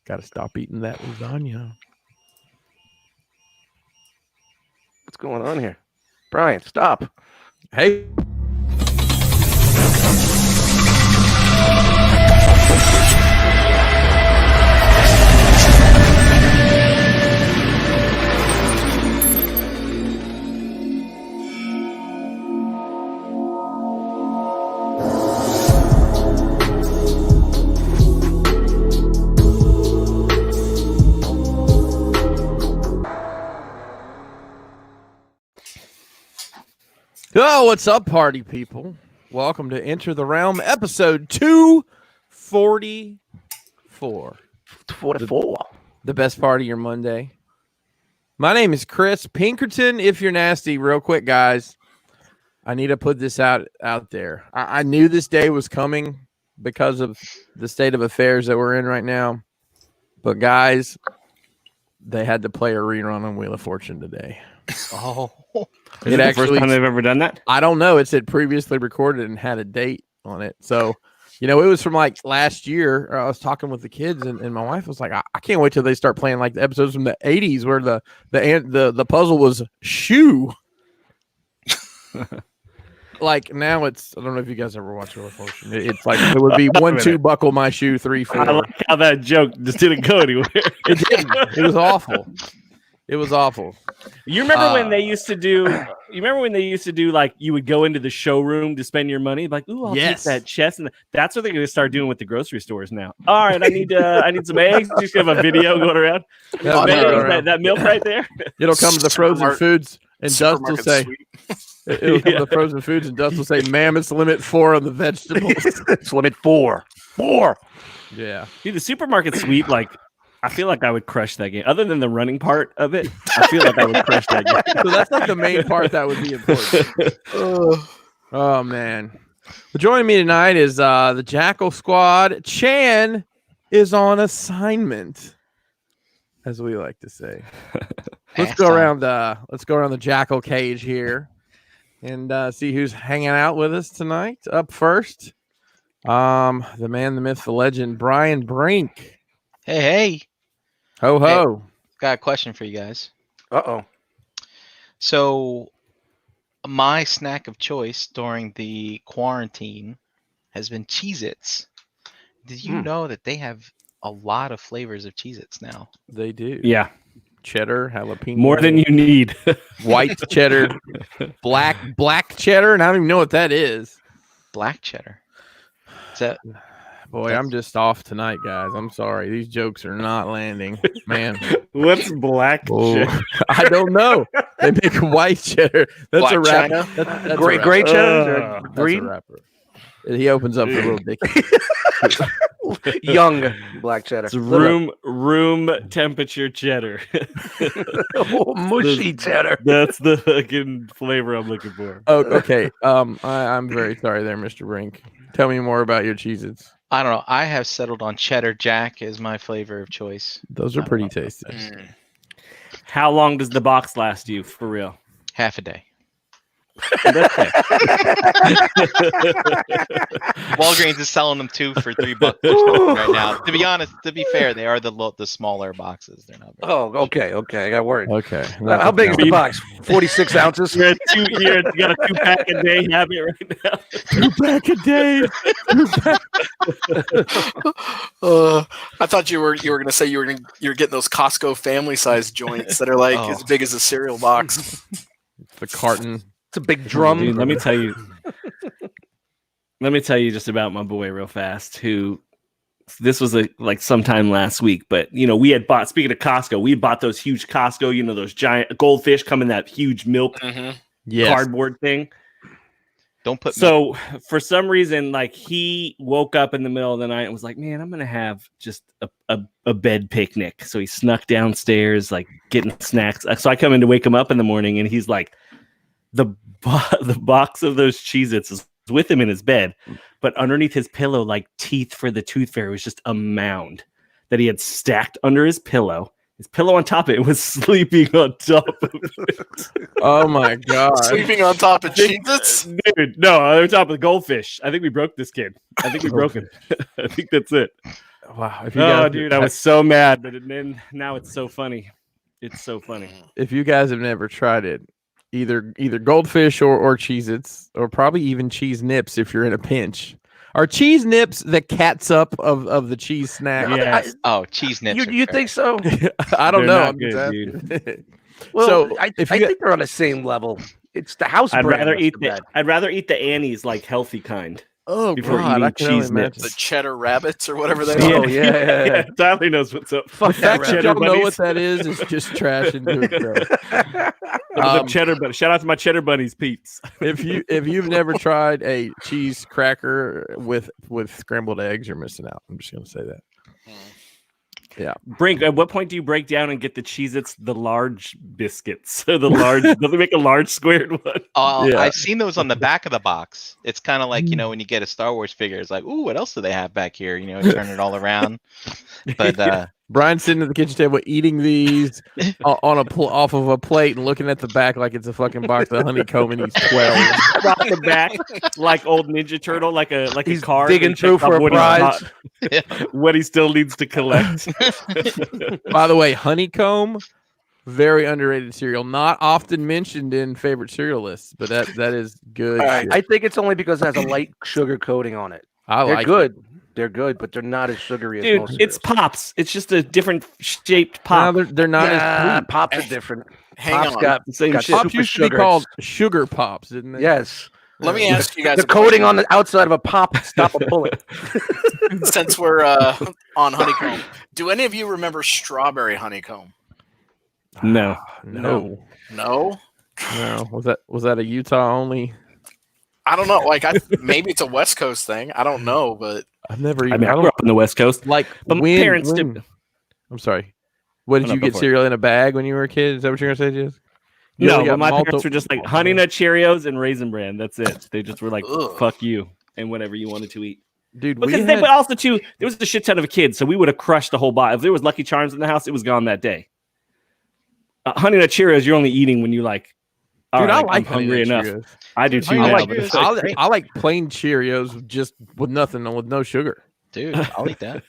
Gotta stop eating that lasagna. What's going on here? Brian, stop. Hey. Oh, what's up, party people? Welcome to Enter the Realm, episode 244. 44. The best part of your Monday. My name is Chris Pinkerton. If you're nasty, real quick, guys, I need to put this out there. I knew this day was coming because of the state of affairs that we're in right now. But, guys, they had to play a rerun on Wheel of Fortune today. Oh. Is it the first time they've ever done that? I don't know. It said previously recorded and had a date on it. So, it was from like last year. I was talking with the kids and my wife was like, I can't wait till they start playing like the episodes from the 80s where the puzzle was shoe. Like now it's, I don't know if you guys ever watched Wheel of Fortune. It's like, it would be 1, 2, buckle my shoe, 3, 4. I like how that joke just didn't go anywhere. It didn't. It was awful. It was awful. You remember when they used to do? Like you would go into the showroom to spend your money, like, ooh, I'll take that chest, and that's what they're going to start doing with the grocery stores now. All right, I need some eggs. Just have a video going around. That milk right there. It'll come to the frozen foods, and Dust will say, "It'll come to the frozen foods, and Dust will say, ma'am, it's limit 4 on the vegetables. It's limit 4. 4. Yeah, dude, the supermarket sweep, like. I feel like I would crush that game. Other than the running part of it, I feel like I would crush that game. So that's like the main part that would be important. Oh, man. Well, joining me tonight is the Jackal Squad. Chan is on assignment, as we like to say. Let's go around the Jackal cage here and see who's hanging out with us tonight. Up first, the man, the myth, the legend, Brian Brink. Hey. Ho ho. Hey, got a question for you guys. Uh-oh. So my snack of choice during the quarantine has been Cheez-Its. Did you know that they have a lot of flavors of Cheez-Its now? They do. Yeah. Cheddar, jalapeno. More than you need. White cheddar, black cheddar, and I don't even know what that is. Black cheddar. Is that... Boy, I'm just off tonight, guys. I'm sorry. These jokes are not landing, man. What's black cheddar? I don't know. They make white cheddar. That's Black a rapper. China? That's Gray cheddar? That's Green? a rapper. He opens up for Little Dicky. Young black cheddar. It's room temperature cheddar. Mushy cheddar. That's the fucking flavor I'm looking for. Oh, okay. I'm very sorry there, Mr. Brink. Tell me more about your Cheez-Its. I don't know. I have settled on Cheddar Jack as my flavor of choice. Those are pretty tasty. How long does the box last you, for real? Half a day. Walgreens is selling them 2 for $3 right now. To be honest, to be fair, they are the smaller boxes. They're not. Oh, okay. I got worried. Okay. How big is the box? 46 ounces? You got a 2-pack a day habit right now. 2-pack a day. I thought you were going to say you're getting those Costco family size joints that are like as big as a cereal box. The carton. It's a big drum. Dude, let me tell you just about my boy real fast, who this was like sometime last week, but we had bought, speaking of Costco, we bought those huge Costco, those giant goldfish come in that huge milk cardboard thing. Don't put so milk. For some reason, like he woke up in the middle of the night and was like, man, I'm going to have just a bed picnic. So he snuck downstairs, like getting snacks. So I come in to wake him up in the morning and he's like, the box of those Cheez-Its is with him in his bed, but underneath his pillow, like teeth for the tooth fairy, was just a mound that he had stacked under his pillow. His pillow on top of it was sleeping on top of it. Oh my god! Sleeping on top of Cheez-Its? Dude, no, on top of the goldfish. I think we broke this kid. I think we broke him. I think that's it. Wow! Dude, I was so mad, but then now it's so funny. It's so funny. If you guys have never tried it, either goldfish or Cheez-Its, or probably even cheese nips if you're in a pinch. Are cheese nips the catsup of the cheese snack? Yes. Cheese nips. You think so? I don't They're know. not I'm just good, asking. Well, So, I if you think they're on the same level. It's the house I'd brand. rather that's eat the bad. I'd rather eat the Annie's like healthy kind. Oh before god, eating I can only cheese imagine. The cheddar rabbits or whatever they Oh are. yeah. Tyler knows what's up. Fuck The fact that that y'all rabbit. know what that is just trash into it, bro. The cheddar bunny. Shout out to my cheddar bunnies, peeps. If you've never tried a cheese cracker with scrambled eggs, you're missing out. I'm just gonna say that. Brink, at what point do you break down and get the Cheez-Its, the large biscuits? So the large, does it make a large squared one? Yeah. I've seen those on the back of the box. It's kind of like, when you get a Star Wars figure, it's like, ooh, what else do they have back here? Turn it all around. But Brian's sitting at the kitchen table eating these on off of a plate and looking at the back like it's a fucking box of honeycomb, and he's 12. Across the back, like old Ninja Turtle, like He's a car. digging through for a prize. What he still needs to collect. By the way, honeycomb, very underrated cereal. Not often mentioned in favorite cereal lists, but that is good. All right, shit. I think it's only because it has a light sugar coating on it. I They're like good. They're good, but they're not as sugary as Dude, most it's cereals. Pops. It's just a different shaped No, pop. they're not as Nah, sweet. Pops are different. Hang Pops on. got the same got shit. Pops super used to be sugar. called sugar pops, didn't they? Yes. Let me ask you guys The a coating question. on the outside of a pop would stop a bullet. Since we're on honeycomb. Do any of you remember strawberry honeycomb? No. No. No? Was that a Utah only? I don't know. Like, maybe it's a West Coast thing. I don't know, but I've never I even. mean, I grew up on the West Coast. like. But my when- parents when- did. I'm sorry. What did Oh, no, you go get for it. cereal in a bag when you were a kid? Is that what you're gonna say, Jess? You No, only but got my parents multiple- were just like Honey Nut Cheerios and Raisin Bran. That's it. They just were like, Ugh. fuck you and whatever you wanted to eat. Dude, we Because had, but also too, there was a shit ton of kids, so we would have crushed the whole box. If there was Lucky Charms in the house, it was gone that day. Honey Nut Cheerios, you're only eating when you like. all dude, right, I like I'm hungry Honey Nut enough. Cheerios. I do too. Honey now, Nut like, but it's Cheerios. like, I like plain Cheerios just with nothing, with no sugar. dude, I'll eat that.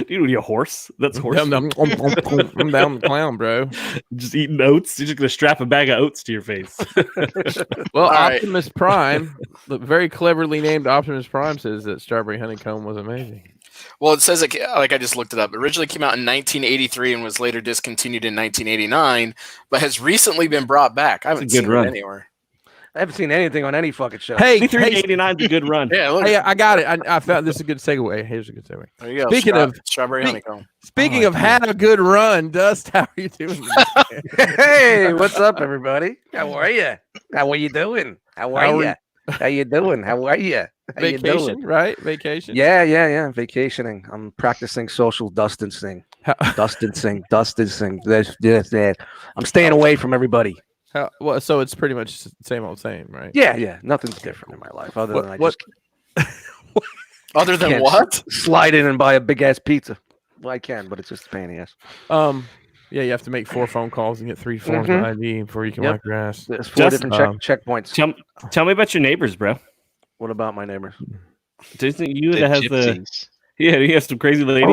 dude, are you a horse? That's horse. I'm down the clown, bro. Just eating oats. You're just gonna strap a bag of oats to your face. Well, All right. Optimus Prime, the very cleverly named Optimus Prime, says that strawberry honeycomb was amazing. well, it says like I just looked it up. It originally came out in 1983 and was later discontinued in 1989, but has recently been brought back. I haven't good seen run. it anywhere. I haven't seen anything on any fucking show. Hey, 8389 is a good run. Yeah, look. hey, I got it. I found this is a good segue. Here's a good segue. There you go. Speaking of- strawberry speak- honeycomb. Speaking of had a good run, Dust, how are you doing? Hey, what's up, everybody? How are you? How are you doing? How are you? How you doing? How are you? How you Vacation, doing? right? Vacation. Yeah. Vacationing. I'm practicing social distancing. Distancing. Yes. I'm staying away from everybody. Well, so it's pretty much same old same, right? Yeah. Nothing's different in my life other than I What- just Other than can't what? slide in and buy a big ass pizza. Well, I can, but it's just a pain in the ass. Yeah, you have to make 4 phone calls and get 3 forms Mhm. of ID before you can Yep. wipe your ass. There's 4 Just, different checkpoints. Tell me about your neighbors, bro. What about my neighbors? Isn't you The that has the gypsies. yeah? You have some crazy lady. We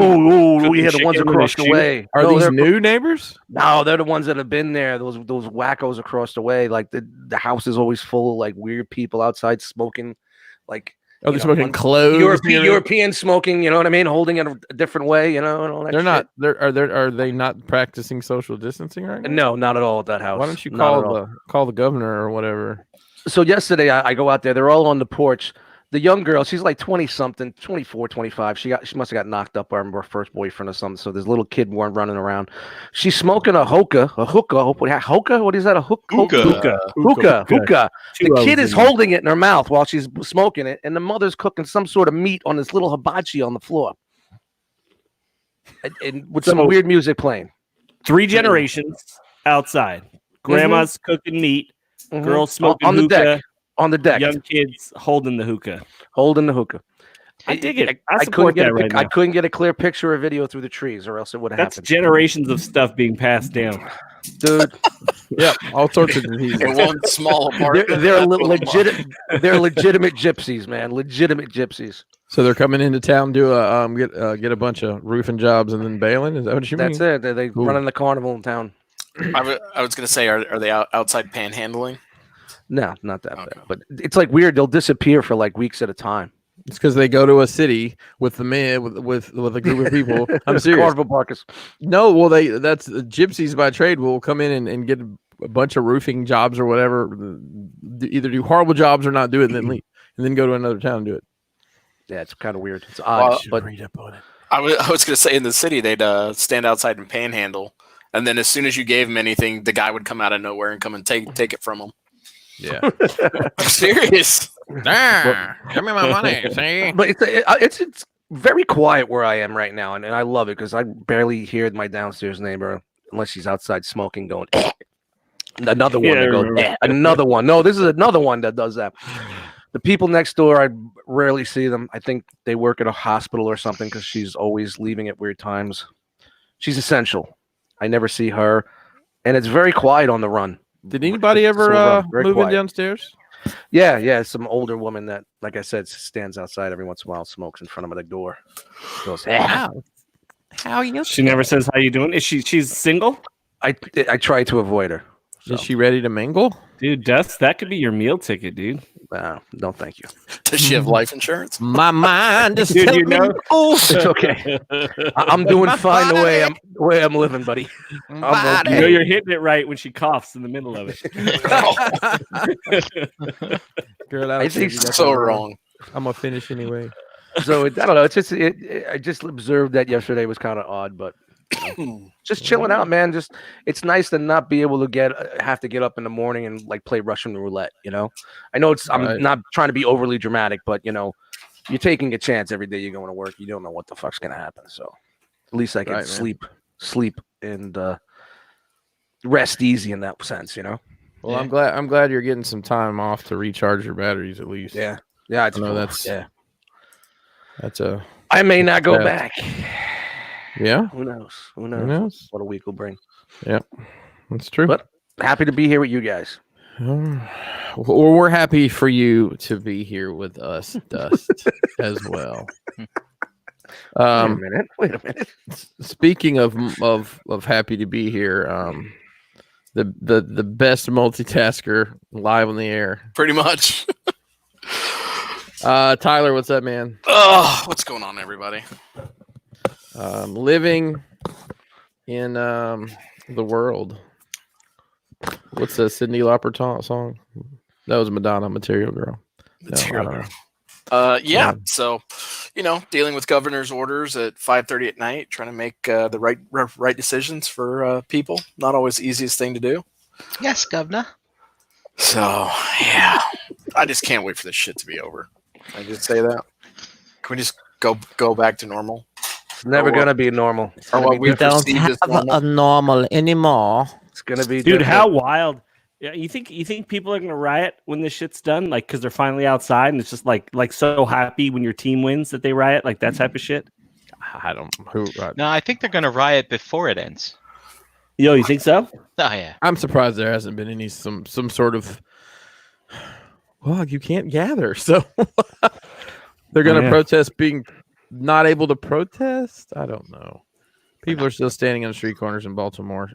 had the chicken ones with a across the shoe? way. Are No, these they're- new neighbors? No, they're the ones that have been there. Those wackos across the way. Like the house is always full of like weird people outside smoking, like Oh, they're you know, smoking one- clothes. European smoking. You know what I mean? Holding it a different way. You know, and all that. They're not. shit. Are they not practicing social distancing right now? No, not at all at that house. Why don't you Not at all. call the governor or whatever? So yesterday I go out there. They're all on the porch. The young girl, she's like 20 something, 24, 25. She must have got knocked up by her first boyfriend or something. So this little kid weren't running around. She's smoking a hookah. Hookah? What is that? A hookah? Hookah. The kid is holding it in her mouth while she's smoking it, and the mother's cooking some sort of meat on this little hibachi on the floor. And with some So- weird music playing. 3 generations outside. Grandma's cooking meat. Girls smoking on the hookah. deck. On the deck. Young kids holding the hookah. Holding the hookah. I dig it. I couldn't support get that right I now. couldn't get a clear picture or video through the trees, or else it would have That's happened. generations of stuff being passed down. Dude, Yep, all sorts of diseases. In one small apartment. they're legitimate gypsies, man. Legitimate gypsies. So they're coming into town, do a get a bunch of roofing jobs, and then bailing. Is that what you mean? That's it. They Ooh. running the carnival in town. I was gonna say, are they outside panhandling? No, not that Okay. bad. But it's like weird. They'll disappear for like weeks at a time. It's because they go to a city with the man with a group of people. I'm serious. Carnival barkers. No, well, that's gypsies by trade will come in and get a bunch of roofing jobs or whatever. Either do horrible jobs or not do it, and then leave, and then go to another town and do it. Yeah, it's kind of weird. It's odd, but read up on it. I was gonna say in the city they'd stand outside and panhandle, and then as soon as you gave them anything, the guy would come out of nowhere and come and take it from them. Yeah. I'm serious. Give me my money. See? but it's very quiet where I am right now, and I love it because I barely hear my downstairs neighbor unless she's outside smoking, going. Another one that goes. Another one. No, this is another one that does that. The people next door, I rarely see them. I think they work at a hospital or something because she's always leaving at weird times. She's essential. I never see her, and it's very quiet on the run. Did anybody ever Very move in quiet. downstairs? Yeah, some older woman that, like I said, stands outside every once in a while, smokes in front of the door. Goes, How you? She never says how you doing. She's single? I try to avoid her. So, Is she ready to mingle? Dude, Dust, that could be your meal ticket, dude. no, thank you. Does she have life insurance? My mind is Dude, telling you know- me, oh, It's okay. I'm doing My fine the way body. I'm living, buddy. body. You know you're hitting it right when she coughs in the middle of it. Girl, I think So wrong. I'm gonna finish anyway. So I don't know. It's just I just observed that yesterday was kind of odd, but just chilling out, man. Just it's nice to not be able to have to get up in the morning and like play Russian roulette. You know, I know I'm Right. not trying to be overly dramatic, but you know, you're taking a chance every day you're going to work. You don't know what the fuck's gonna happen. So at least I can Right, man. sleep and rest easy in that sense. You know. Well, I'm glad you're getting some time off to recharge your batteries at least. Yeah. It's I know cool. that's- yeah. That's a I may not go Yeah. back. yeah. Who knows? Who knows? What a week will bring. That's true. But happy to be here with you guys. Well, we're happy for you to be here with us, Dust, as well. Wait a minute. Speaking of happy to be here, the best multitasker live on the air. Pretty much. Tyler, what's up, man? Oh, what's going on, everybody? Living in the world. What's the Cyndi Lauper song? That was Madonna, Material Girl. Material I don't Girl. know. Yeah. So, dealing with governor's orders at 5:30 at night, trying to make the right decisions for people. Not always the easiest thing to do. Yes, governor. So, yeah, I just can't wait for this shit to be over. I just say that. Can we just go back to normal? It's never gonna be normal. It's Or gonna what be we different. perceive as normal? normal anymore. It's gonna be Dude, different. how wild. Yeah, you think people are gonna riot when this shit's done? Like, because they're finally outside and it's just like so happy when your team wins that they riot, like that type of shit. I don't who. No, I think they're gonna riot before it ends. Yo, you think so? Oh yeah. I'm surprised there hasn't been any some sort of. Well, you can't gather, so they're going to yeah. protest being not able to protest. I don't know. People are still standing on street corners in Baltimore,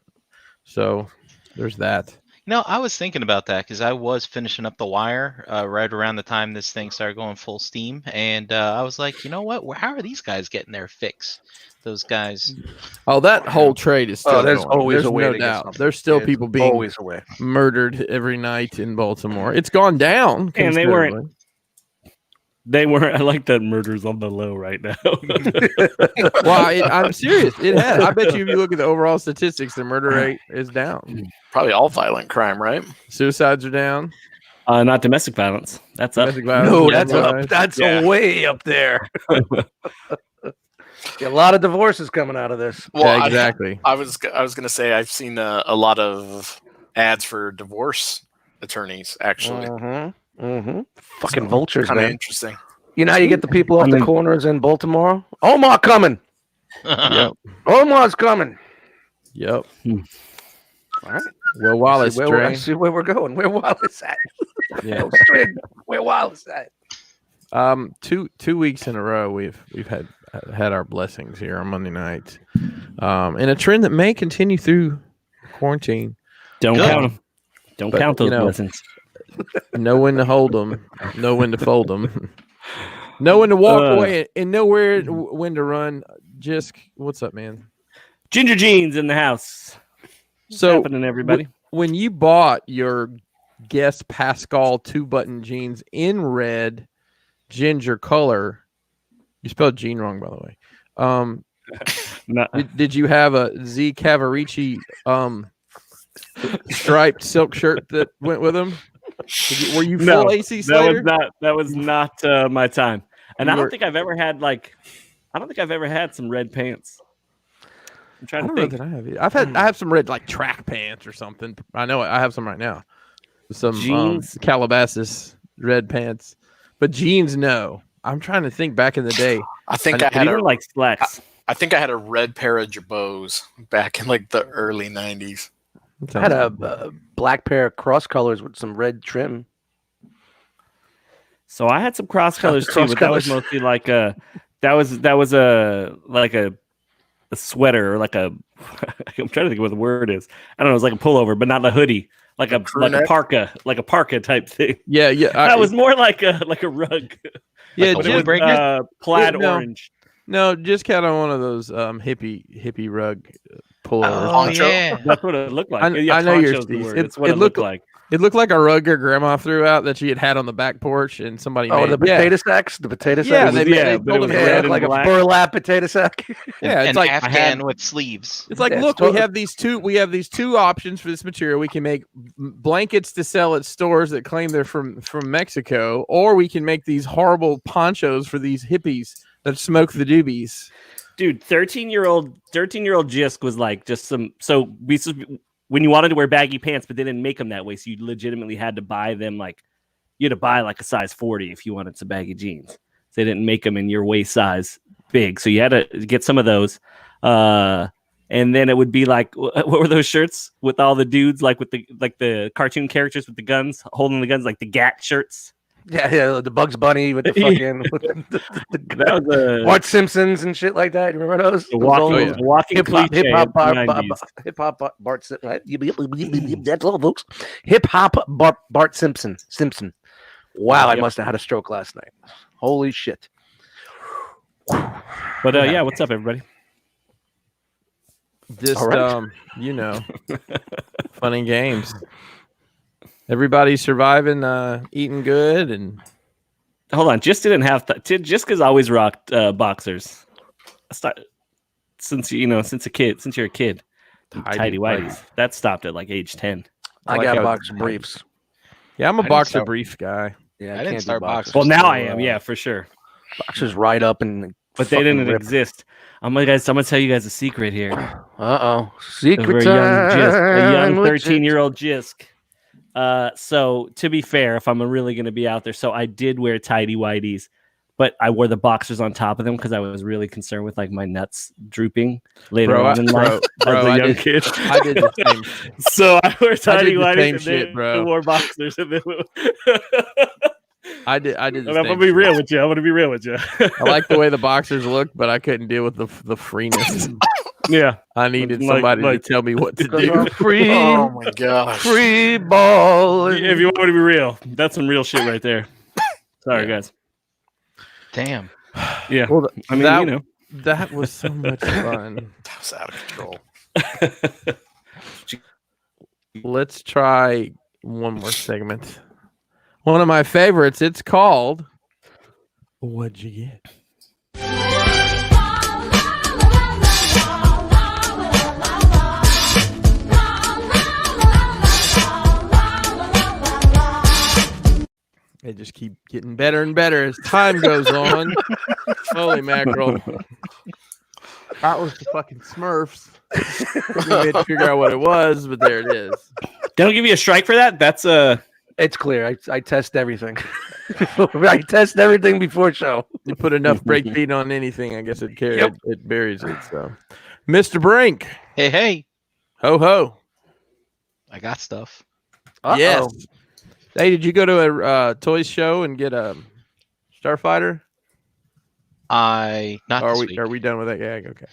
so there's that. No, I was thinking about that because I was finishing up The Wire right around the time this thing started going full steam, and I was like, you know what? How are these guys getting their fix? Those guys. Oh, that whole trade is still. there's going. always There's a way no to get doubt. something. There's still There's people being always a way. murdered every night in Baltimore. It's gone down, And they weren't- considerably. They weren't. I like that murder's on the low right now. Well, I'm serious. It has. I bet you, if you look at the overall statistics, the murder rate is down. Probably all violent crime, right? Suicides are down. Not domestic violence. That's up. Domestic violence No, is that's down. up. That's Yeah. way up there. A lot of divorces coming out of this. Well, Yeah, exactly. I was gonna say I've seen a lot of ads for divorce attorneys actually. Fucking vultures, Kind of man. interesting. You know how you get the people off the corners in Baltimore? Omar coming. Yep. Omar's coming. Yep. All right. Well, Wallace, I see where we're going. Where Wallace at? Yeah. Where Wallace at? 2 weeks in a row we've had our blessings here on Monday nights, and a trend that may continue through quarantine. Don't count them. Don't count those blessings. Know when to hold them. Know when to fold them. Know when to walk away, and know when to run. Jisk, what's up, man? Ginger Jeans in the house. What's happening, everybody? When you bought your Guess Pascal 2-button jeans in red ginger color, you spelled Jean wrong, by the way. Did you have a Z Cavarici striped silk shirt that went with them? Were you full AC Slater? That was not my time. And I don't think I've ever had some red pants. I'm trying to think. Know that I have some red like track pants or something. I know I have some right now. Some jeans, Calabasas red pants, but jeans. No, I'm trying to think. Back in the day, I think I had like slacks. I think I had a red pair of Jabots back in like the early '90s. I had a black pair of cross colors with some red trim. So I had some cross colors too, but that was mostly like a sweater or like a I'm trying to think of what the word is. I don't know, it's like a pullover, but not a hoodie, like a parka type thing. Yeah. That was more like a rug. Yeah, but it was plaid orange. No, just kind of one of those hippie rug pullovers. Oh yeah, that's what it looked like. I know your Steve. It's what it looked like. It looked like a rug your grandma threw out that she had on the back porch, and somebody made. The potato sacks. The potato sacks. Yeah, they pulled them red like a burlap potato sack. Yeah, it's an like Afghan with sleeves. It's like, look, we have these two options for this material. We can make blankets to sell at stores that claim they're from Mexico, or we can make these horrible ponchos for these hippies that smoke the doobies. Dude, 13-year-old Jisk was like just some. So when you wanted to wear baggy pants, but they didn't make them that way, so you legitimately had to buy them like you had to buy like a size 40 if you wanted some baggy jeans. So they didn't make them in your waist size big, so you had to get some of those. And then it would be like, what were those shirts with all the dudes like with the cartoon characters with the guns holding the guns, like the GAT shirts? Yeah, the Bugs Bunny with the fucking that was Bart Simpsons and shit like that. You remember those? Walking hip hop Bart Simpson. That's all, folks. Hip hop Bart Simpson. Wow, I must have had a stroke last night. Holy shit. But yeah, what's up, everybody? Just fun and games. Everybody's surviving, eating good, and hold on. Just didn't have Jiska's always rocked boxers. Since you're a kid, tidy whities. That stopped at like age 10. I got boxer briefs. Yeah, I'm a boxer brief guy. Yeah, I didn't start boxers. Well, now I am. Yeah, for sure. Boxers right up and. But they didn't exist. I'm gonna tell you guys a secret here. Secret time. A young 13-year-old Jisk. So to be fair, if I'm really going to be out there, so I did wear tidy whities, but I wore the boxers on top of them because I was really concerned with like my nuts drooping later on in life as a young kid. I did the same. So I wore tidy whities and then wore boxers. And then I did. I'm gonna be real with you. I like the way the boxers looked, but I couldn't deal with the freeness. Yeah, I needed somebody to tell me what to do. Free, oh my gosh, free ball. If you want me to be real, that's some real shit right there. Sorry, guys. Damn. Yeah. Well, I mean, that was so much fun. That was out of control. Let's try one more segment. One of my favorites. It's called "What'd You Get?" They just keep getting better and better as time goes on. Holy mackerel. That was the fucking Smurfs. We had to figure out what it was, but there it is. Don't give you a strike for that. That's It's clear. I test everything. I test everything before show. You put enough brake beat on anything, I guess it buries it. So, Mr. Brink, Hey, ho ho. I got stuff. Yes. Hey, did you go to a toys show and get a Starfighter? Not this week. Are we done with that gag? Okay.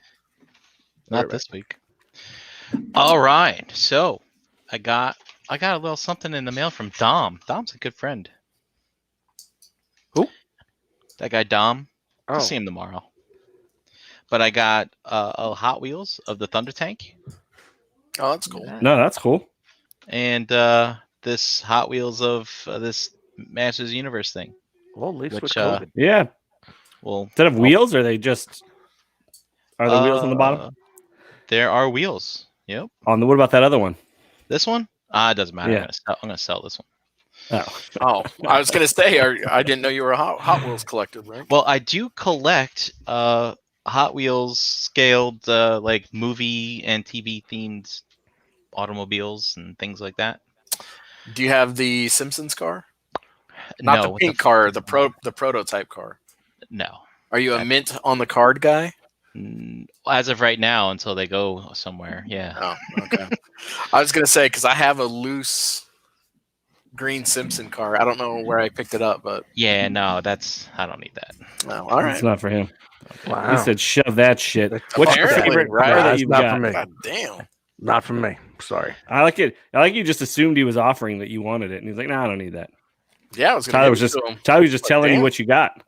Not this week. All right. So I got a little something in the mail from Dom. Dom's a good friend. Who? That guy Dom. Oh. I'll see him tomorrow. But I got a Hot Wheels of the Thunder Tank. Oh, that's cool. No, that's cool. And this Hot Wheels of this Masters Universe thing. Well, at least with Which, COVID. Yeah. Well, Instead of wheels, are the wheels on the bottom? There are wheels. Yep. What about that other one? This one? It doesn't matter. Yeah. I'm gonna sell this one. Oh. I was gonna say, I didn't know you were a Hot Wheels collector, right? Well, I do collect Hot Wheels scaled like movie and TV themed automobiles and things like that. Do you have the Simpsons car? Not No, the pink car, the prototype car. No. Are you a mint on the card guy? As of right now, until they go somewhere, yeah. Oh, okay. I was gonna say because I have a loose green Simpson car. I don't know where I picked it up, but Yeah, no, I don't need that. no. All right. It's not for him. Wow. He said, "Shove that shit." What's your Apparently, favorite right? car that That's you've not got? for me. God damn. Not from me. Sorry. I like it. I like you just assumed he was offering that you wanted it, and he's like, "No, I don't need that." Yeah, I was gonna Tyler give was it just to him. telling you damn. what you got.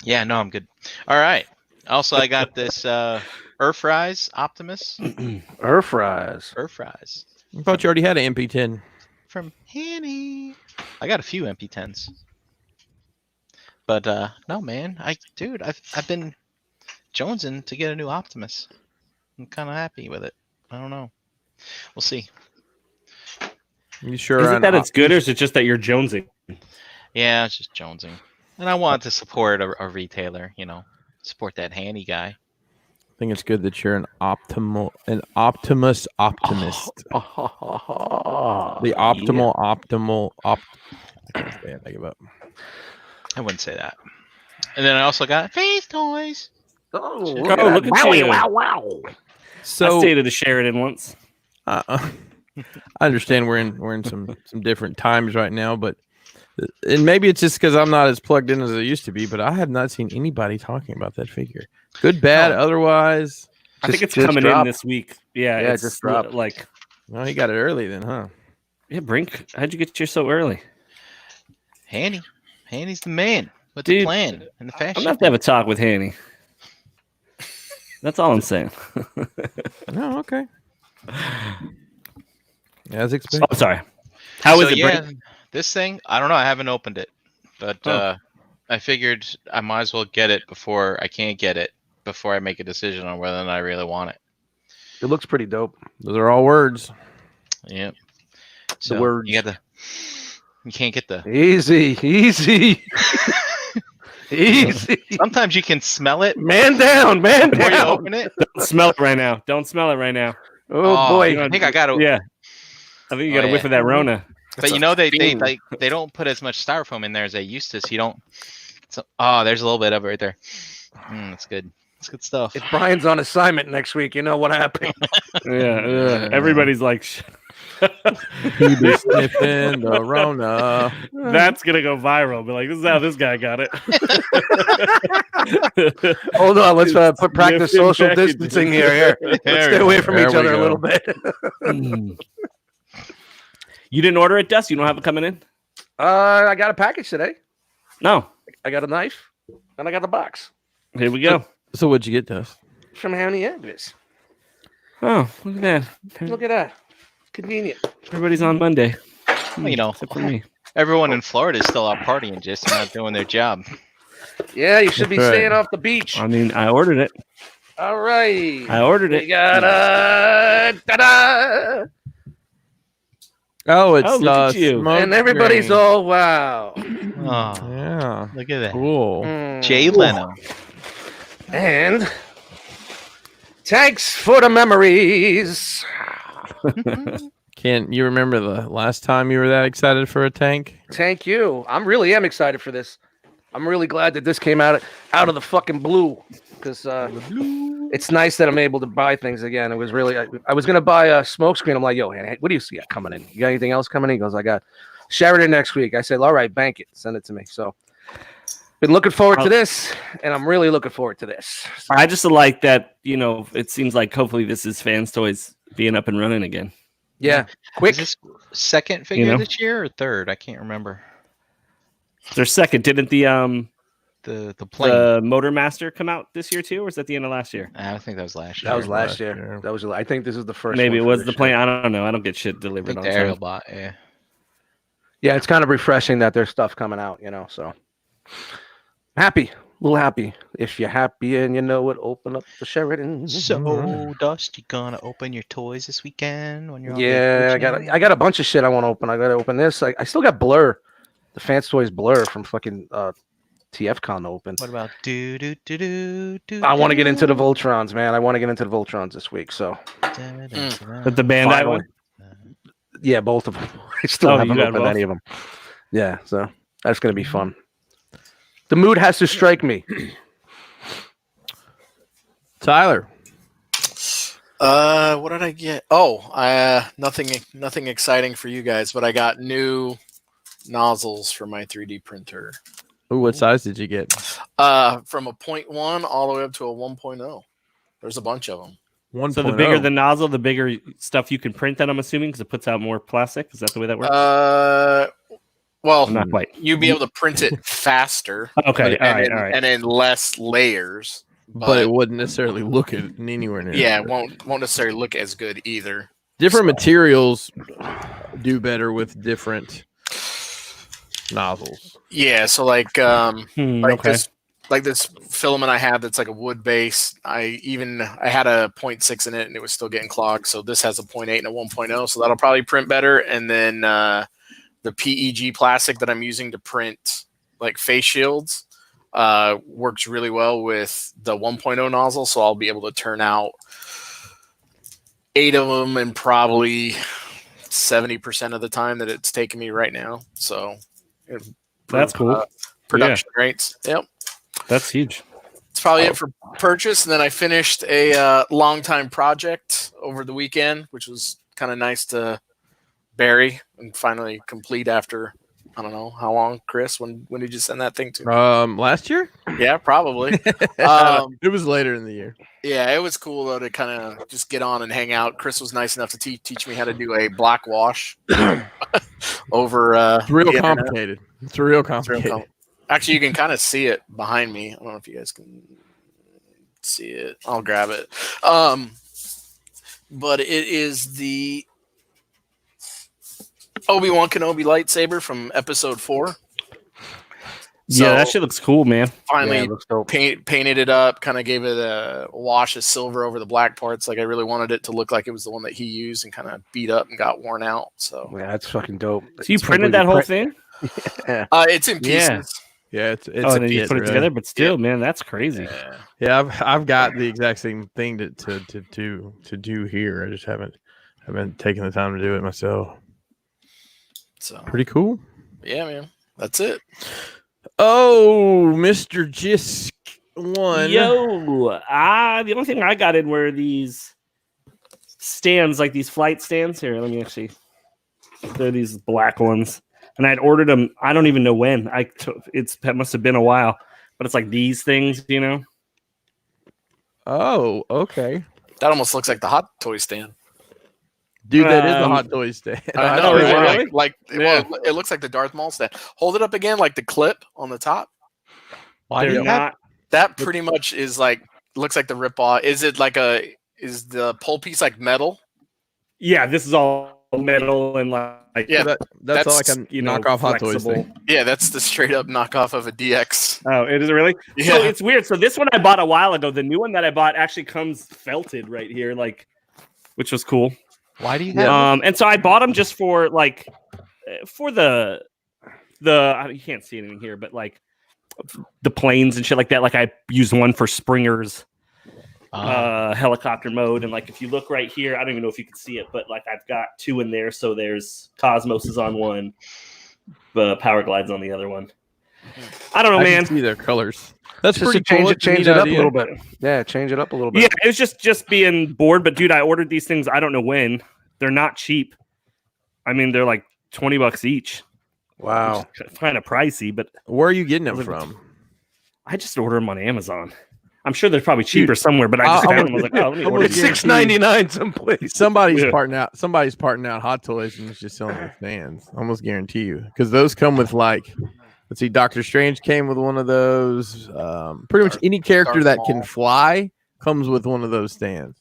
Yeah, no, I'm good. All right. Also, I got this Earthrise Optimus. Earthrise. Earthrise I thought you already had an MP10. from Hanny. I got a few MP10s. But no, man. I've been jonesing to get a new Optimus. I'm kind of happy with it. I don't know. We'll see. You sure? Is it on that it's good, or is it just that you're jonesing? Yeah, it's just jonesing. And I wanted to support a retailer, support that Hanny guy. I think it's good that you're an Optimus optimist. The optimal. I can't say it. I give up. I wouldn't say that. And then I also got face toys. Oh, look at you. Wow. So I stayed at a Sheridan once. I understand we're in some different times right now, but and maybe it's just because I'm not as plugged in as I used to be, but I have not seen anybody talking about that figure. Good, bad, otherwise. I think it's just coming dropped. in this week. Yeah, Yeah, it's just dropped. like, Well, he got it early then, huh? yeah, Brink, how'd you get here so early? Hanny. Hanny's the man with Dude, the plan and the I'm fashion. gonna have to have a talk with Hanny. That's all I'm saying. No, okay. As expected. Oh, sorry. How is it, yeah, Brink? this thing, I don't know. I haven't opened it, but I figured I might as well get it before I can't get it before I make a decision on whether or not I really want it. It looks pretty dope. Those are all words. Yep. So words. you can't get the. Easy. Easy. Sometimes you can smell it Man down. Man before you down. open it. Don't smell it right now. Don't smell it right now. Oh, boy. I think I got to. Yeah. I think you got a whiff of that Rona. But they don't put as much styrofoam in there as they used to, so you don't. So, there's a little bit of it right there. That's good. It's good stuff. If Brian's on assignment next week, you know what happened. Yeah. Everybody's like, He be sniffing the Rona. that's gonna go viral. Be like, this is how this guy got it. Hold on, let's practice Sniffing social packages. distancing here. Let's stay away from There each we other a go. little bit. You didn't order it, Dust? You don't have it coming in? I got a package today. No. I got a knife, and I got a box Here we go. So what'd you get, Dust? from Hanny Agnes. Oh, look at that. Look at that. Convenient. Everybody's on Monday. Well, Except for me. everyone in Florida is still out partying, just not doing their job. Yeah, you should be Right. staying off the beach. I mean, I ordered it. All right. I ordered We it. got ta-da! Oh, it's Oh, look at you. smoke And everybody's ring. all wow. Oh, Yeah, look at that. cool. Jay Leno. And thanks for the memories. Can't you remember the last time you were that excited for a tank? Thank you. I'm really excited for this. I'm really glad that this came out of the fucking blue, because it's nice that I'm able to buy things again. It was really I was gonna buy a smoke screen. I'm like, yo, man, what do you see coming in? You got anything else coming in? He goes, I got Sheridan next week. I said, all right, bank it, send it to me. So been looking forward to this, and I'm really looking forward to this. So, I just like that, it seems like hopefully this is Fans Toys being up and running again. yeah, quick. Is this second figure this year or third? I can't remember. Their second, didn't the plane. the Motor Master come out this year too, or was that the end of last year? I think that was last year. That was last year. That was. I think this is the first. Maybe it one for was this the year. plane. I don't know. I don't get shit I delivered think on the time. aerial bot. Yeah. Yeah, it's kind of refreshing that there's stuff coming out, so happy, a little happy. If you're happy and you know it, open up the Sheridan. So, Dust, you gonna open your toys this weekend when you're on Yeah, vacation? I got a bunch of shit I want to open. I got to open this. I still got Blur, the Fans Toys Blur from fucking TFCon to open. What about do? I want to get into the Voltrons, man. I want to get into the Voltrons this week. So, But the Bandai Finally. one. yeah, both of them. I still Oh, haven't you got opened both? any of them. Yeah, so that's gonna be fun. The mood has to strike me. Tyler. What did I get? Oh, nothing exciting for you guys, but I got new nozzles for my 3D printer. Ooh, what size did you get? From a 0.1 all the way up to a 1.0. There's a bunch of them. So the bigger the nozzle, the bigger stuff you can print. Then I'm assuming because it puts out more plastic. Is that the way that works? Well, Not quite. you'd be able to print it faster. Okay, but- all right, and, all right. and in less layers. but it wouldn't necessarily look it anywhere near. Yeah, it won't necessarily look as good either. Different materials do better with different nozzles. Yeah, so like Okay. this filament I have that's like a wood base. I had a 0.6 in it and it was still getting clogged. So this has a 0.8 and a 1.0, so that'll probably print better. And then the PEG plastic that I'm using to print like face shields works really well with the 1.0 nozzle, so I'll be able to turn out 8 of them in probably 70% of the time that it's taking me right now. So That's cool. Production rates. Yep. That's huge. It's probably it for purchase. And then I finished a long time project over the weekend, which was kind of nice to bury and finally complete after, I don't know how long. Chris, when did you send that thing to me? Last year? Yeah, probably. It was later in the year. Yeah, it was cool though to kind of just get on and hang out. Chris was nice enough to teach me how to do a black wash over. It's real the internet. complicated. It's real It's real complicated. Actually, you can kind of see it behind me. I don't know if you guys can see it. I'll grab it. But it is the Obi-Wan Kenobi lightsaber from episode 4. Yeah, that shit looks cool, man. Finally Yeah, it looks dope. painted it up, kind of gave it a wash of silver over the black parts. Like I really wanted it to look like it was the one that he used and kind of beat up and got worn out. So Yeah, that's fucking dope. So you printed that whole thing? it's in pieces. Yeah, it's Oh, and then you kit, put it right? together, but still, man, that's crazy. Yeah. Yeah, I've got the exact same thing to do here. I just haven't taken the time to do it myself. So Pretty cool. yeah, man, that's it. Oh, Mr. Jisk one. Yo, the only thing I got in were these stands, like these flight stands. Here, let me actually. They're these black ones, and I'd ordered them. I don't even know when. It must have been a while, but it's like these things, you know. Oh, okay. That almost looks like the hot toy stand. Dude, that is the hot toy stand. I I know, know, right? right? Like Yeah. well, it looks like the Darth Maul stand. Hold it up again, like the clip on the top. Why do They're you have? not. That pretty much is like looks like the rip off. Is the pole piece like metal? Yeah, this is all metal and like Yeah, That's all like that's, a you know, knockoff hot toys flexible. thing. Yeah, that's the straight up knockoff of a DX. Oh, it is really? Yeah. So it's weird. So this one I bought a while ago. The new one that I bought actually comes felted right here, like, which was cool. Why do you have? And so I bought them just for like, for the you can't see anything here, but like the planes and shit like that. Like I used one for Springers, helicopter mode, and like if you look right here, I don't even know if you can see it, but like I've got 2 in there. So there's Cosmos is on one, Power Glide's on the other one. I don't know, I man. can see their colors. That's Just pretty to cool. change it up a little bit. Yeah, change it up a little bit. Yeah, it was just being bored. But dude, I ordered these things. I don't know when. They're not cheap. I mean, they're like $20 each. Wow. Kind of pricey, but Where are you getting them from? I just order them on Amazon. I'm sure they're probably cheaper somewhere, but I just found them. I was like, oh, let me order It's these. $6.99 someplace. Somebody's Yeah. parting out Hot Toys and it's just selling their fans. Almost guarantee you, because those come with like, let's see, Doctor Strange came with one of those. Pretty much any character that can fly comes with one of those stands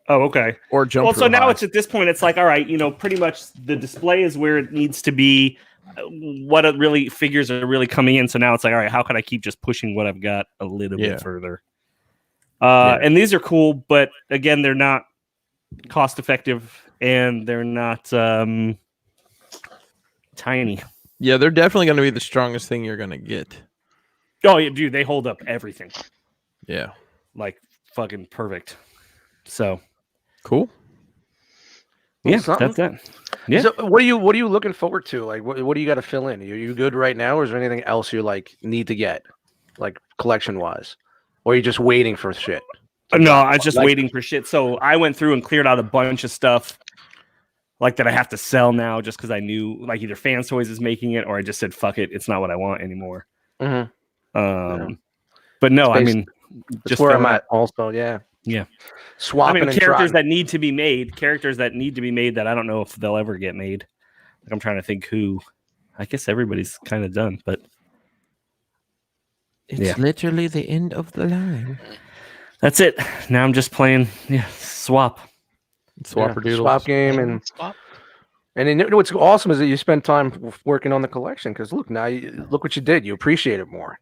Oh, okay. or jump. Well, so real now high. it's at this point, it's like, all right, pretty much the display is where it needs to be. What it really figures are really coming in. So now it's like, all right, how can I keep just pushing what I've got a little bit further? And these are cool, but again, they're not cost effective and they're not tiny. Yeah, they're definitely going to be the strongest thing you're going to get. Oh, yeah, dude, they hold up everything. Yeah. Like fucking perfect. So Cool. yeah, something. that's that. Yeah. So what are you looking forward to? Like, what do you got to fill in? Are you good right now, or is there anything else you like need to get, like collection wise, or are you just waiting for shit? No, I was just waiting for shit. So I went through and cleared out a bunch of stuff like that I have to sell now just because I knew like either Fans Toys is making it or I just said, fuck it, it's not what I want anymore. Mm-hmm. But no, I Space- mean, Just where I'm at. Also, yeah. Yeah. Swapping and characters trying. that need to be made that I don't know if they'll ever get made. Like I'm trying to think who. I guess everybody's kind of done, but It's literally the end of the line. that's it. Now I'm just playing swap. Swapper doodles. Swap game and Swap. then what's awesome is that you spend time working on the collection because look look what you did. You appreciate it more.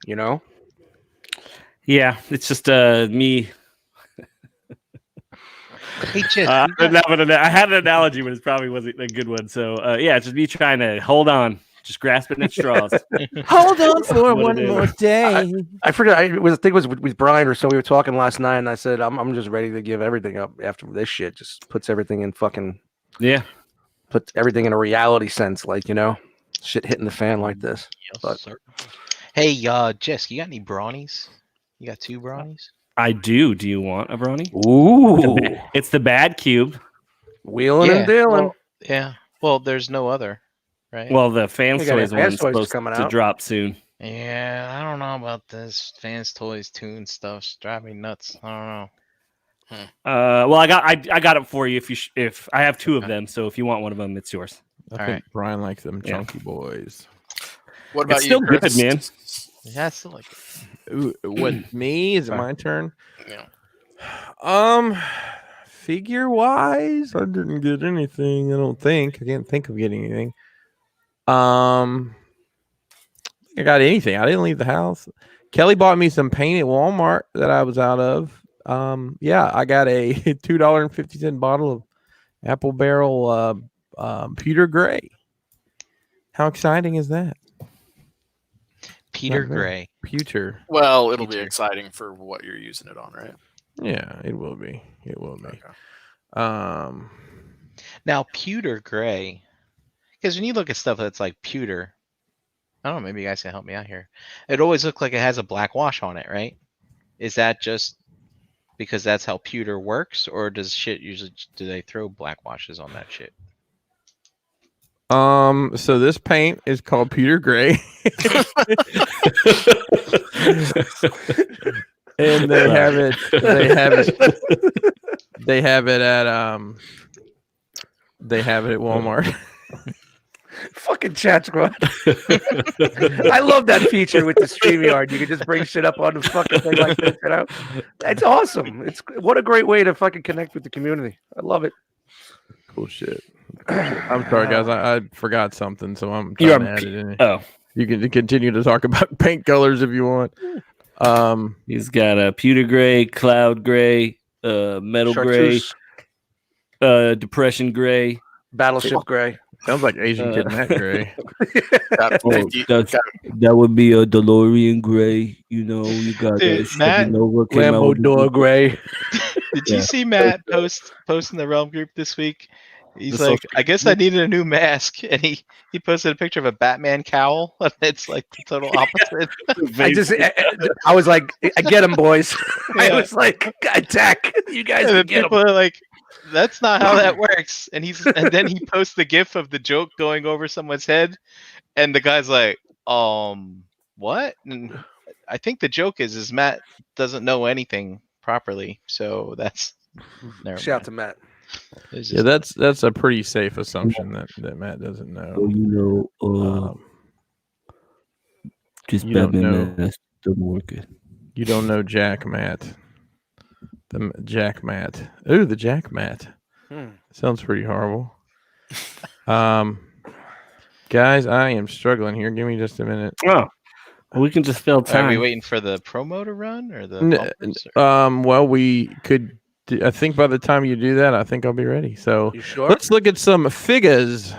Yeah, it's just me. Hey, Jess, I had an analogy, but it probably wasn't a good one. So it's just me trying to hold on, just grasping at straws. Hold on for What one it is. more day. I forget. I think it was with Brian or so. We were talking last night, and I said I'm just ready to give everything up after this shit. Just puts everything in fucking puts everything in a reality sense, like shit hitting the fan like this. Yes, But- sir. Hey, Jess, you got any brownies? You got 2 brownies? I do. Do you want a brownie? Ooh, It's the bad cube. wheeling and dealing. Well, yeah. Well, there's no other, right? Well, the Fans We got Toys Fans one's Toys supposed coming to out. drop soon. yeah, I don't know about this Fans Toys Tune stuff. It's driving me nuts. I don't know. Well, I got it for you if I have 2 of them. So if you want one of them, it's yours. I All think right. Brian likes them Yeah. chunky boys. What about It's still you, good, Chris? man. Yeah, I still like it. Ooh, what me? Is it my turn? Yeah. Figure wise, I didn't get anything. I don't think. I can't think of getting anything. I got anything. I didn't leave the house. Kelly bought me some paint at Walmart that I was out of. I got a $2.50 bottle of Apple Barrel Pewter Gray. How exciting is that? Peter Not bad. Gray. Pewter. Well, it'll be Future. exciting for what you're using it on, right? Yeah, it will be. It will be. Okay. Now, pewter gray, because when you look at stuff that's like pewter, I don't know, maybe you guys can help me out here. It always looks like it has a black wash on it, right? Is that just because that's how pewter works, or do they throw black washes on that shit? So this paint is called Pewter Gray. And they have it at Walmart. Fucking chat squad. I love that feature with the StreamYard. You can just bring shit up on the fucking thing like this, It's awesome. What a great way to fucking connect with the community. I love it. Cool shit. I'm sorry, guys. I forgot something, so I'm You trying are to add it in. Oh, You can continue to talk about paint colors if you want. he's got a pewter gray, cloud gray, metal Chartreuse, gray, depression gray, Battleship Gray. Sounds like Asian kid Matt Gray. Got Oh, 50 that's- got- That would be a DeLorean gray. You know, you got Dude, a Chevy Matt- Nova came out Lambo with the- door gray. Did you see Matt post in the Realm group this week? He's The like, social I guess I needed a new mask, and he posted a picture of a Batman cowl, and it's like the total opposite. I was like, I get him, boys. I Yeah. was like, attack. You guys And can then get people him. are like, that's not how that works. And then he posts the gif of the joke going over someone's head, and the guy's like, what? And I think the joke is Matt doesn't know anything properly, so that's never Shout mind. to Matt. It's Yeah, just- that's a pretty safe assumption that Matt doesn't Oh, know. you know, Um, just you don't Batman know. mask doesn't work it. you don't know Jack Matt. The Jack Matt. Ooh, the Jack Matt. Sounds pretty horrible. Guys, I am struggling here. Give me just a minute. Oh, we can just fill Are time. we waiting for the promo to run or the bumpers, or- Well, we could. I think by the time you do that, I think I'll be ready. So You sure? let's look at some figures.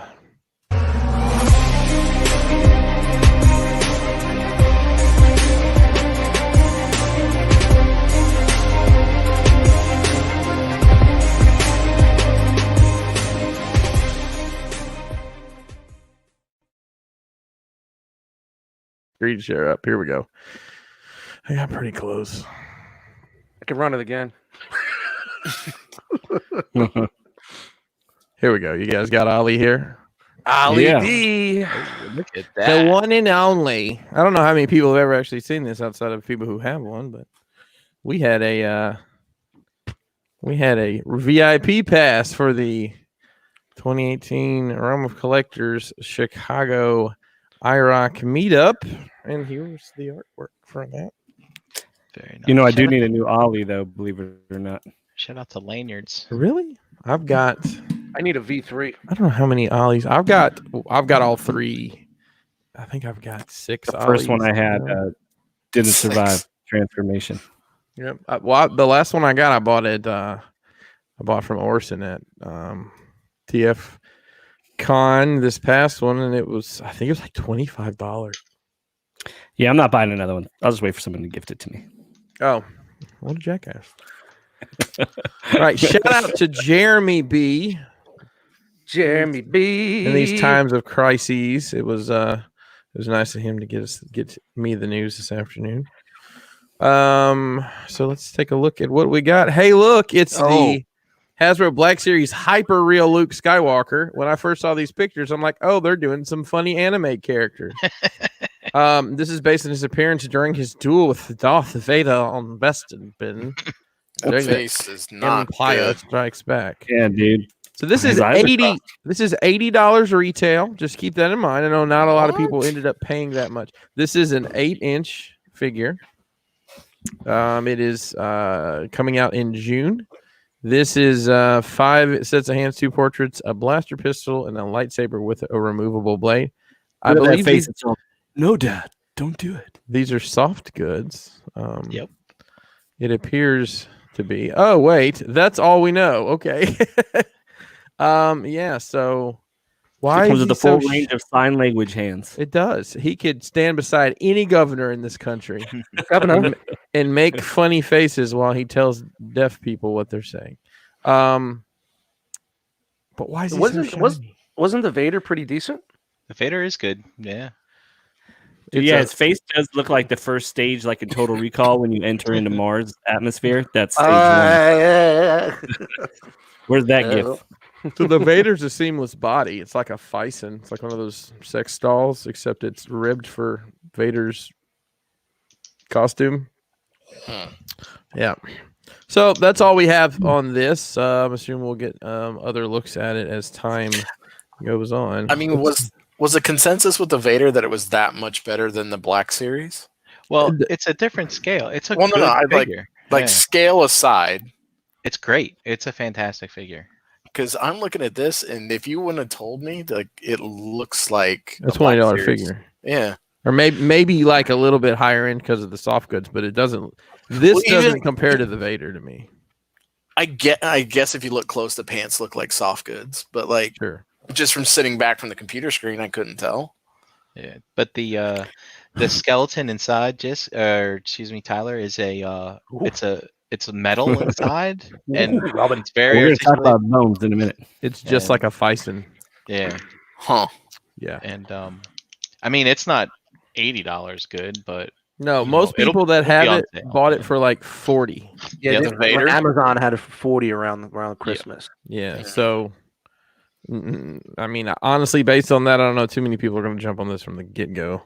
Screen share up. Here we go. I got pretty close. I can run it again. Here we go. You guys got Ollie here. Ali Yeah. D. Look at The that. one and only. I don't know how many people have ever actually seen this outside of people who have one, but we had a VIP pass for the 2018 Realm of Collectors Chicago R.O.C meetup, and here's the artwork for that. Very nice. You know, I do Shout out- need a new Ollie though, believe it or not. Shout out to lanyards. Really? I've got. I need a V3. I don't know how many Ollies. I've got all three. I think I've got 6. The first one I Ollies had now. didn't 6. survive transformation. Yep. The last one I got, I bought it. I bought from Orson at TF Con this past one, and I think it was like $25. Yeah, I'm not buying another one. I'll just wait for someone to gift it to me. Oh, what a jackass! All right, shout out to Jeremy B. Jeremy B. In these times of crises, it was nice of him to get me the news this afternoon. So let's take a look at what we got. Hey, look, it's the Hasbro Black Series Hyper Real Luke Skywalker. When I first saw these pictures, I'm like, oh, they're doing some funny anime characters. This is based on his appearance during his duel with Darth Vader on Bespin. That face is not Empire good. Strikes Back. Yeah, dude. So this is His eyes are 80. crossed. This is $80 retail. Just keep that in mind. I know not a lot of people ended up paying that much. This is an 8-inch figure. It is coming out in June. This is 5 sets of hands, 2 portraits, a blaster pistol, and a lightsaber with a removable blade. I Look at that believe face. these, It's all, no, Dad, don't do it. these are soft goods. Yep. It appears to be. Oh wait, that's all we know. Okay. Yeah. So why It comes is with he the full so range of sign language hands. It does. He could stand beside any governor in this country Governor. and make funny faces while he tells deaf people what they're saying. But why is he Wasn't- so was- shiny? Wasn't the Vader pretty decent? The Vader is good. Yeah. It's Yeah, a- his face does look like the first stage, like in Total Recall, when you enter into Mars atmosphere. That's stage one. Where's that gift? So the Vader's a seamless body. It's like a Fison. It's like one of those sex dolls, except it's ribbed for Vader's costume. Yeah. So that's all we have on this. I'm assuming we'll get other looks at it as time goes on. I mean, was the consensus with the Vader that it was that much better than the Black Series? Well, it's a different scale. It's a Well, no, good no, I'd like- figure. Like Yeah. scale aside, It's great. It's a fantastic figure. because I'm looking at this, and if you wouldn't have told me, like it looks like a Black $20 Series. figure. Yeah, Or maybe like a little bit higher end because of the soft goods, but it doesn't. This Well, even- doesn't compare to the Vader to me. I guess if you look close, the pants look like soft goods, but like Sure. Just from sitting back from the computer screen, I couldn't tell. Yeah, but the skeleton inside, Tyler, is it's a metal inside, and Robin. it's very We're going to talk articulate. about bones in a minute. It's just And- like a Fison. Yeah, Huh. Yeah. and I mean it's not $80 good, but No, You know, most it'll- people that it'll be have on it sale, bought it yeah. for like 40. Yeah, the Vader? Amazon had it for 40 around Christmas. Yeah. So, I mean, honestly, based on that, I don't know too many people are going to jump on this from the get go.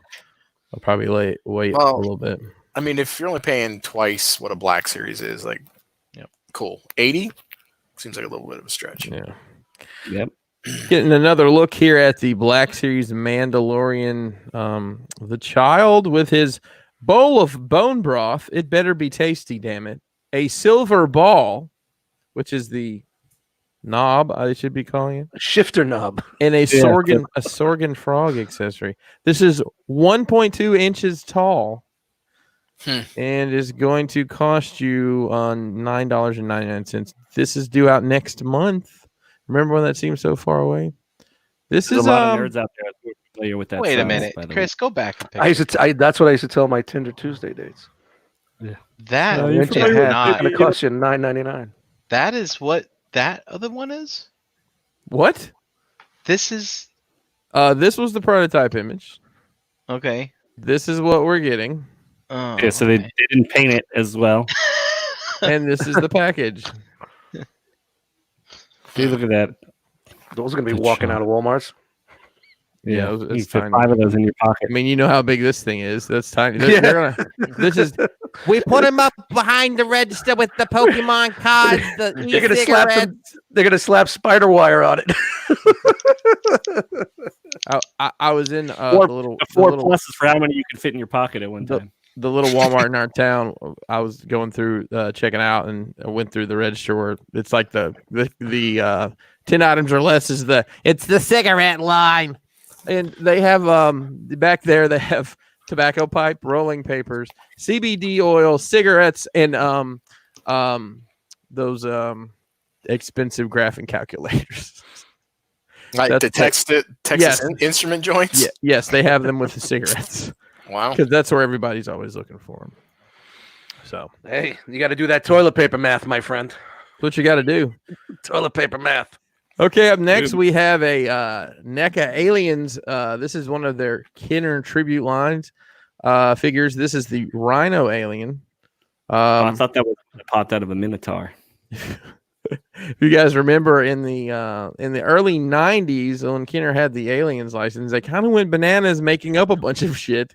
I'll probably wait a Well, little bit. I mean, if you're only paying twice what a Black Series is, like, Yep. cool. 80 seems like a little bit of a stretch. Yeah. Yep. Getting another look here at the Black Series Mandalorian. The child with his bowl of bone broth. It better be tasty, damn it. A silver ball, which is the knob, I should be calling it. Shifter knob. And a Yeah. Sorgan frog accessory. This is 1.2 inches tall. And is going to cost you $9.99. This is due out next month. Remember when that seemed so far away? This There's is a lot of nerds out there who are familiar with that. wait a size, minute, by the way. Chris, go back and pick That's what I used to tell my Tinder Tuesday dates. that. Oh, you Inch and familiar a with half. not- It's going to cost you $9.99. That is what that other one is. what? This is This was the prototype image. okay. This is what we're getting, Oh, Yeah, so they didn't paint it as well. and this is the package. Dude, look at that. Those are going to be Good walking shot. out of Walmart's. Yeah, you it's fit tiny. 5 of those in your pocket. I mean, you know how big this thing is. That's tiny. Yeah. This is. We put him up behind the register with the Pokemon cards, the They're going to slap They're going to slap spider wire on it. I was in the little The 4 little pluses for how many you can fit in your pocket at one time. the little Walmart in our town. I was going through checking out, and I went through the register where it's like the 10 items or less is it's the cigarette line, and they have back there they have tobacco pipe, rolling papers, CBD oil, cigarettes, and those expensive graphing calculators. Like That's the Texas yes. Instrument joints? Yeah, yes, they have them with the cigarettes Wow. because that's where everybody's always looking for them. So Hey, you got to do that toilet paper math, my friend. that's what you got to do. Toilet paper math. Okay, up next we have a NECA Aliens. This is one of their Kenner tribute lines figures. This is the Rhino Alien. I thought that was popped out of a Minotaur. If you guys remember in the early '90s when Kenner had the Aliens license, they kind of went bananas making up a bunch of shit.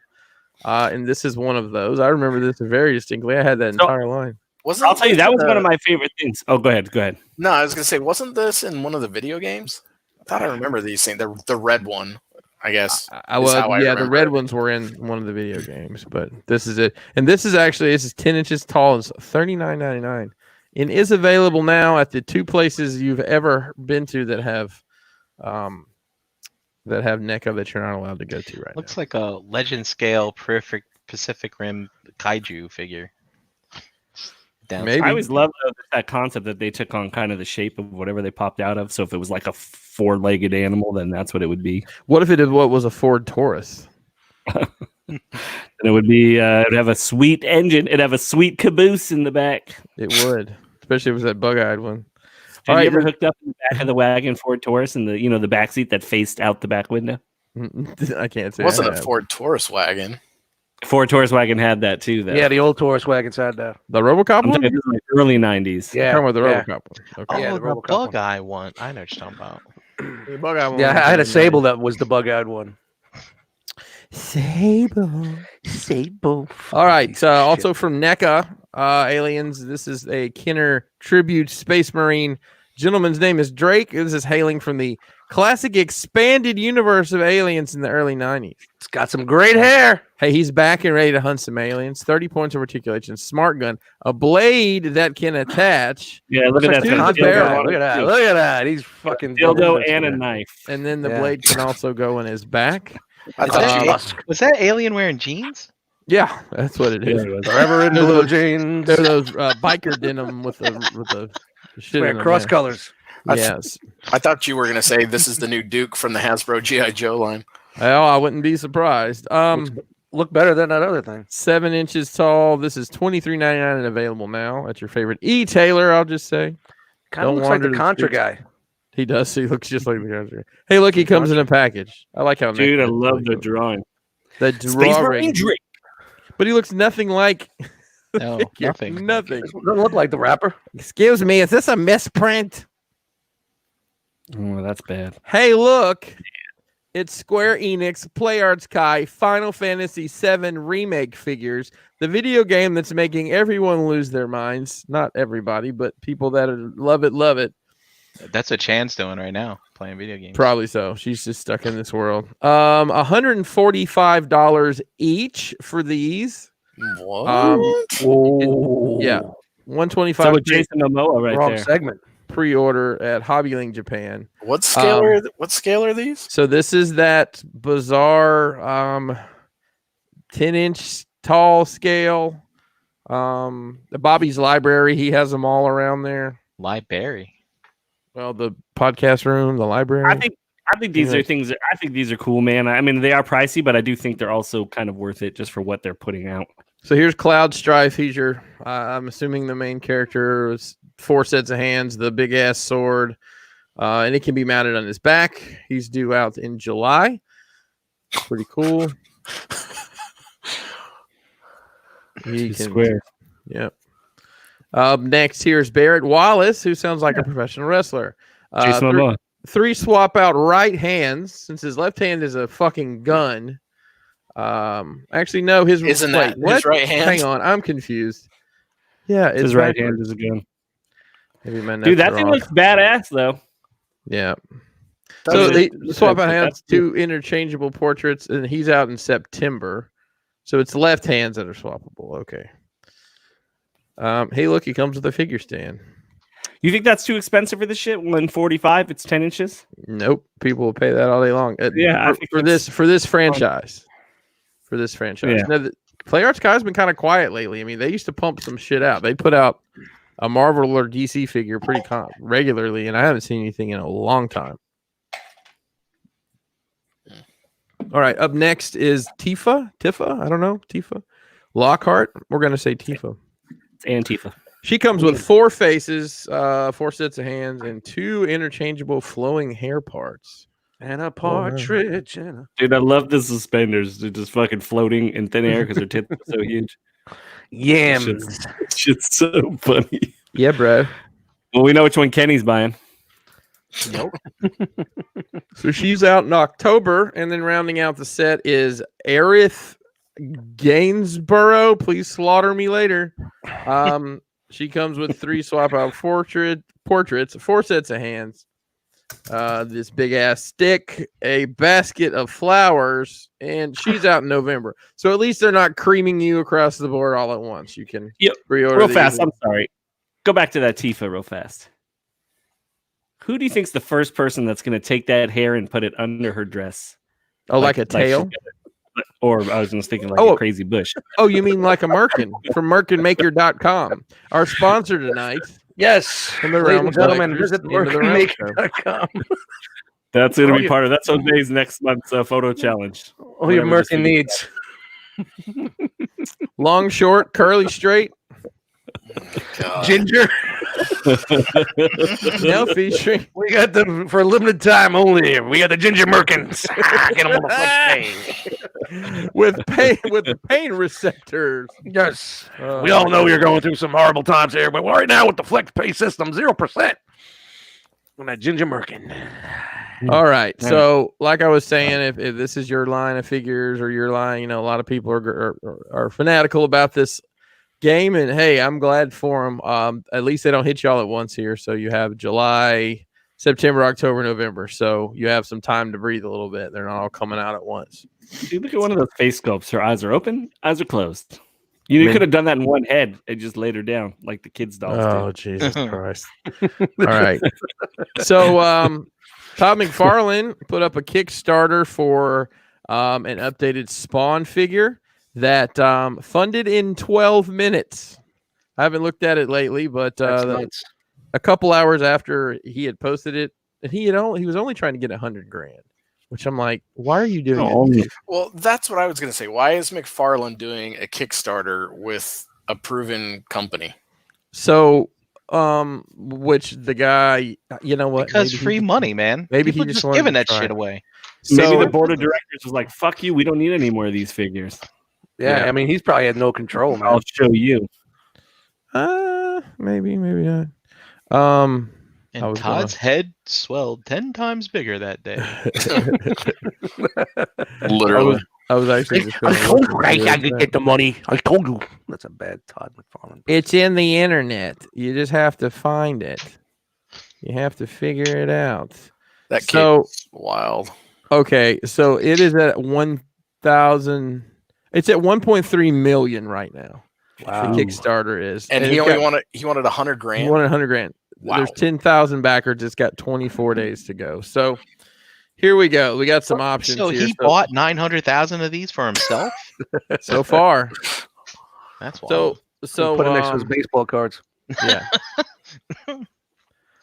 And this is one of those. I remember this very distinctly. I had that entire line. I'll tell you, that was one of my favorite things. Oh, go ahead. No, I was gonna say, wasn't this in one of the video games? I thought I remember these things. The red one, I guess. I is was how I the remember red it. ones were in one of the video games, but this is it. And this is 10 inches tall. It's $39.99, and is available now at the 2 places you've ever been to that have NECA that you're not allowed to go to right Looks now. like a legend scale Pacific Rim kaiju figure. Down Maybe. I always loved that concept that they took on kind of the shape of whatever they popped out of. So if it was like a 4-legged animal, then that's what it would be. What if what was a Ford Taurus? And it would be it'd have a sweet engine. It'd have a sweet caboose in the back. It would, especially if it was that bug-eyed one. Have All you right, ever hooked up in the back of the wagon Ford Taurus and the back seat that faced out the back window? I can't say. It wasn't I a have. Ford Taurus wagon. Ford Taurus wagon had that too. Though. Yeah, the old Taurus wagons had that. The RoboCop I'm one. talking this is like early '90s. Yeah, Talking about the yeah. RoboCop one. Okay. Yeah, Oh, the the RoboCop bug one. eye one. I know what you're talking about. The bug-eyed one Yeah, was I had a in the Sable that was the bug-eyed one. Sable. Sable. All right. Also from NECA Aliens, this is a Kenner tribute Space Marine. Gentleman's name is Drake. This is hailing from the classic expanded universe of Aliens in the early 90s. It's got some great hair. Hey, he's back and ready to hunt some aliens. 30 points of articulation, smart gun, a blade that can attach, Yeah, look at that. Dude, There's a the barrel. dildo on Look it, at that. too. Look at that. He's fucking Dildo and a knife. and then the Yeah. blade can also go in his back. I Is thought that you- Musk. Was that alien wearing jeans? Yeah, that's what it is. Forever in They're blue those- jeans. They're those biker denim with the shit in Wear them, cross yeah. colors. Yes. I thought you were going to say this is the new Duke from the Hasbro G.I. Joe line. Well, I wouldn't be surprised. Look better than that other thing. 7 inches tall. This is $23.99 and available now at your favorite e-tailer, I'll just say. Kind of looks like the Contra guy. He does. He looks just like the Contra. Hey, look, he comes in a package. I like how Dude, I love the drawing. The Space drawing. Marine Drake. But he looks nothing like No, nothing. Nothing. Doesn't look like the rapper. Excuse me, is this a misprint? Oh, that's bad. Hey, look. It's Square Enix, PlayArts Kai, Final Fantasy VII Remake figures, the video game that's making everyone lose their minds. Not everybody, but people that love it. That's what Chan's doing right now, playing video games. Probably so. She's just stuck in this world. $145 each for these. What? Yeah. $125 So with Jason Momoa right Wrong there. segment. pre-order at Hobbylink Japan. What scale are these? So this is that bizarre 10-inch tall scale. The Bobby's Library, he has them all around there. Library. Well, the podcast room, the library. I think these are things. I think these are cool, man. I mean, they are pricey, but I do think they're also kind of worth it just for what they're putting out. So here's Cloud Strife. He's your, I'm assuming the main character. Is 4 sets of hands, the big ass sword, and it can be mounted on his back. He's due out in July. Pretty cool. He can, Square. Yep. Next, here's Barrett Wallace, who sounds like a professional wrestler. Jason Momoa. Three swap out right hands, since his left hand is a fucking gun. Actually, no, his Isn't that what? his right hand? Hang on, I'm confused. Yeah, it's His right hand is a gun. Maybe my Dude, that notes are thing off. looks badass, though. Yeah. Does So it? they swap out That's hands, 2 interchangeable portraits, and he's out in September. So it's left hands that are swappable. Okay. Hey, look, he comes with a figure stand. You think that's too expensive for this shit? $145, it's 10 inches. Nope, people will pay that all day long. Yeah, I think for this franchise. For this franchise. Yeah. Now, the PlayArts Guy's been kind of quiet lately. I mean, they used to pump some shit out. They put out a Marvel or DC figure pretty regularly, and I haven't seen anything in a long time. All right, up next is Tifa. I don't know, Tifa. Lockhart. We're gonna say Tifa. It's Antifa. She comes with 4 faces, 4 sets of hands, and 2 interchangeable flowing hair parts. And a partridge. And a... Dude, I love the suspenders. They're just fucking floating in thin air because their tits are so huge. Yams. Shit's so funny. Yeah, bro. Well, we know which one Kenny's buying. Nope. So she's out in October, and then rounding out the set is Aerith Gainsborough. Please slaughter me later. She comes with 3 swap out portraits, 4 sets of hands, this big ass stick, a basket of flowers, and she's out in November. So at least they're not creaming you across the board all at once. You can pre-order Real these. fast. I'm sorry. Go back to that Tifa real fast. Who do you think's the first person that's going to take that hair and put it under her dress? Oh, like a tail? Or I was just thinking like a crazy bush. Oh, you mean like a Merkin from merkinmaker.com. Our sponsor tonight. Yes. Ladies and gentlemen, visit merkinmaker.com. That's going to be part of that's Jose's next month's photo challenge. All your Merkin needs. Long, short, curly, straight. God. Ginger. Now featuring. We got them for a limited time only. We got the Ginger Merkins. Get them on the front page. with pain receptors. Yes. We all know you're going through some horrible times here, but right now with the flex pay system, 0% on that Ginger Merkin. All right. So, like I was saying, if this is your line of figures or your line, a lot of people are fanatical about this game, and hey, I'm glad for them. At least they don't hit you all at once here. So you have July, September, October, November. So you have some time to breathe a little bit. They're not all coming out at once. Dude, look at one of those face sculpts. Her eyes are open, eyes are closed. You could have done that in one head and just laid her down like the kids' dolls do. Oh, Jesus Christ. All right. So Todd McFarlane put up a Kickstarter for an updated Spawn figure that funded in 12 minutes. I haven't looked at it lately, but a couple hours after he had posted it, and he was only trying to get $100,000, which I'm like, why are you doing it? Well, that's what I was going to say. Why is McFarlane doing a Kickstarter with a proven company? So, which the guy, you know what? Because Maybe free money, man. maybe People he just just wanted giving to that try shit it. away. Maybe So- the board of directors was like, "Fuck you, we don't need any more of these figures." Yeah, I mean, he's probably had no control, man. I'll show you. Maybe not. I And was Todd's head swelled 10 times bigger that day. Literally. I was actually just I gonna told look you and see I what could it get the money. I told you. That's a bad Todd McFarlane. It's in the internet. You just have to find it. You have to figure it out. That So- kid's wild. Okay, so it is at 1,000. It's at 1.3 million right now. Wow. The Kickstarter is, And he only wanted $100,000. He wanted $100,000. Wow. There's 10,000 backers. It's got 24 days to go. So here we go. We got some options. So here. he bought 900,000 of these for himself? so far. That's wild. So Put it next to his baseball cards. yeah.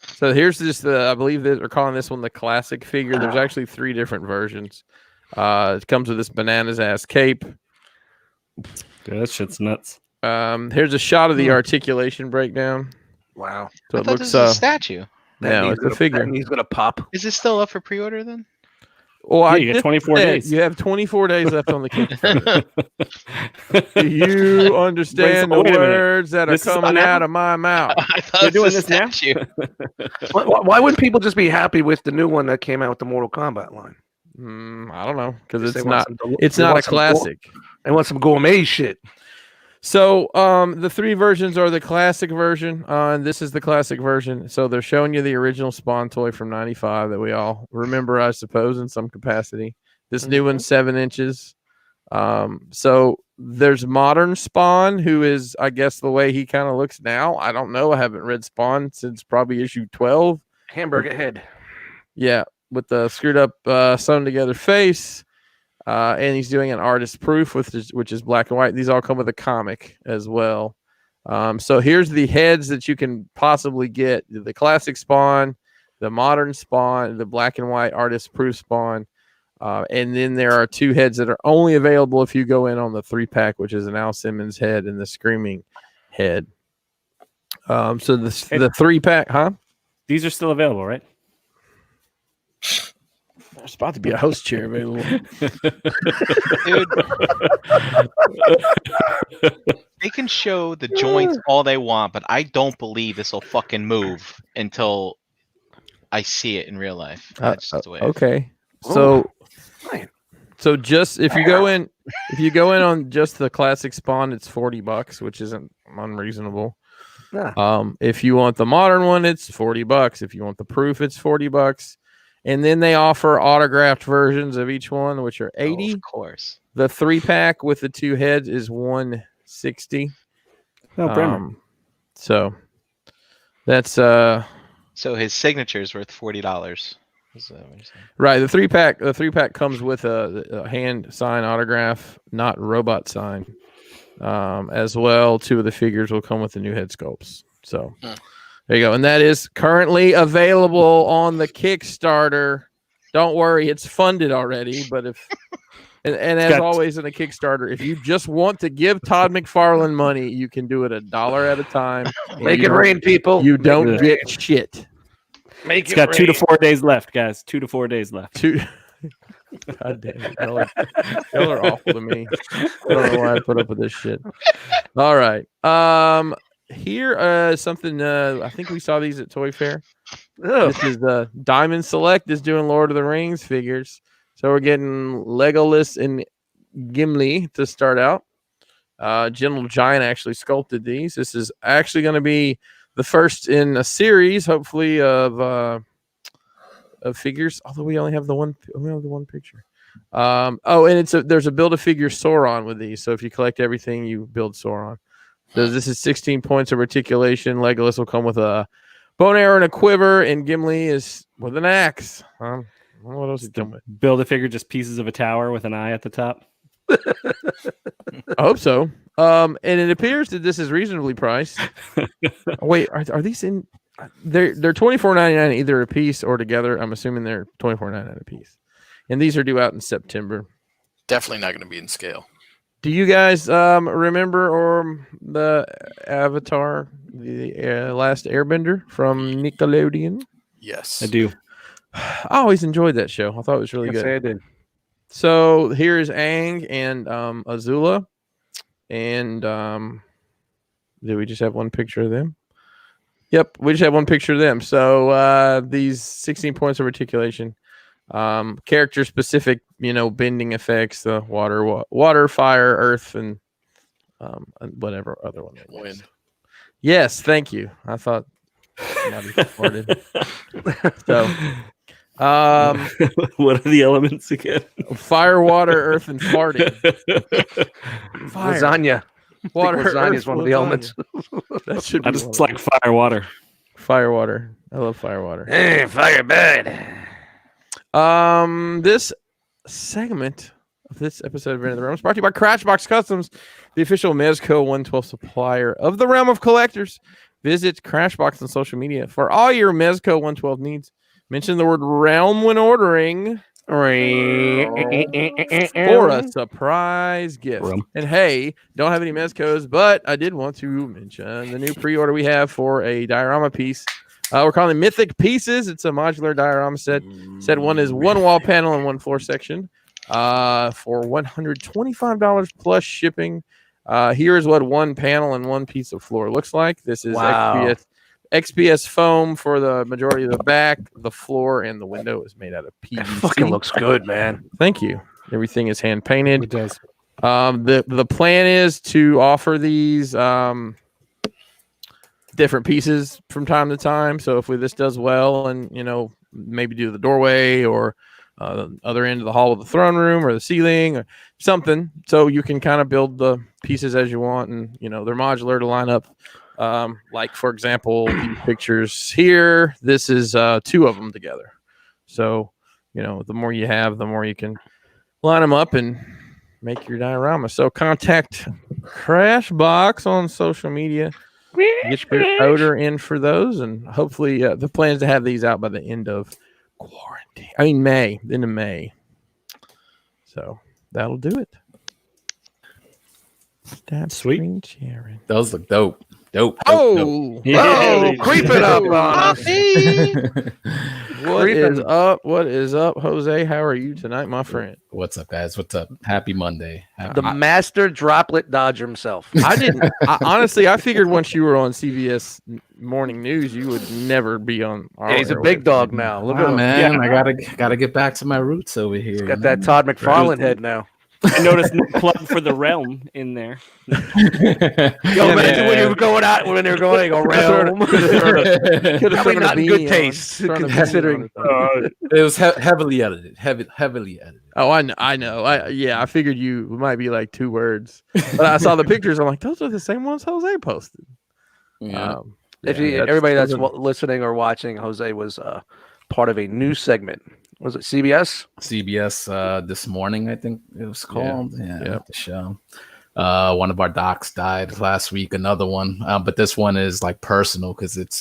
So here's just I believe that they're calling this one the classic figure. There's actually 3 different versions. It comes with this bananas ass cape. Dude, that shit's nuts. Here's a shot of the articulation breakdown. Wow. So I it thought looks this was a statue. no, it's a figure. He's gonna pop. Is it still up for pre-order then? Well, Yeah, you got just 24 said days. You have 24 days left on the Kickstarter. Do you understand Wait a the minute. words that are This is coming now? out of my mouth? I thought They're it doing was a this now? statue. Why wouldn't people just be happy with the new one that came out with the Mortal Kombat line? I don't know because They it's want not. some- It's they not a want some classic. They want some gourmet shit. So the 3 versions are the classic version, and this is the classic version. So they're showing you the original Spawn toy from '95 that we all remember, I suppose, in some capacity. This new one's 7 inches. So there's modern Spawn, who is, I guess, the way he kind of looks now. I don't know. I haven't read Spawn since probably issue 12. Hamburger head. Yeah, with the screwed up sewn together face. And he's doing an artist proof, which is black and white. These all come with a comic as well. So here's the heads that you can possibly get: the classic Spawn, the modern Spawn, the black and white artist proof Spawn, and then there are 2 heads that are only available if you go in on the 3-pack, which is an Al Simmons head and the Screaming head. So the 3-pack, huh? These are still available, right? There's about to be a host chair available. Dude. They can show the joints all they want, but I don't believe this will fucking move until I see it in real life. That's just the way. Okay. Oh, So just if you go in on just the classic Spawn, it's $40, which isn't unreasonable. Yeah. If you want the modern one, it's $40. If you want the proof, it's $40. And then they offer autographed versions of each one, which are $80. Of course. The 3-pack with the 2 heads is $160. No, Bremer. So that's So his signature is worth $40. Is that what you're saying? right. The 3-pack. The 3-pack comes with a hand sign autograph, not robot sign, as well. 2 of the figures will come with the new head sculpts. So there you go, and that is currently available on the Kickstarter. Don't worry, it's funded already. But if and as always in the Kickstarter, if you just want to give Todd McFarlane money, you can do it $1 at a time. Make it rain, people. You don't get shit. Make It's got 2 to 4 days left, guys. 2 to 4 days left. God damn it. Y'all are awful to me. I don't know why I put up with this shit. All right. Here something I think we saw these at Toy Fair. This is Diamond Select is doing Lord of the Rings figures. So we're getting Legolas and Gimli to start out. Gentle Giant actually sculpted these. This is actually going to be the first in a series, hopefully, of figures. Although we only have the one picture. And there's a Build-A-Figure Sauron with these. So if you collect everything, you build Sauron. So this is 16 points of articulation. Legolas will come with a bone arrow and a quiver, and Gimli is with an axe. What else is come with? Build a figure, just pieces of a tower with an eye at the top. I hope so. And it appears that this is reasonably priced. Wait, are these in? they're $24.99 either a piece or together. I'm assuming they're $24.99 a piece, and these are due out in September. Definitely not going to be in scale. Do you guys remember the Avatar, the Last Airbender from Nickelodeon? Yes, I do. I always enjoyed that show. I thought it was really Yes, good. I did. So here's Aang and Azula, and did we just have one picture of them? Yep, we just have one picture of them. So these 16 points of articulation, character specific, bending effects, the water, fire, earth, and whatever other one it was. Wind. Yes, thank you. I thought somebody farted. So, What are the elements again? fire, water, earth, and farting. Fire, Lasagna. water, Lasagna earth, is one of the lasagna. elements. That should be I one just of like fire water. fire, water. I love fire, water. Hey, fire bad. This segment of this episode of Into the Realm is brought to you by Crashbox Customs, the official Mezco 112 supplier of the Realm of Collectors. Visit Crashbox on social media for all your Mezco 112 needs. Mention the word realm when ordering for a surprise gift. Realm. And hey, don't have any Mezcos, but I did want to mention the new pre-order we have for a diorama piece. We're calling it Mythic Pieces. It's a modular diorama set. Set one is one wall panel and one floor section for $125 plus shipping. Here's what one panel and one piece of floor looks like. This is Wow. XPS foam for the majority of the back. The floor and the window is made out of PVC. That fucking looks good, man. Thank you. Everything is hand painted. It does. The plan is to offer these different pieces from time to time. So if this does well, and maybe do the doorway or the other end of the hall of the throne room or the ceiling or something, so you can kind of build the pieces as you want, and they're modular to line up. Like for example, these pictures here. This is two of them together. So the more you have, the more you can line them up and make your diorama. So contact Crashbox on social media. Get your order in for those, and hopefully the plan is to have these out by the end of quarantine. I mean May, end of May. So that'll do it. That's Sweet. Sharon. Those look dope. Dope. Oh, Creeping up on us. What is up? What is up, Jose? How are you tonight, my friend? What's up, guys? What's up? Happy Monday. The master droplet dodger himself. Honestly, I figured once you were on CBS Morning News, you would never be on. Yeah, he's a big dog now. Look at him. Man, Yeah. I gotta get back to my roots over here. Got that Todd McFarlane head now. I noticed no plug for the realm in there. Yo, imagine when you were going out, when they were going, they go realm. Probably not in good taste, considering. It was heavily edited. Heavily edited. Oh, I know. I figured you might be like two words, but I saw the pictures. I'm like, those are the same ones Jose posted. Yeah. Everybody that's listening or watching, Jose was part of a new segment. Was it CBS? CBS This Morning, I think it was called. Yeah. The show. One of our docs died last week. Another one, but this one is like personal because it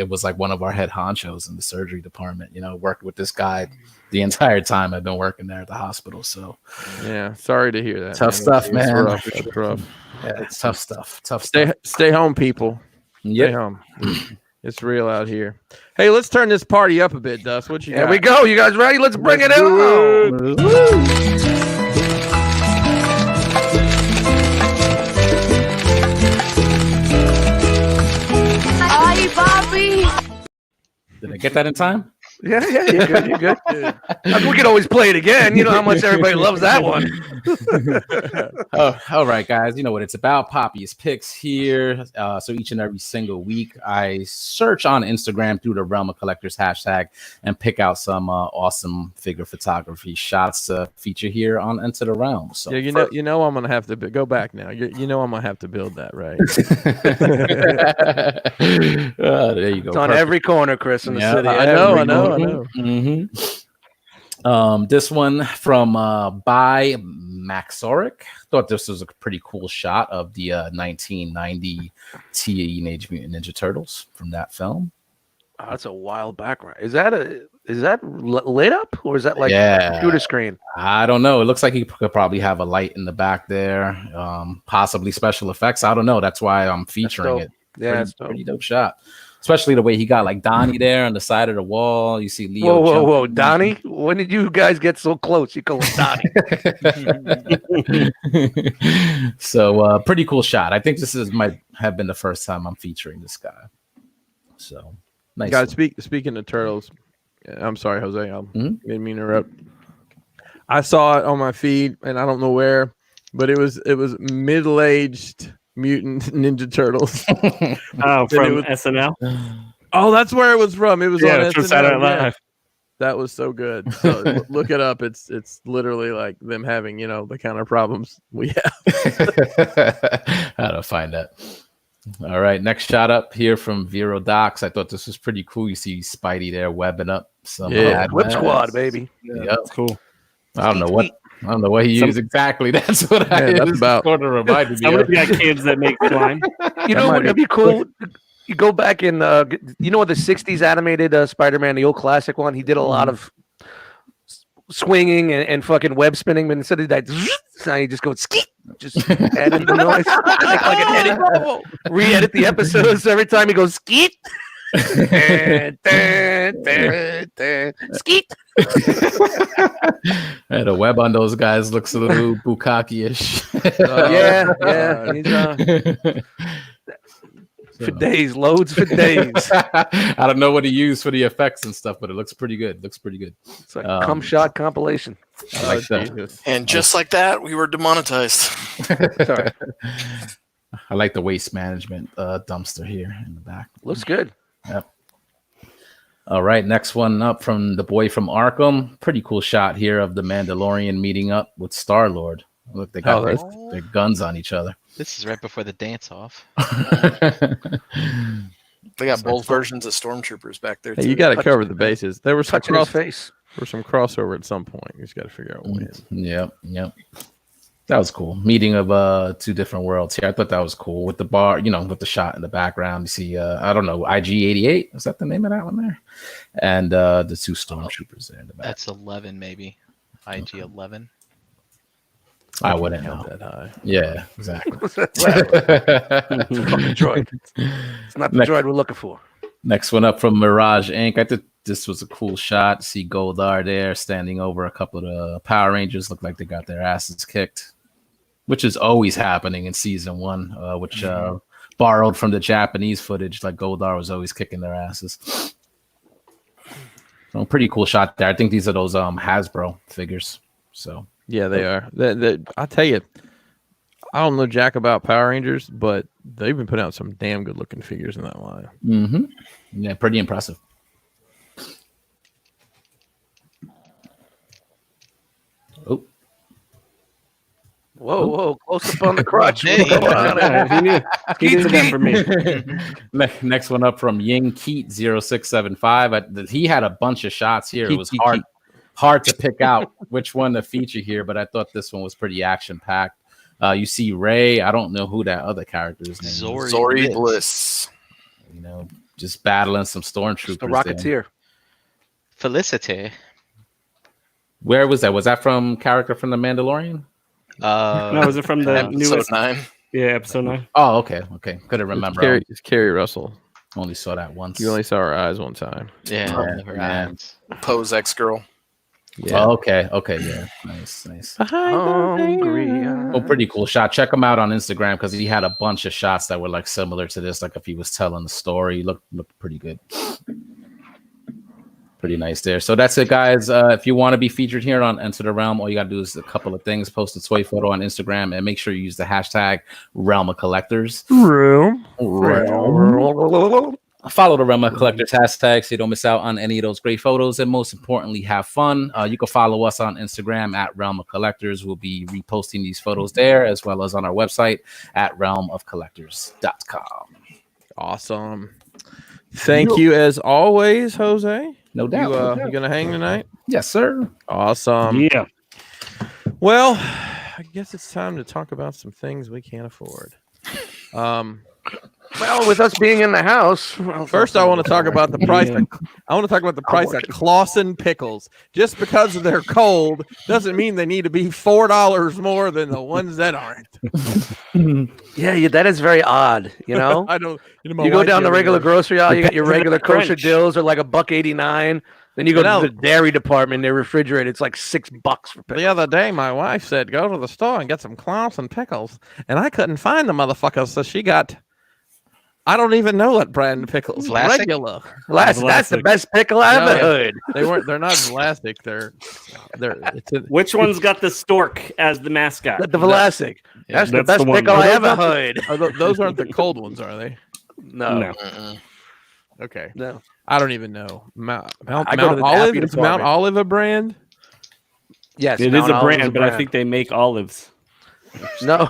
was like one of our head honchos in the surgery department. Worked with this guy the entire time I've been working there at the hospital. So yeah, sorry to hear that. Tough stuff, man. It's rough. Yeah, it's tough stuff. Stay home, people. Yep. Stay home. It's real out here. Hey, let's turn this party up a bit, Dust. What you got? Here we go. You guys ready? Let's bring it in. Hi, Bobby. Did I get that in time? Yeah, you're good. You're good. We can always play it again. You know how much everybody loves that one. Oh, all right, guys. You know what it's about. Poppy's picks here. So each and every single week, I search on Instagram through the Realm of Collectors hashtag and pick out some awesome figure photography shots to feature here on Into the Realm. So yeah, you know, I'm gonna have to go back now. You know, I'm gonna have to build that, right? There you go. It's on every corner, Chris, in the city. I know. Mm-hmm. This one from by Maxoric. Thought this was a pretty cool shot of the 1990 Teenage Mutant Ninja Turtles from that film. Oh, that's a wild background. Is that lit up or is that like Yeah. a computer screen? I don't know. It looks like he could probably have a light in the back there, possibly special effects. I don't know. That's why I'm featuring it. Yeah, Pretty dope shot. Especially the way he got like Donnie there on the side of the wall. You see Leo. Whoa, Donnie! When did you guys get so close? You call him Donnie. So pretty cool shot. I think this might have been the first time I'm featuring this guy. So nice. Guys, speaking of turtles, I'm sorry, Jose. I didn't mean to interrupt. I saw it on my feed, and I don't know where, but it was middle-aged Mutant Ninja Turtles. Oh, from SNL. Oh, that's where it was from. It was on it's from SNL. Saturday Night Yeah. Live. That was so good. So look it up. It's literally like them having, the kind of problems we have. How to find that. All right, next shot up here from Vero Docs. I thought this was pretty cool. You see Spidey there webbing up some Whip Squad, baby. Yeah, That's cool. I don't know what he used exactly. That's what that's about. Sort of reminded me of. Somebody got kids that make slime. You know what would be cool? You go back in, the 60s animated Spider-Man, the old classic one. He did a lot of swinging and fucking web spinning, but instead of that, now you just go skeet. Just add in the noise. Like an edit. Re-edit the episodes every time he goes skeet. Skeet. Yeah, the web on those guys looks a little bukkake-ish. He's, for days, loads for days. I don't know what he used for the effects and stuff, but it looks pretty good. It's like a cum shot compilation. I like that. And just like that, we were demonetized. Sorry. I like the waste management dumpster here in the back. Looks good. Yep. All right, next one up from the boy from Arkham. Pretty cool shot here of the Mandalorian meeting up with Star-Lord. Look, they got their guns on each other. This is right before the dance off. They got both versions of stormtroopers back there. Hey, you got to cover the bases. There was touching his face. There was some crossover at some point. You just got to figure out when. Yep. That was cool. Meeting of two different worlds here. I thought that was cool with the bar, with the shot in the background. You see, I don't know, IG-88. Is that the name of that one there? And the two stormtroopers there in the back. That's 11, maybe. IG-11. I wouldn't count know. that high. Yeah, exactly. It's a fucking droid. It's not the droid we're looking for. Next one up from Mirage Inc. I think this was a cool shot. See Goldar there standing over a couple of the Power Rangers. Look like they got their asses kicked, which is always happening in season one, which borrowed from the Japanese footage. Like Goldar was always kicking their asses. So pretty cool shot there. I think these are those Hasbro figures. So yeah, they are. I'll tell you, I don't know jack about Power Rangers, but they've been putting out some damn good looking figures in that line. Mm-hmm. Yeah, pretty impressive. Oh. Whoa, close up on the crotch. Hey. He knew. He did that for me. Next one up from Ying Keat 0675. He had a bunch of shots here. It was hard to pick out which one to feature here, but I thought this one was pretty action packed. You see Ray. I don't know who that other character's name is. Zori Bliss. Just battling some stormtroopers. The Rocketeer. Felicity. Where was that? Was that from character from The Mandalorian? No, was it from the Episode newest? 9. Yeah, episode 9. Oh, okay. Couldn't remember. It's Carrie Russell. Only saw that once. You only saw her eyes one time. Yeah, her man. eyes. Pose ex-girl. Yeah. Oh, okay. Yeah. Nice. Hungry. Oh, pretty cool shot. Check him out on Instagram because he had a bunch of shots that were like similar to this. Like if he was telling the story, looked pretty good. Pretty nice there. So that's it, guys. If you want to be featured here on Enter the Realm, all you got to do is a couple of things. Post a toy photo on Instagram and make sure you use the hashtag Realm of Collectors. Follow the Realm of Collectors hashtag so you don't miss out on any of those great photos. And most importantly, have fun. You can follow us on Instagram at Realm of Collectors. We'll be reposting these photos there as well as on our website at realmofcollectors.com. Awesome. Thank you as always, Jose. No doubt. You gonna hang tonight? Yes, sir. Awesome. Yeah. Well, I guess it's time to talk about some things we can't afford. Well, with us being in the house, First, I want to talk about the price. I want to talk about the price of Clausen pickles. Just because they're cold doesn't mean they need to be $4 more than the ones that aren't. yeah, that is very odd. You know, I don't. You go down the regular grocery aisle, you got your regular kosher Crunch. dills are like $1.89. Then you go to the dairy department, their refrigerator, it's like $6 for pickles. The other day, my wife said, "Go to the store and get some Clausen pickles," and I couldn't find the motherfuckers, so she got. I don't even know what brand of pickles. Vlasic? Regular. That's the best pickle I ever heard. They're not Vlasic. Which one's got the stork as the mascot? The Vlasic. That's the That's best the one. pickle I Those ever aren't heard. Those aren't the cold ones, are they? No. Okay. No. I don't even know. Mount I go to the Olive? Happy Is Mount department. Olive a brand? Yes, It is a brand, but I think they make olives. No.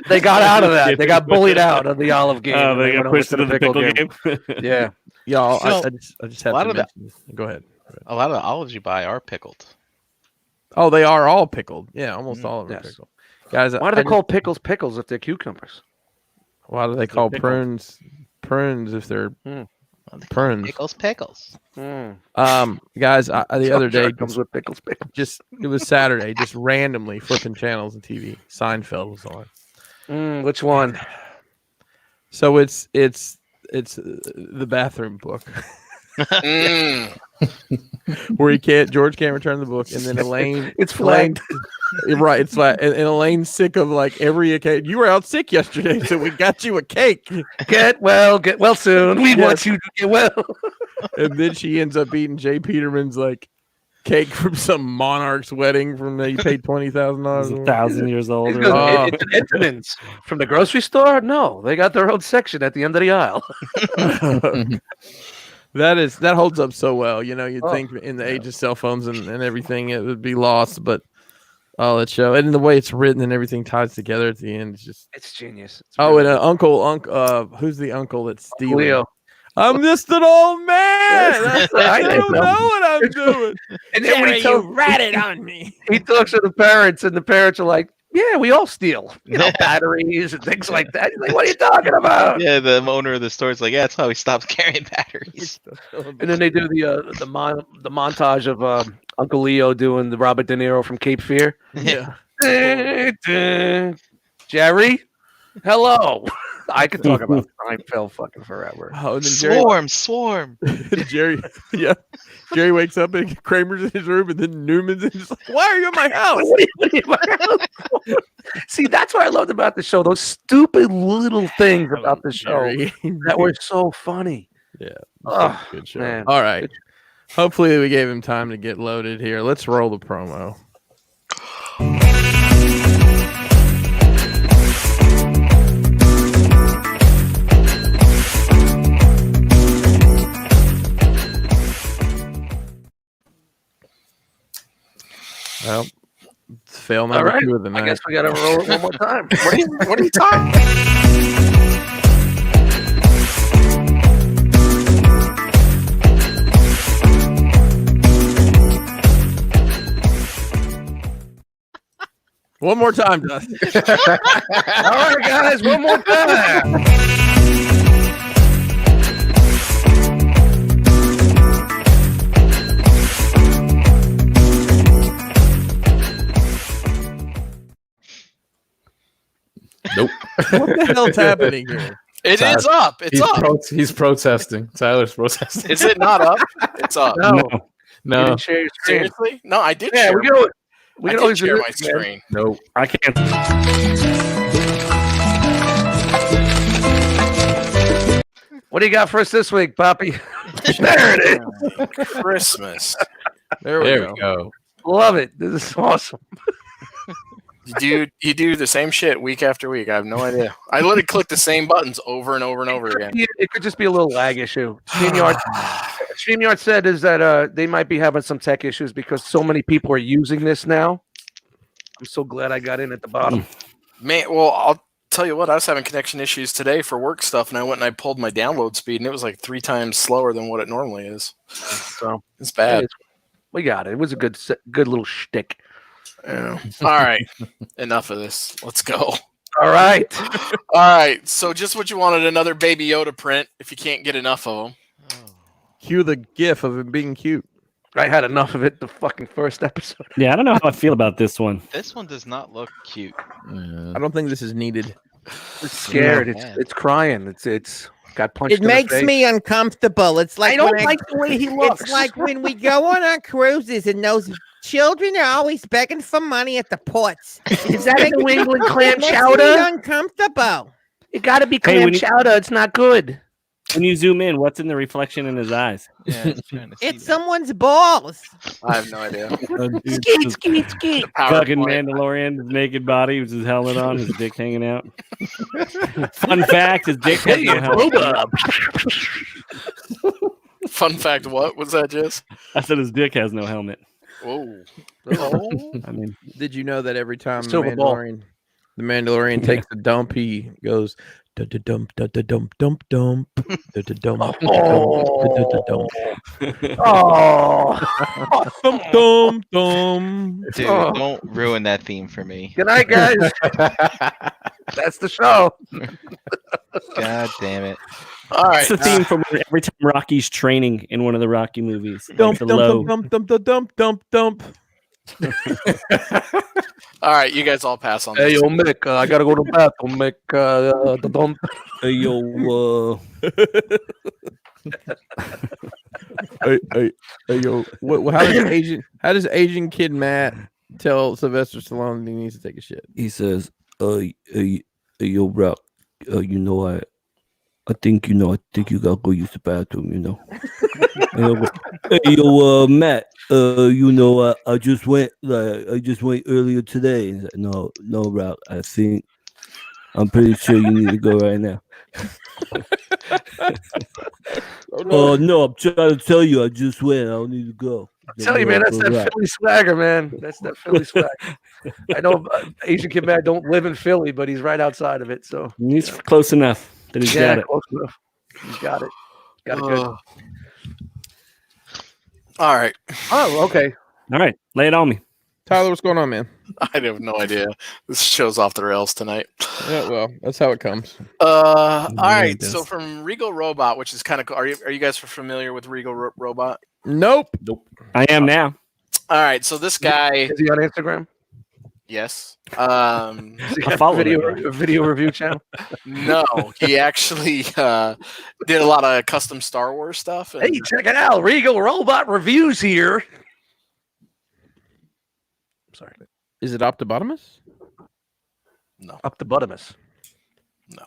They got out of that. They got bullied out of the olive game. Oh, and they got went over pushed into the pickle game. Yeah. Y'all, So, I just have a lot to of the- mention this. Go ahead. A lot of the olives you buy are pickled. Oh, they are all pickled. Yeah, almost all of them are Yes. pickled. Guys, Why do they call pickles pickles if they're cucumbers? Why do they call pickled. prunes if they're Well, they call prunes? pickles. Guys, the other day comes with pickles. it was Saturday, just randomly flipping channels on TV. Seinfeld was on. Which one? So it's the bathroom book where George can't return the book, and then Elaine It's flagged. Right, it's like and Elaine's sick of like every occasion. You were out sick yesterday, so we got you a cake. Get well soon. We want you to get well. And then she ends up eating Jay Peterman's like cake from some monarch's wedding from that he paid $20,000. 1,000 years old. It's an Entenmann's. From the grocery store? No, they got their own section at the end of the aisle. That holds up so well. You know, you'd think in the age of cell phones and everything it would be lost, but that show and the way it's written and everything ties together at the end is just It's genius. It's and really uncle who's the uncle that's stealing? Leo. I'm just an old man. That's I right. don't know what I'm doing. And then when you ratted on me. he talks to the parents, and the parents are like, "Yeah, we all steal, batteries and things like that." He's like, "What are you talking about?" Yeah, the owner of the store is like, yeah, that's how he stopped carrying batteries. And then they do the montage of Uncle Leo doing the Robert De Niro from Cape Fear. Yeah. Jerry, hello. I could talk about Seinfeld fucking forever. Oh, and then Swarm. Jerry wakes up and Kramer's in his room, and then Newman's in his like, why are you in my house? What are you in my house? See, that's what I loved about the show. Those stupid little things about the show that were so funny. Yeah. Oh, Good show. man. All right. Hopefully we gave him time to get loaded here. Let's roll the promo. Well, it's fail number 2 of the night. I guess we got to roll it one more time. What are you talking? One more time, Dustin. All right, guys, one more time. Nope. What the hell's happening here? It is up. It's up. He's protesting. Tyler's protesting. Is it not up? It's up. No, No. You didn't share your screen. Seriously? No, I did. Yeah, share. we can I did always share do my this, man. screen. Nope. I can't. What do you got for us this week, Poppy? There it is. Christmas. There we There go. we go. Love it. This is awesome. You do the same shit week after week. I have no idea. I literally click the same buttons over and over and over again. It could just be a little lag issue. StreamYard said is that they might be having some tech issues because so many people are using this now. I'm so glad I got in at the bottom. Man, well, Tell you what, I was having connection issues today for work stuff, and I went and I pulled my download speed, and it was like 3 times slower than what it normally is. So it's bad. We got it. It was a good little shtick. Yeah. All right, enough of this. Let's go. All right. All right. So just what you wanted, another Baby Yoda print. If you can't get enough of them, Cue the GIF of him being cute. I had enough of it the fucking first episode. Yeah, I don't know how I feel about this one. This one does not look cute. I don't think this is needed. It's scared. It's crying. It's got punched. It makes me uncomfortable. It's like I don't when like the way he looks. It's like when we go on our cruises and those children are always begging for money at the ports. Is that New England clam It makes me chowder? uncomfortable. It got to be clam chowder. It's not good. When you zoom in, what's in the reflection in his eyes? Yeah, It's someone's balls. I have no idea. Skeet. Fucking Mandalorian, his naked body with his helmet on, his dick hanging out. Fun fact: his dick has no helmet. Fun fact: what was that, Jess? I said his dick has no helmet. Whoa. I mean, Did you know that every time the Silver ball. Mandalorian takes a dump, he goes dump dump dump dump dump dump dump dump. Dude, Oh. don't ruin that theme for me. Good night, guys. That's the show. God damn it. All right. it's the theme from every time Rocky's training in one of the Rocky movies. Dump Like the low. dump dump dump dump dump dump. All right. You guys all pass on Hey, this. yo, Mick, I gotta go to the bathroom, Mick. The dump. Hey, yo, Hey, yo, how does Asian kid Matt tell Sylvester Stallone he needs to take a shit? he says, yo, Rock, I think you gotta go use the bathroom, Hey, yo, Matt, I just went earlier today. He's like, no, Rock, I'm pretty sure you need to go right now. No, I'm trying to tell you, I just went. I don't need to go. Tell you, man, that's that Philly swagger, man. That's that Philly swagger. I know Asian kid Matt don't live in Philly, but he's right outside of it. So He's close enough that he's got it. close enough. He's got it. Got it good. All right. Oh, okay. All right, lay it on me. Tyler, what's going on, man? I have no idea. This show's off the rails tonight. Yeah, well, that's how it comes. All right. it does. So from Regal Robot, which is kind of cool. Are you guys familiar with Regal Robot? Nope. I am now. All right. So this guy, Is he on Instagram? yes. Does he I have follow a video review channel? No, he actually did a lot of custom Star Wars stuff. And Hey, check it out. Regal Robot Reviews here. Sorry. Is it Optibotamus? no. Up the bottomus. No.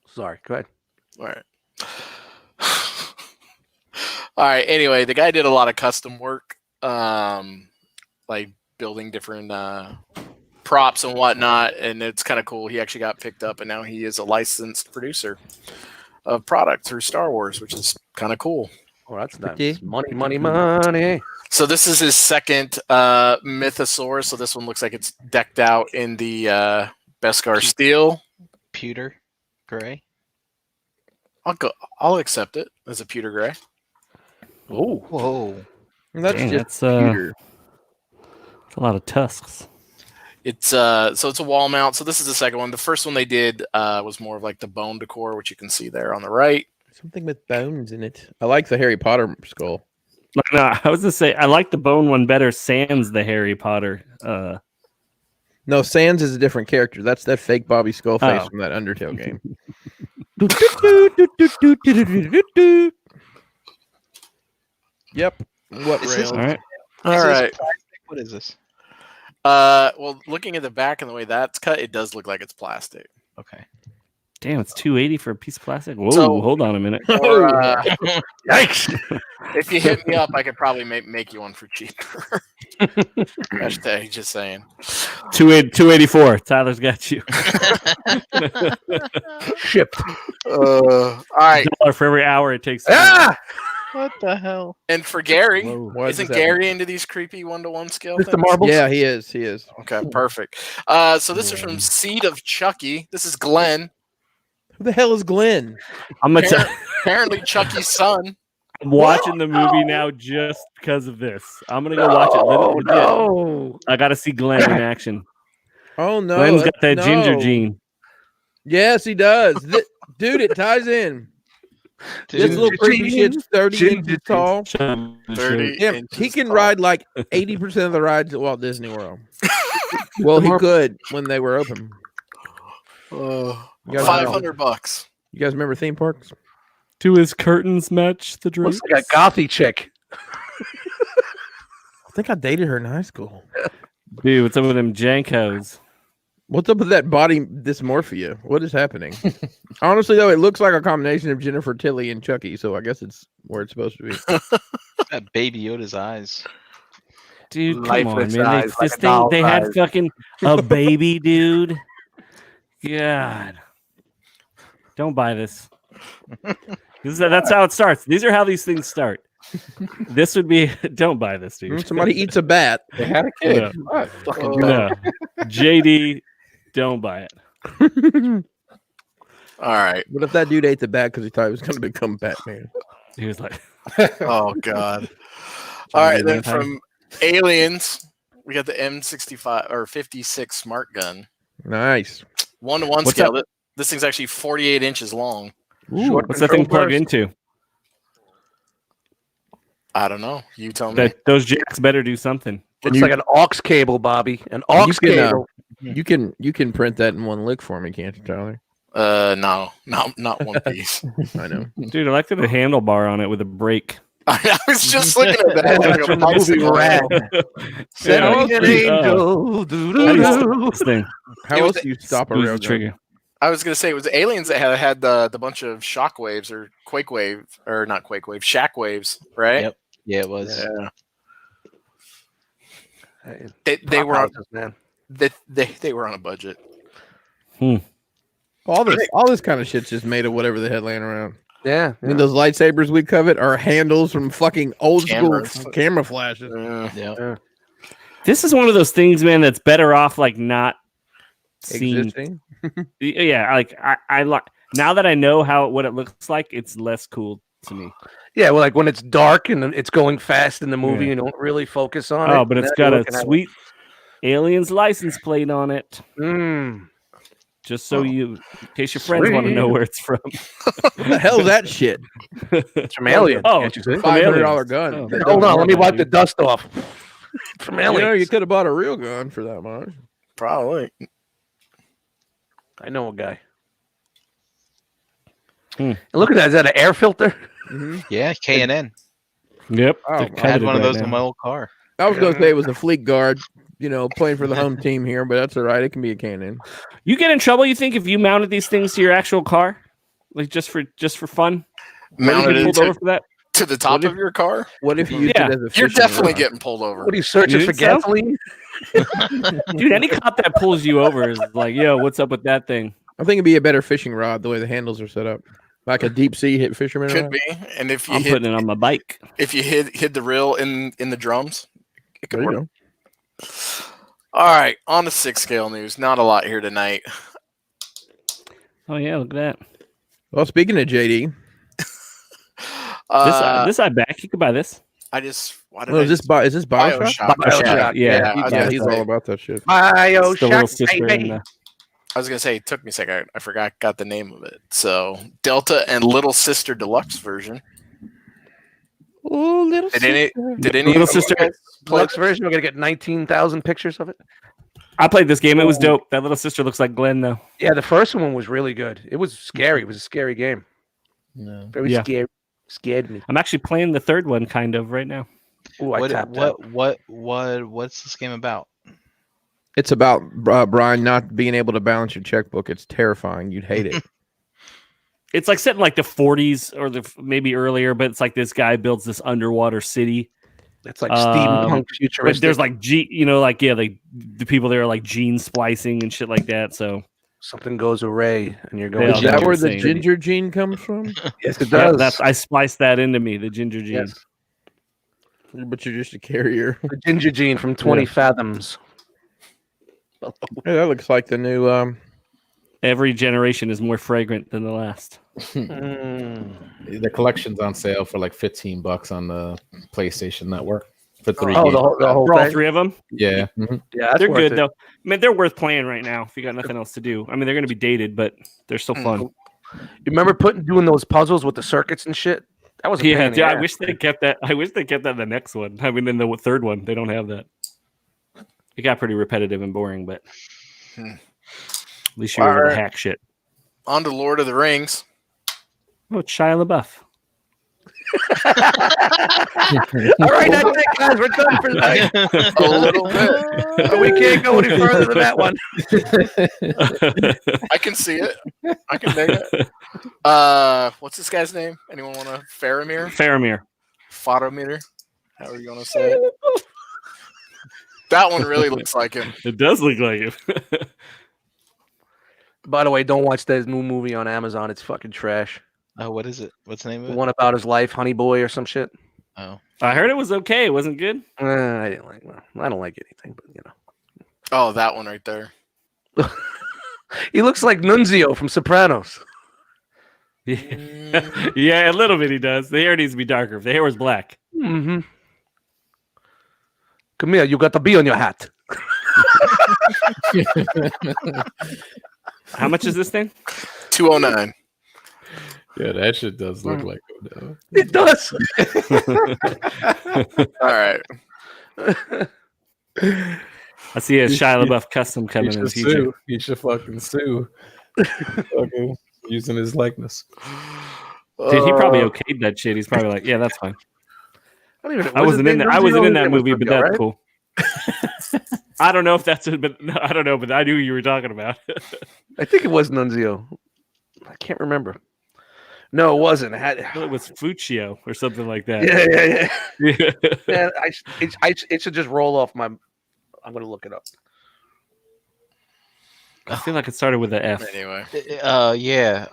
Sorry. Go ahead. All right. All right. Anyway, the guy did a lot of custom work, like building different props and whatnot, and it's kind of cool. He actually got picked up, and now he is a licensed producer of product through Star Wars, which is kind of cool. Oh, that's nice. Pretty. Money. So this is his second Mythosaur. So this one looks like it's decked out in the Beskar steel. Pewter gray. I'll accept it as a pewter gray. Oh, Whoa. That's Dang, just that's pewter. a lot of tusks. It's so it's a wall mount. So this is the second one. The first one they did was more of like the bone decor, which you can see there on the right. Something with bones in it. I like the Harry Potter skull. No, I was gonna say I like the bone one better. Sans the Harry Potter. No, Sans is a different character. That's that fake Bobby Skullface Oh. from that Undertale game. Yep. What Is this- rails? All right. All Is this right. plastic? What is this? Well, looking at the back and the way that's cut, it does look like it's plastic. Okay. Damn, it's $280 for a piece of plastic. Whoa, So- hold on a minute. Or, yikes! if you hit me up, I could probably make you one for cheaper. Hashtag just saying. 284. Tyler's got you. Shipped. All right. $1 for every hour it takes. Ah! What the hell? And for Gary, Why is isn't this Gary into these creepy 1-to-1 scale Mr. things? Marbles. Yeah, he is. He is. Okay, perfect. So this is from Seed of Chucky. This is Glenn. Who the hell is Glenn? I'm gonna tell. Apparently Chucky's son. I'm watching the movie now just because of this. I'm gonna go watch it. Literally, No. I gotta see Glenn in action. Oh no, Glenn's got that ginger no. gene. Yes, he does. Dude, it ties in. This little creepy shit's 30 inches tall. 30 Yeah, inches he can tall. ride like 80% of the rides at Walt Disney World. Well, he could when they were open. You guys, $500. you guys remember theme parks? Do his curtains match the drapes? Looks like a gothy chick. I think I dated her in high school. Dude, what's up with them Jankos? What's up with that body dysmorphia? What is happening? Honestly, though, it looks like a combination of Jennifer Tilly and Chucky, so I guess it's where it's supposed to be. That baby Yoda's eyes. Dude, come on, Lifeless man. eyes, like This a thing, doll's they had eyes. fucking a baby, dude. God. Don't buy this. That's how it starts. These are how these things start. This would be, don't buy this, dude. Somebody eats a bat. They had a kid. No. What? Fucking No. JD, don't buy it. All right. What if that dude ate the bat because he thought he was going to become Batman? He was like, Oh God. All right, then from Aliens, we got the M65 or 56 smart gun. Nice. 1-to-1 What's scale. This thing's actually 48 inches long. what's that thing plug into? I don't know. You tell me. Those jacks better do something. It's like an aux cable, Bobby. An aux cable. You can print that in one lick for me, can't you, Tyler? No, not one piece. I know. Dude, I like the handlebar on it with a brake. I was just looking at that. Like From the movie Rad. Sending an angel. This thing. How else do you stop a Squeeze the railgun? trigger. I was gonna say it was Aliens that had the bunch of shock waves or quake wave or not quake wave, shack waves, right? Yep. Yeah, it was. Yeah. They were on, man. they were on a budget. All this kind of shit's just made of whatever the head laying around. Yeah. I mean, those lightsabers we covet are handles from fucking old Cameras. school camera flashes. Yeah. This is one of those things, man, that's better off like not seen. Existing. Yeah, like I like now that I know what it looks like, it's less cool to me. Yeah, well, like when it's dark and it's going fast in the movie, Yeah. you don't really focus on it. Oh, but it's Then got you're a looking at it. sweet Aliens license plate on it. Just so in case your friends want to know where it's from. What the hell's that shit? It's from Alien. Oh, Can't you see? $500 gun. Oh. That Hold doesn't on, let me work. wipe the dust off. From You Alien. know, you could have bought a real gun for that much. Probably. I know a guy. Hmm. And look at that. Is that an air filter? Yeah, K&N. Yep. Oh, they're I I had coveted one of right those now. in my old car. I was going to say it was a fleet guard, playing for the home team here, but that's all right. It can be a cannon. You get in trouble, you think, if you mounted these things to your actual car, like just for fun? Mounted Get it pulled over for that? to the top of your car. What if you used Yeah. it as a You're fishing definitely rod? getting pulled over. What are you searching You for think so? gasoline? Dude, any cop that pulls you over is like, yo, what's up with that thing? I think it'd be a better fishing rod the way the handles are set up, like a deep sea hit fisherman. Could rod. be. And if you I'm hid, putting it on my bike. if you hid the reel in the drums, it could There you work. go. All right, on to 6 scale news. Not a lot here tonight. Oh, yeah, look at that. Well, speaking of JD, This I back. You could buy this. I just why did well, I is this Bioshock? Bioshock, yeah. I was yeah, gonna he's say- all about that shit. It's the little Bioshock, sister baby. in the- I was gonna say it took me a second. I got the name of it. So Delta and Little Sister Deluxe version. Oh, little Did any Little of you Sister- guys play Deluxe version. We're gonna get 19,000 pictures of it. I played this game. It was dope. That little sister looks like Glenn, though. Yeah, the first one was really good. It was scary. It was a scary game. Very Yeah. scary. Scared me. I'm actually playing the third one kind of right now. Ooh, I tapped out. What's this game about? It's about Brian not being able to balance your checkbook. It's terrifying. You'd hate it. It's like set in like the 40s or maybe earlier, but it's like this guy builds this underwater city. It's like steampunk But futuristic. there's like like the people there are like gene splicing and shit like that. So Something goes array, and you're They going. all Is go that where the insane. ginger gene comes from? Yes, it Yeah, does. I spliced that into me, the ginger gene. Yes. But you're just a carrier. The ginger gene from 20 Fathoms. Hey, that looks like the new. Every generation is more fragrant than the last. The collection's on sale for like $15 on the PlayStation Network for 3 Oh, games. the whole For all thing? 3 of them, Yeah. Yeah, that's they're worth good it. though. I mean, they're worth playing right now if you got nothing else to do. I mean, they're going to be dated, but they're still fun. You remember doing those puzzles with the circuits and shit? That was a pain Yeah, in the I ass. wish they kept that. I wish they kept that in the next one. I mean, in the third one, they don't have that. It got pretty repetitive and boring, but at least you were able to Alright. hack shit. On to Lord of the Rings. Oh, it's Shia LaBeouf. All right, that's it, guys. We're done for tonight. A little bit. But we can't go any further than that one. I can see it. I can dig it. What's this guy's name? Anyone want to Faramir? Faramir. How are you gonna say it? That one really looks like him. It does look like him. By the way, don't watch that new movie on Amazon. It's fucking trash. Oh, what is it? What's the name of The it? one about his life, Honey Boy or some shit. Oh, I heard it was okay. It wasn't good. I didn't like. Well, I don't like anything, but you know. Oh, that one right there. He looks like Nunzio from Sopranos. Yeah. Yeah, a little bit he does. The hair needs to be darker. If the hair was black. Mm-hmm. Come here, you got the bee on your hat. How much is this thing? 209. Yeah, that shit does look like Odell. It does. All right. I see a Shia LaBeouf custom coming in the future. Sue. He should fucking sue. Fucking using his likeness. Dude, he probably okayed that shit. He's probably like, yeah, that's fine. I wasn't in that movie, but that's right? cool. I don't know if that's it, but no, I don't know, but I knew who you were talking about. I think it was Nunzio. I can't remember. No, it wasn't. It was Fuccio or something like that. Yeah. Yeah. Yeah, it should just roll off my. I'm gonna look it up. I feel like it started with an F. Anyway. yeah.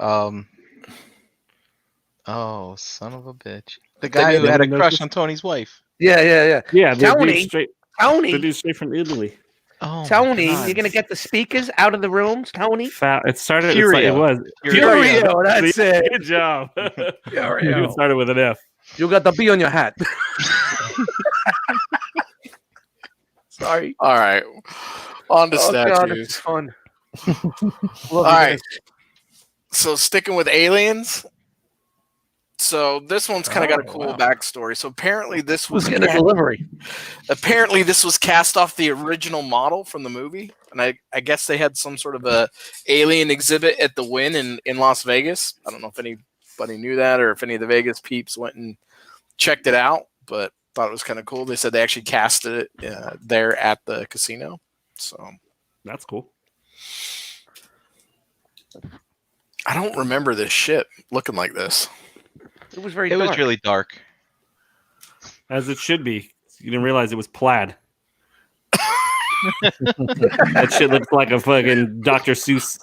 Oh, son of a bitch! The guy who had a crush on Tony's wife. Yeah. Yeah, the Tony. dude straight from Italy. Oh, Tony, God. you're gonna get the speakers out of the rooms, Tony. It started. It's Furio. like, it was Furio, that's it. Good job. Furio. It started with an F. You got the bee on your hat. Sorry. All right. On to God, it's statues. fun. All right. So sticking with aliens. So this one's kind of got a cool backstory. So apparently this was Who's getting a delivery? apparently this was cast off the original model from the movie, and I guess they had some sort of a alien exhibit at the Wynn in Las Vegas. I don't know if anybody knew that or if any of the Vegas peeps went and checked it out, but thought it was kind of cool. They said they actually casted it there at the casino. So That's cool. I don't remember this ship looking like this. It was very It dark. was really dark. As it should be. You didn't realize it was plaid. That shit looks like a fucking Dr. Seuss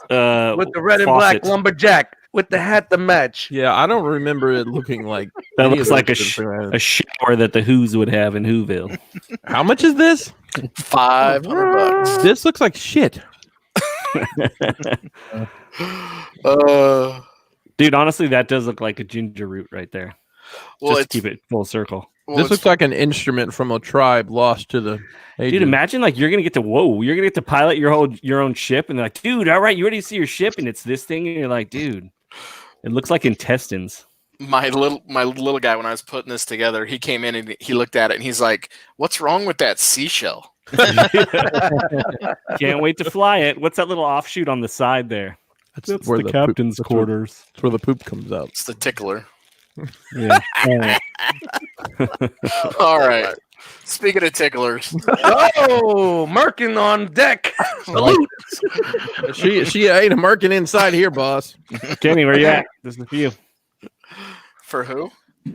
with the red and faucet. black lumberjack with the hat to match. Yeah, I don't remember it looking like That any looks of like a those different- shower that the Who's would have in Whoville. How much is this? $500. This looks like shit. Dude, honestly, that does look like a ginger root right there. Well, Just to keep it full circle. This looks like an instrument from a tribe lost to the ages. Dude, imagine like you're gonna get to pilot your own ship, and they're like, dude, all right, you ready to see your ship? And it's this thing, and you're like, dude, it looks like intestines. my little guy, when I was putting this together, he came in and he looked at it and he's like, "What's wrong with that seashell?" Can't wait to fly it. What's that little offshoot on the side there? That's where the captain's quarters. That's where the poop comes out. It's the tickler. Yeah. All right. Speaking of ticklers, Oh, Merkin on deck. Salute. She ain't a merkin inside here, boss. Kenny, where you at? This is for you. for who?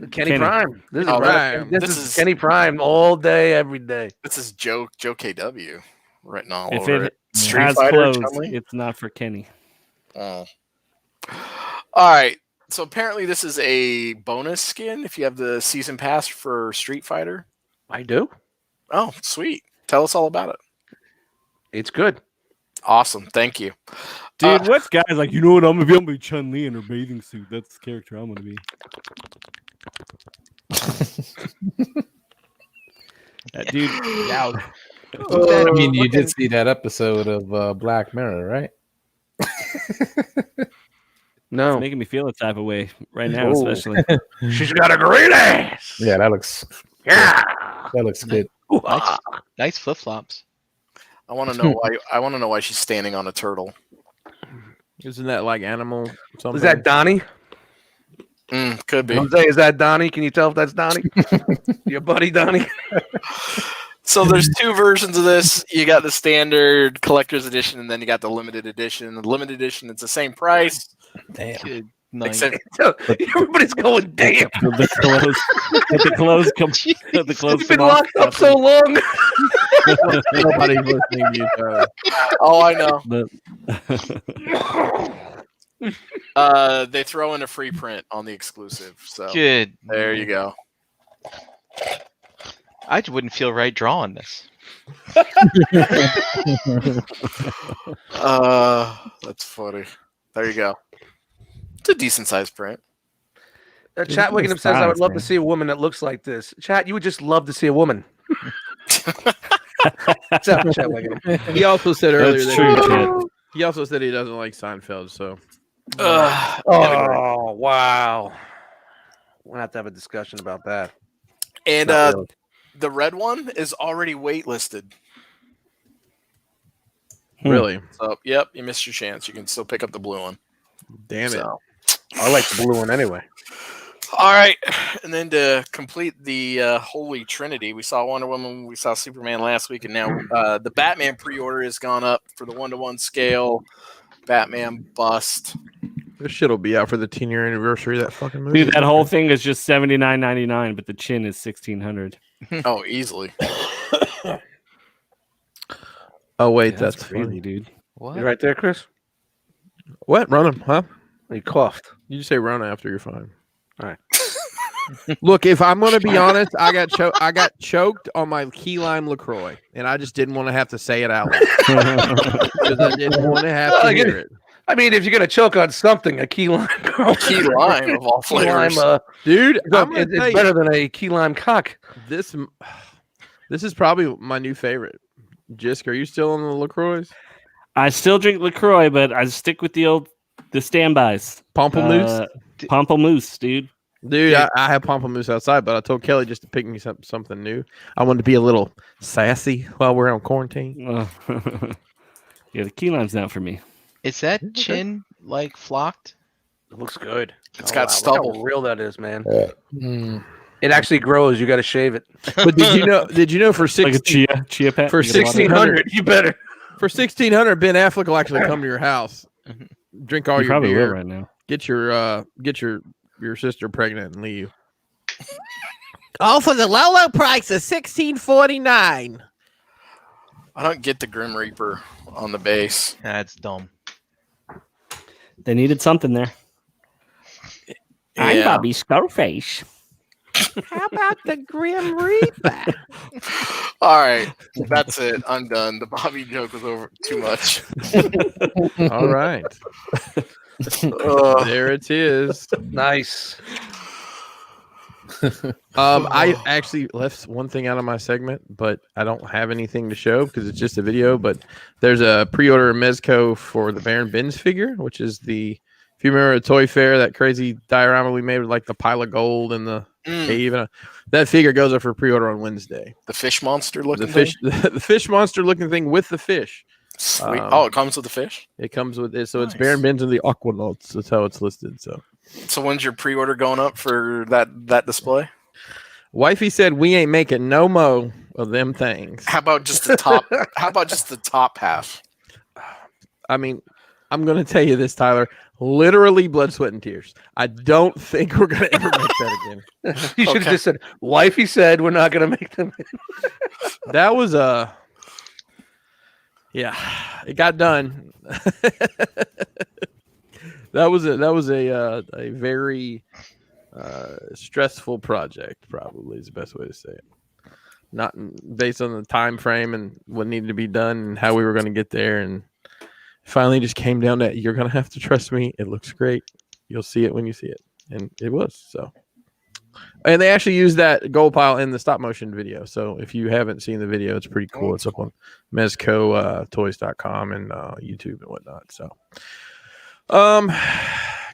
Kenny Kenny. Prime. This is Oh, Prime. This This is is- Kenny Prime all day, every day. This is Joe KW written all If over it it. Street has Fighter, clothes, Chun-Li? it's not for Kenny. Oh. All right. So apparently this is a bonus skin if you have the season pass for Street Fighter. I do. Oh, sweet. Tell us all about it. It's good. Awesome. Thank you. Dude, what's guys like? You know what? I'm gonna be Chun-Li in her bathing suit. That's the character I'm gonna be. Dude, Yeah. I mean, you did see that episode of Black Mirror, right? No. it's making me feel a type of way right now, especially. She's got a great ass. Yeah, that looks good. Nice flip flops. I want to know why. I want to know why she's standing on a turtle. Isn't that like animal? Something? Is that Donnie? Could be. Jose, is that Donnie? Can you tell if that's Donnie? Your buddy Donnie? So there's two versions of this. You got the standard collector's edition, and then you got the limited edition. The limited edition, it's the same price. Damn. Good night. Except Everybody's going, damn. The clothes come. The clothes You've been come off. locked up so long. Nobody's listening to you. oh, I know. But- They throw in a free print on the exclusive. So Good. there you go. I wouldn't feel right drawing this. That's funny. There you go. It's a decent sized print. Chat Wickham says, I would love to see a woman that looks like this. Chat, you would just love to see a woman. What's up, Chat Wickham? He also said earlier That's that true, he also said he doesn't like Seinfeld. So Oh, wow. We'll have to have a discussion about that. And Not really. the red one is already waitlisted. really, So yep, you missed your chance. You can still pick up the blue one. damn it. So. I like the blue one anyway. All right, and then to complete the Holy Trinity, we saw Wonder Woman, we saw Superman last week, and now the Batman pre-order has gone up for the 1-to-1 scale. Batman bust. This shit will be out for the 10-year anniversary of that fucking movie. Dude, that whole thing is just $79.99, but the chin is $1,600. Oh, easily. Oh wait, Yeah, that's crazy, funny. dude. What? You right there, Chris? What? Run him, huh? You coughed. You just say run after you're fine. All right. Look, if I'm gonna be honest, I got choked on my key lime LaCroix, and I just didn't want to have to say it out loud because I didn't want to have to hear it. I mean, if you're gonna choke on something, a key lime, Key lime of all key lime, flavors. Dude, I'm gonna it's tell you, better than a key lime cock. this is probably my new favorite. Jisk, are you still on the LaCroix? I still drink LaCroix, but I stick with the standbys. Pamplemousse? Pamplemousse, dude. Dude, I have pamplemousse outside, but I told Kelly just to pick me something new. I wanted to be a little sassy while we're on quarantine. Yeah, the key lime's not for me. Is that chin like flocked? It looks good. It's got Look stubble. how real that is, man. It actually grows. You got to shave it. But did you know for Like a 16 chia pet? for You get a lot of- 1600 You better. for 1600 Ben Affleck will actually come to your house, drink all You your probably beer, will right now. get your sister pregnant and leave. All for the low price of $16.49. I don't get the Grim Reaper on the base. That's dumb. They needed something there. Yeah. Bobby Scarface. How about the Grim Reaper? All right, that's it. I'm done. The Bobby joke was over too much. All right, there it is. Nice. I actually left one thing out of my segment, but I don't have anything to show because it's just a video. But there's a pre-order in Mezco for the Baron Bins figure, which is if you remember a Toy Fair, that crazy diorama we made with like the pile of gold and the cave, and that figure goes up for pre-order on Wednesday. The fish monster looking The fish monster looking thing with the fish. Sweet. It comes with the fish. It comes with it, so Nice. it's Baron Bins and the Aquanauts. That's how it's listed. So when's your pre-order going up for that display? Wifey said we ain't making no mo of them things. How about just the top? How about just the top half? I mean, I'm gonna tell you this, Tyler. Literally blood, sweat, and tears. I don't think we're gonna ever make that again. You should have just said, wifey said we're not going to make them. That was yeah, it got done. That was a very stressful project. Probably is the best way to say it. Not based on the time frame and what needed to be done and how we were going to get there, and finally just came down to you're going to have to trust me. It looks great. You'll see it when you see it, and it was so. And they actually used that gold pile in the stop motion video. So if you haven't seen the video, it's pretty cool. It's up on mezcotoys.com and YouTube and whatnot. So,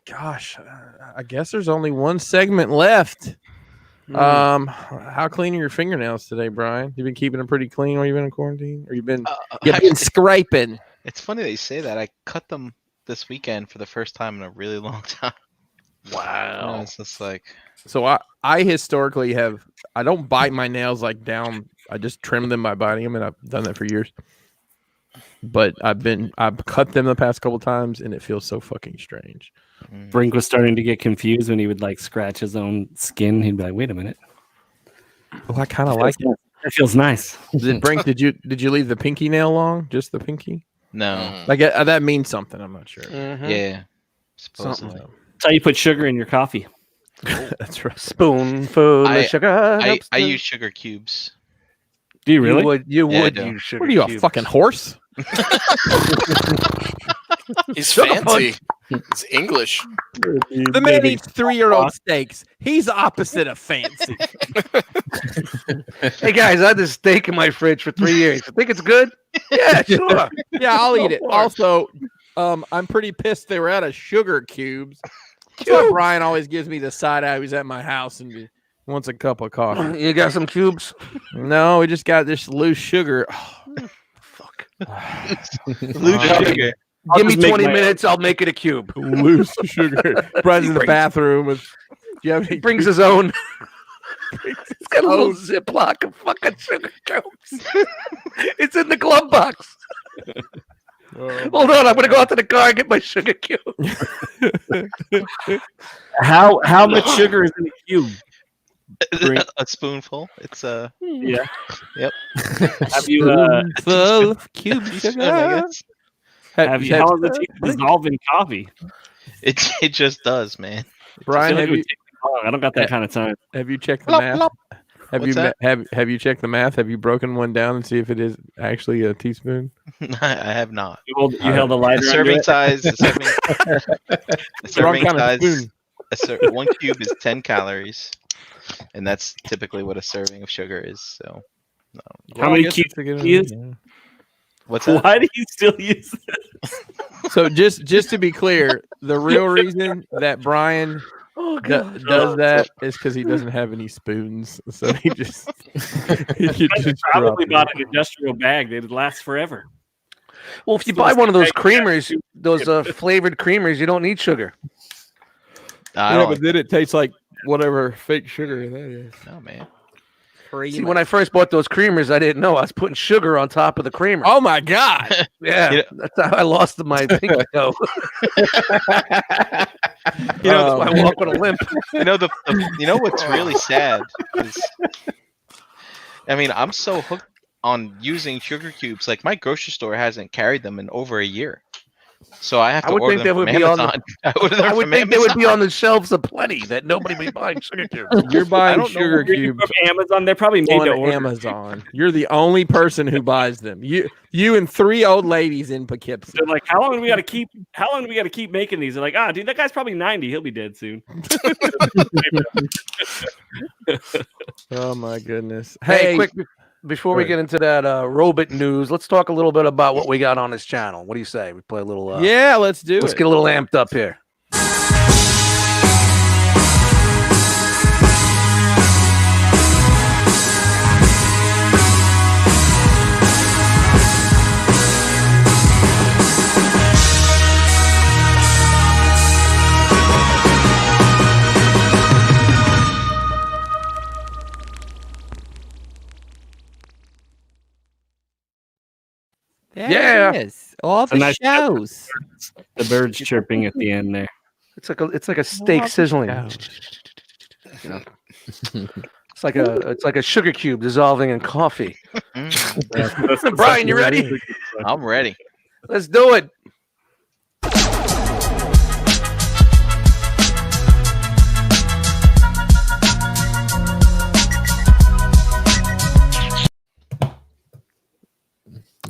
gosh, I guess there's only one segment left. How clean are your fingernails today, Brian? You've been keeping them pretty clean while you've been in quarantine, or you've been scraping? It's funny they say that. I cut them this weekend for the first time in a really long time. Wow. It's just like. So I historically I don't bite my nails like down. I just trim them by biting them, and I've done that for years. But I've cut them the past couple times, and it feels so fucking strange. Brink was starting to get confused when he would like scratch his own skin. He'd be like, "Wait a minute." Well, I kind of like it. That feels nice. Brink, did you leave the pinky nail long? Just the pinky? No. Like that means something. I'm not sure. Yeah. Supposedly. That's how you put sugar in your coffee. That's right. Spoonful of sugar. I use sugar cubes. Do you really? You would I do. use sugar What are you, cubes. a fucking horse? He's fancy. It's English. The man eats 3-year-old steaks. He's opposite of fancy. Hey guys, I had this steak in my fridge for 3 years. I think it's good. Yeah, sure. Yeah, I'll eat it. Also, I'm pretty pissed they were out of sugar cubes. That's why Brian always gives me the side eye. He's at my house and he wants a cup of coffee. You got some cubes? No, we just got this loose sugar. Fuck. Loose sugar. Give me 20 minutes. I'll make it a cube. Loose sugar. Brian's in the bathroom with. He brings his own. He's got a little Ziploc of fucking sugar cubes. It's in the glove box. Hold on, I'm gonna go out to the car and get my sugar cube. How much sugar is in a cube? A spoonful. It's Yeah. Yep. Have you full of cube sugar? I guess. how does it dissolve in coffee? It just does, man. Brian, I don't got that kind of time. have you checked the math? Have you checked the math? Have you broken one down and see if it is actually a teaspoon? I have not. You held a lighter. Serving size. Serving kind of size. One cube is 10 calories, and that's typically what a serving of sugar is. So, no. How many cubes do you use? What's that? Why do you still use this? So just to be clear, the real reason that Brian does that is because he doesn't have any spoons, so he just probably bought an industrial bag. They'd last forever. Well, if you buy one of those creamers, those flavored creamers, you don't need sugar. But then it tastes like whatever fake sugar that is. No, man. See, when I first bought those creamers, I didn't know I was putting sugar on top of the creamer. Oh my god! Yeah, that's how I lost my pinky toe. I walk with a limp. You know what's really sad is, I mean, I'm so hooked on using sugar cubes. Like my grocery store hasn't carried them in over a year, so I have to order them from Amazon. I would think they would be on the shelves aplenty that nobody would be buying sugar cubes. You're buying sugar cubes from Amazon. They're probably made on Amazon. You're the only person who buys them. You and 3 old ladies in Poughkeepsie. They're like, how long do we got to keep? How long do we got to keep making these? They're like, dude, that guy's probably 90. He'll be dead soon. Oh my goodness! Hey, quick before we get into that robot news, let's talk a little bit about what we got on this channel. What do you say? We play a little. Yeah, let's do it. Let's get a little amped up here. There it is. All the nice shows. The birds chirping at the end there. It's like a steak sizzling. It's like a sugar cube dissolving in coffee. Brian, you ready? I'm ready. Let's do it.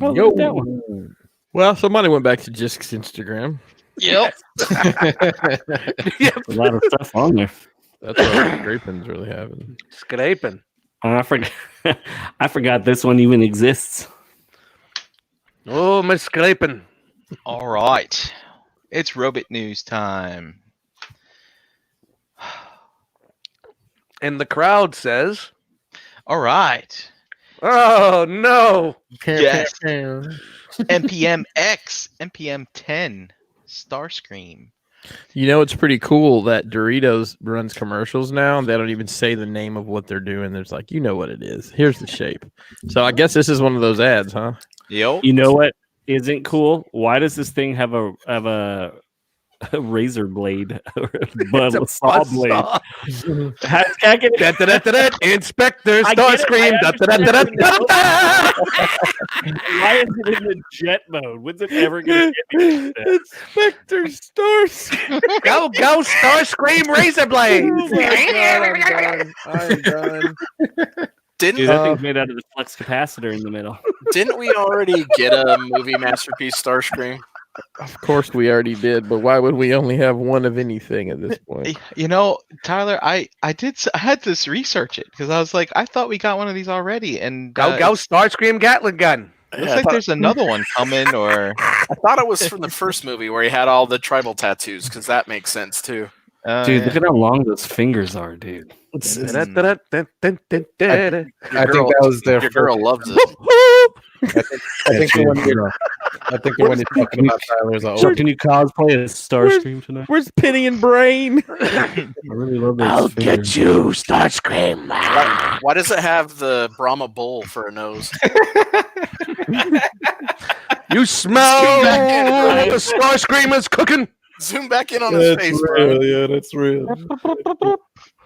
Oh, look at that one. Well, somebody went back to Jisk's Instagram. Yep. A lot of stuff on there. That's what scraping's really happening. Scraping. I forgot. I forgot this one even exists. Oh, my scraping. All right. It's Robot News time. And the crowd says, All right. "Oh no!" Yes. NPM X, NPM 10, Starscream. You know, it's pretty cool that Doritos runs commercials now. And they don't even say the name of what they're doing. There's like, you know what it is. Here's the shape. So I guess this is one of those ads, huh? Yep. You know what isn't cool? Why does this thing have a razor blade or It's a saw blade? Inspector I get it, Starscream. Why is it in the jet mode? When's it ever going to get me like that? Inspector Starscream. Go, Starscream razor blades. I'm done. Dude, Didn't that thing's made out of the flux capacitor in the middle. didn't we already get a movie masterpiece, Starscream? Of course we already did, but why would we only have one of anything at this point? You know, Tyler, I had to research it because I was like, I thought we got one of these already, and Go, Starscream Gatling gun. looks like there's another one coming. Or I thought it was from the first movie where he had all the tribal tattoos, because that makes sense too. Dude, look at how long those fingers are, dude. I think that was their Your girl loves it. I think the one you're talking about, Tyler, is So can you cosplay as Starscream tonight? Where's Penny and Brain? I really love those fingers. you, Starscream. Why does it have the Brahma bull for a nose? You smell the Starscream is cooking. Zoom back in on his face, bro. real, yeah, that's real.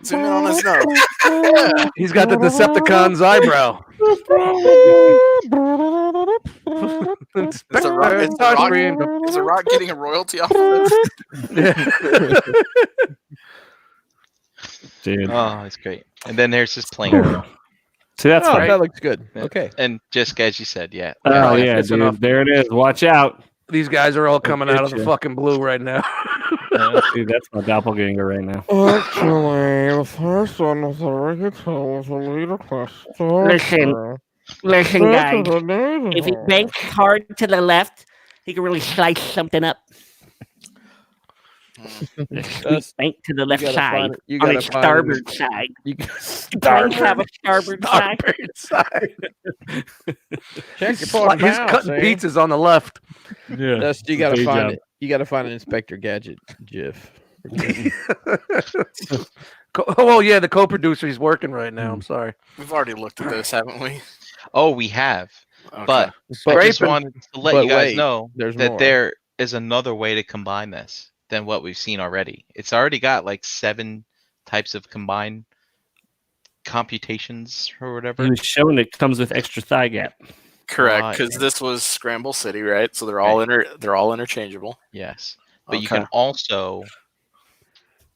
Zoom in on his nose. He's got the Decepticon's eyebrow. Is the Rock getting a royalty off of this? Dude. oh, it's great. And then there's this plane. See, that's Oh, right. that looks good. Yeah. Okay. And just as you said, yeah. Oh, yeah, it's dude. enough. There it is. Watch out. These guys are all coming out of the you. fucking blue right now. Dude, that's my doppelganger right now. Actually, the first one was already told the leader question. Listen, guys. If he banks hard to the left, he can really slice something up. Bank to the left side. You On gotta its find starboard side. You Planes have a starboard side. check your point. He's cutting pizzas on the left. Yeah. Dust, you gotta Day find job. it. You gotta find an Inspector Gadget GIF. Oh, yeah, the co-producer. He's working right now. I'm sorry. We've already looked at this, haven't we? Oh, we have. Okay. But I just wanted to let you guys know there's that more. there is another way to combine this than what we've seen already. It's already got like 7 types of combined computations or whatever. He was showing it comes with extra thigh gap. Correct, Right. because this was Scramble City, right? So they're all they're all interchangeable. Yes. But you Okay. can also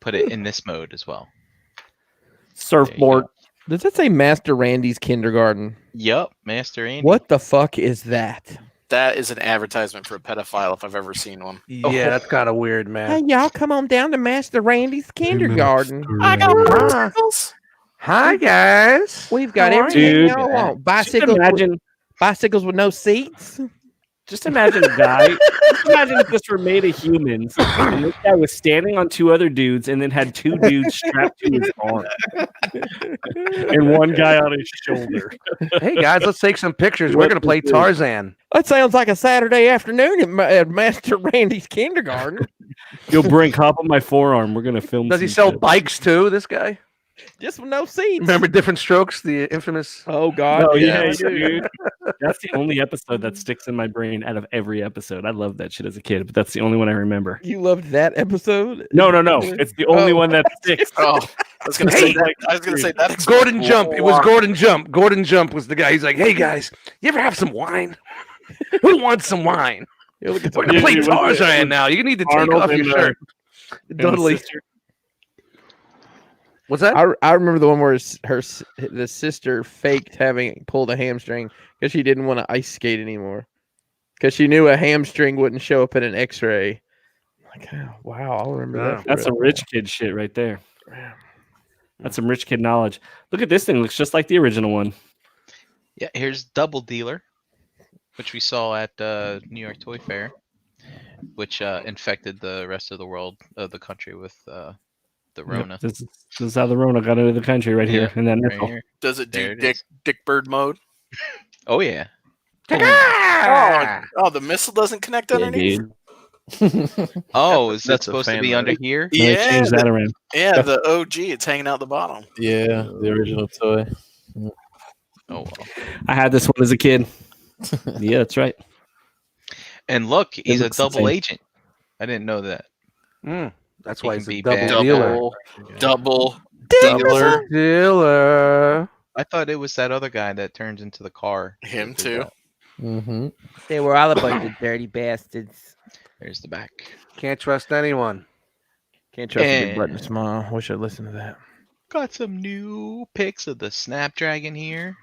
put it in this mode as well. Surfboard. Does that say Master Randy's Kindergarten? Yup, Master Andy. What the fuck is that? That is an advertisement for a pedophile if I've ever seen one. Yeah, that's kind of weird, Hey, man. y'all, come on down to Master Randy's Kindergarten. I got bicycles. Hi, guys. We've got How are everything you? y'all want. Just Bicycles with no seats. imagine a guy. Just imagine if this were made of humans, and this guy was standing on 2 other dudes, and then had 2 dudes strapped to his arm, and one guy on his shoulder. Hey, guys, let's take some pictures. We're going to play Tarzan. That sounds like a Saturday afternoon at Master Randy's Kindergarten. Yo, Brink, hop on my forearm. We're gonna film. Does he some sell shit. bikes, too, this guy? Just with no seats. Remember Different Strokes, the infamous... Oh, God. Oh yeah, yeah, I do. dude. That's the only episode that sticks in my brain out of every episode. I loved that shit as a kid, but that's the only one I remember. You loved that episode? No. It's the only Oh. one that sticks. Oh, I was gonna say that. I was gonna say that. Gordon Jump. It was Gordon Jump. Gordon Jump was the guy. He's like, hey, guys, you ever have some wine? Who wants some wine? Yeah, look at We're going to play it was- Tarzan now. You need to take Arnold off your and, shirt. and Totally. his sister. What's that? I remember the one where the sister faked having pulled a hamstring because she didn't want to ice skate anymore. because she knew a hamstring wouldn't show up in an X-ray. Like, oh, wow, I'll remember that. That's some rich kid shit right there. That's some rich kid knowledge. Look at this thing; looks just like the original one. Yeah, here's Double Dealer, which we saw at New York Toy Fair, which infected the rest of the world, the country with the Rona. Yep, this is how the Rona got into the country right here in that right nickel. here. Does it do There it Dick Bird mode? Oh yeah. Oh, the missile doesn't connect underneath? dude. Oh, is that That's a supposed to fan be mode. under here? Let me Yeah, change that around. yeah, the OG, it's hanging out the bottom. Yeah, the original toy. Oh well. I had this one as a kid. Yeah, that's right. And look, he's a looks the double same. agent. I didn't know that. That's He why can he's a be double bad. dealer. Double Dealer. Dealer. I thought it was that other guy that turns into the car. Him that did too. that. Mm-hmm. They were all a bunch of dirty bastards. There's the back. Can't trust anyone. Can't trust a big And- button smile. Wish I'd listened to that. Got some new pics of the Snapdragon here.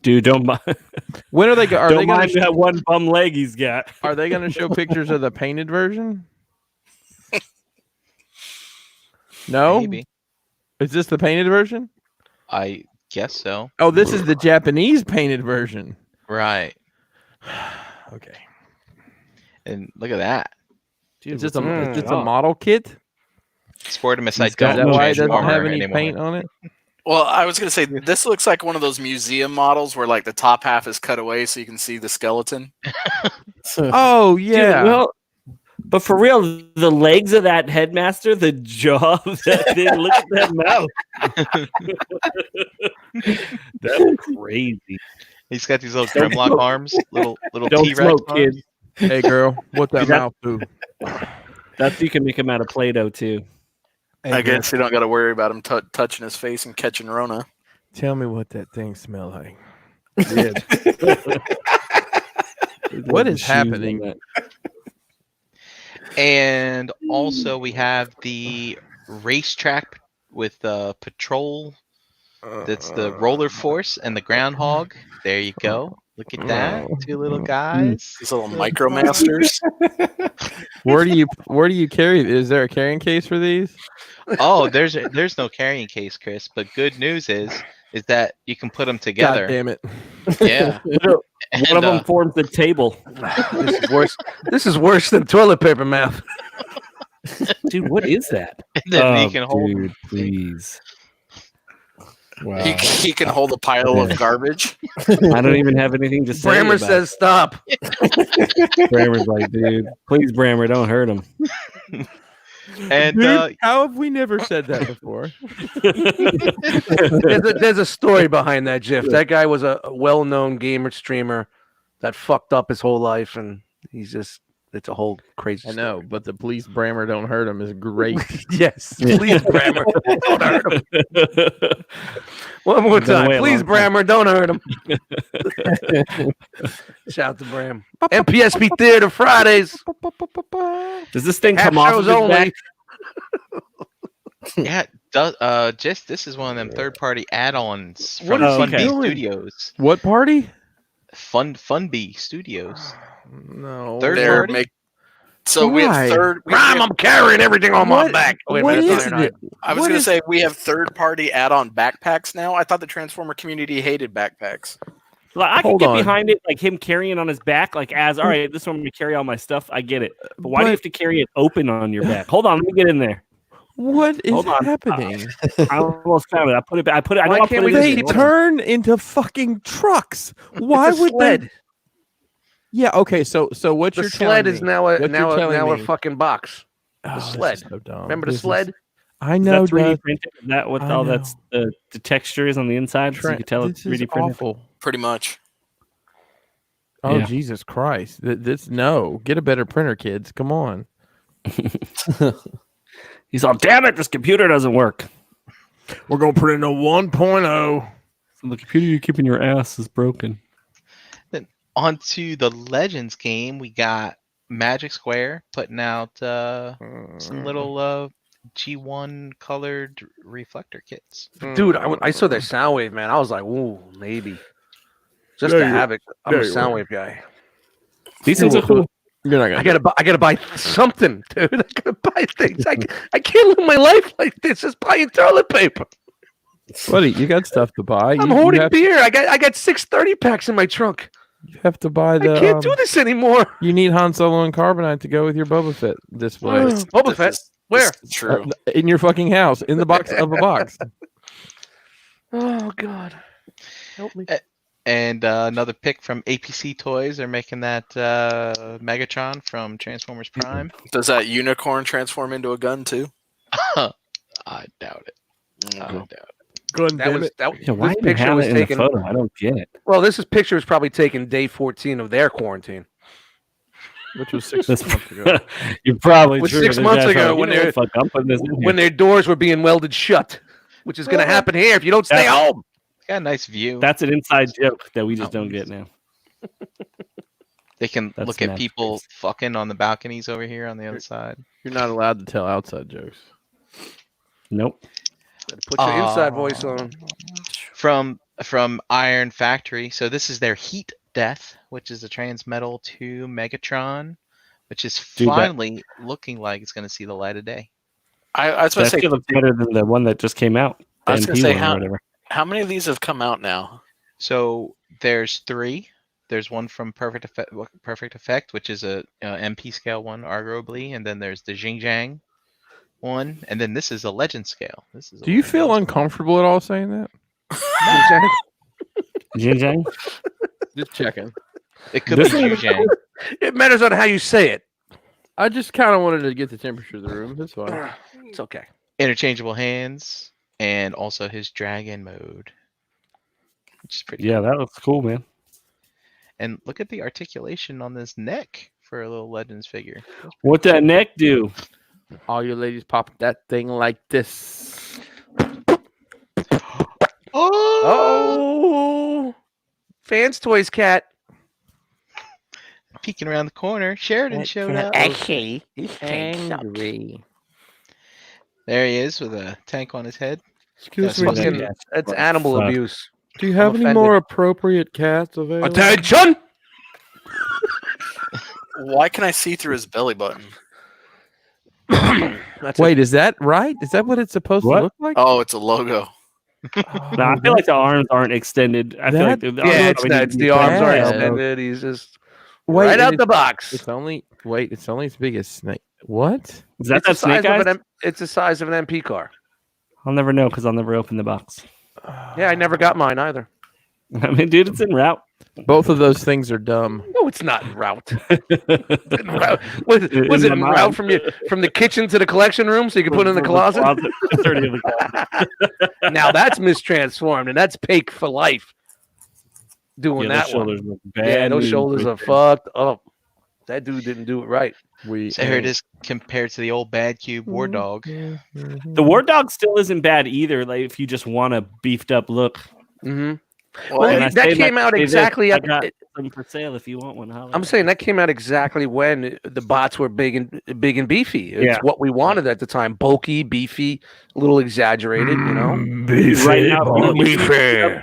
Dude, don't mind. When are they? Are Don't they going mind to? that one bum leg he's got. Are they going to show pictures of the painted version? No. Maybe. Is this the painted version? I guess so. Oh, this is the Japanese painted version. Right. Okay. And look at that. Is this a model kit? Sportimus, I He's got Is don't that no why it doesn't Transformer have any anymore. paint on it? Well, I was gonna say this looks like one of those museum models where like the top half is cut away so you can see the skeleton. Oh yeah. Dude, well, but for real, the legs of that headmaster, the jaw, that thing, look at that mouth. That's crazy. He's got these little Grimlock arms, little Don't T-Rex smoke, arms. kid. Hey girl, what that Dude, that- mouth do? That's you can make him out of Play-Doh too. I guess you don't got to worry about him touching his face and catching Rona. Tell me what that thing smell like. What What is happening? And also we have the racetrack with patrol. That's the roller force and the groundhog. There you go. Look at that. Two little guys. These little micromasters. Where do you carry? Is there a carrying case for these? Oh, there's no carrying case, Chris. But good news is that you can put them God together. damn it! Yeah. One of them forms the table. This is worse. This is worse than toilet paper mouth. Dude, what is that? And then you can hold. Dude, please. Wow. He can hold a pile of garbage. I don't even have anything to say. Brammer about says stop. it. Brammer's like, dude, please, Brammer, don't hurt him. And Dude, how have we never said that before? There's a story behind that GIF. That guy was a well-known gamer streamer that fucked up his whole life, and it's a whole crazy I know, but the police Brammer don't hurt him is great. Yes, please, Brammer, don't hurt him. One more Been time, away a please, long time. Brammer, don't hurt him. Shout out to Bram. MPSP Theater Fridays. Does this thing Half come off of shows his only. back? yeah, just this is one of them third-party add-ons What from is he Funbee doing? Studios. What party? Funbee Studios. No. Third They're party? make. So we Why? have third. Rhyme, I'm carrying everything on my What- back. Wait a what minute, is that's not it? I was What going to is- say we have third-party add-on backpacks now. I thought the Transformer community hated backpacks. Like, I can Hold get on. behind it, like him carrying on his back, like as all right, this one I'm gonna carry all my stuff. I get it, but why do you have to carry it open on your back? Hold on, let me get in there. What is Hold on. happening? I almost found it. I put it. I put it. I know Why I can't put we it They in just there. turn into fucking trucks. Why It's a would sled. they? Yeah. Okay. So what The you're sled telling is me- now what a you're telling a me- fucking box. Oh, this is sled. so dumb. Remember the This is- sled? I Is know. that 3D Doug. printed? Is that what I all know. that's the texture is on the inside? So you Trent, can tell it's this is 3D printed. awful. Pretty much. Oh Yeah. Jesus Christ! This no. Get a better printer, kids. Come on. He's all, damn it! This computer doesn't work. We're gonna print a 1.0. So the computer you keep in your ass is broken. Onto the Legends game, we got Magic Square putting out some little G1 colored reflector kits. Dude, I saw their Soundwave, man. I was like, ooh, maybe. Just No, to you- have it. I'm no, a you Soundwave guy. These things are cool. You're not gonna. I gotta buy something, dude. I gotta buy things. I can't live my life like this. Just buying toilet paper. Buddy, you got stuff to buy. I'm you hoarding have, beer. I got 6 30-packs in my trunk. You have to buy the. I can't do this anymore. You need Han Solo and Carbonite to go with your Boba Fett display. Boba Fett. Where? True. In your fucking house, in the box of a box. Oh God. Help me. And another pick from APC Toys. They're making that Megatron from Transformers Prime. Does that unicorn transform into a gun too? I doubt it. I doubt it. Yeah, why This even picture have was it in the taken. photo? I don't get it. Well, picture was probably taken day 14 of their quarantine. Which was 6 This- months ago. You're probably Was true. 6 They're months just ago like, when you know they're- what, fuck, I'm putting this in here. When their doors were being welded shut, which is going to happen here if you don't stay home. Got a nice view. That's an inside joke that we just don't get now. They can That's look at mad people face. fucking on the balconies over here on the other side. You're not allowed to tell outside jokes. Nope. Better put your inside voice on. From Iron Factory. So this is their Heat Death, which is a Transmetal 2 Megatron, which is Dude, that- finally looking like it's going to see the light of day. I was going That to say, still looks better than the one that just came out. The I was gonna MP say, one or whatever. how many of these have come out now? So there's 3. There's one from Perfect Effect, which is a MP scale one, arguably, and then there's the Xinjiang one, and then this is a Legend scale. This is. Do you feel uncomfortable at all saying that? Xinjiang? Just checking. It could be This one- Xinjiang. It matters on how you say it. I just kind of wanted to get the temperature of the room. That's fine. It's okay. Interchangeable hands, and also his dragon mode, which is pretty. Yeah, cool. that looks cool, man. And look at the articulation on this neck for a little Legends figure. What that neck do? All you ladies pop that thing like this. Oh, Fans Toys cat. Peeking around the corner, Sheridan showed up. Actually, he's angry. There he is with a tank on his head. Excuse me, Fucking, that's animal Fuck. abuse. Do you have I'm any offended. more appropriate cats available? Attention! Why can I see through his belly button? That's Wait, is that right? Is that what it's supposed What? to look like? Oh, it's a logo. No, I feel like the arms aren't extended. I feel like That- the yeah, arms it's probably need nuts. to be The arms are bad. extended. He's just Wait, right and out the it's- box. It's only it's only as big as Snake. What? Is that It's the that snake size of eyes? it's the size of an MP car. I'll never know because I'll never open the box. Yeah, I never got mine either. I mean, dude, it's en route. Both of those things are dumb. No, it's not en route. En route. Was it en my route mind. from the kitchen to the collection room so you can put it in the closet? 30 of the closet. Now that's mistransformed and that's Pake for life. Doing Yeah, that those one. shoulders look bad. Yeah, those news shoulders right are there. fucked up. That dude didn't do it right. We So here it is compared to the old Bad Cube War Dog. The War Dog still isn't bad either. Like if you just want a beefed up look. Mm-hmm. Well, And I that say came to out say this, exactly I at- got some for sale if you want one. Holla. I'm saying that came out exactly when the bots were big and beefy. It's Yeah. what we wanted at the time. Bulky, beefy, a little exaggerated, you know. right now, if you Beefy.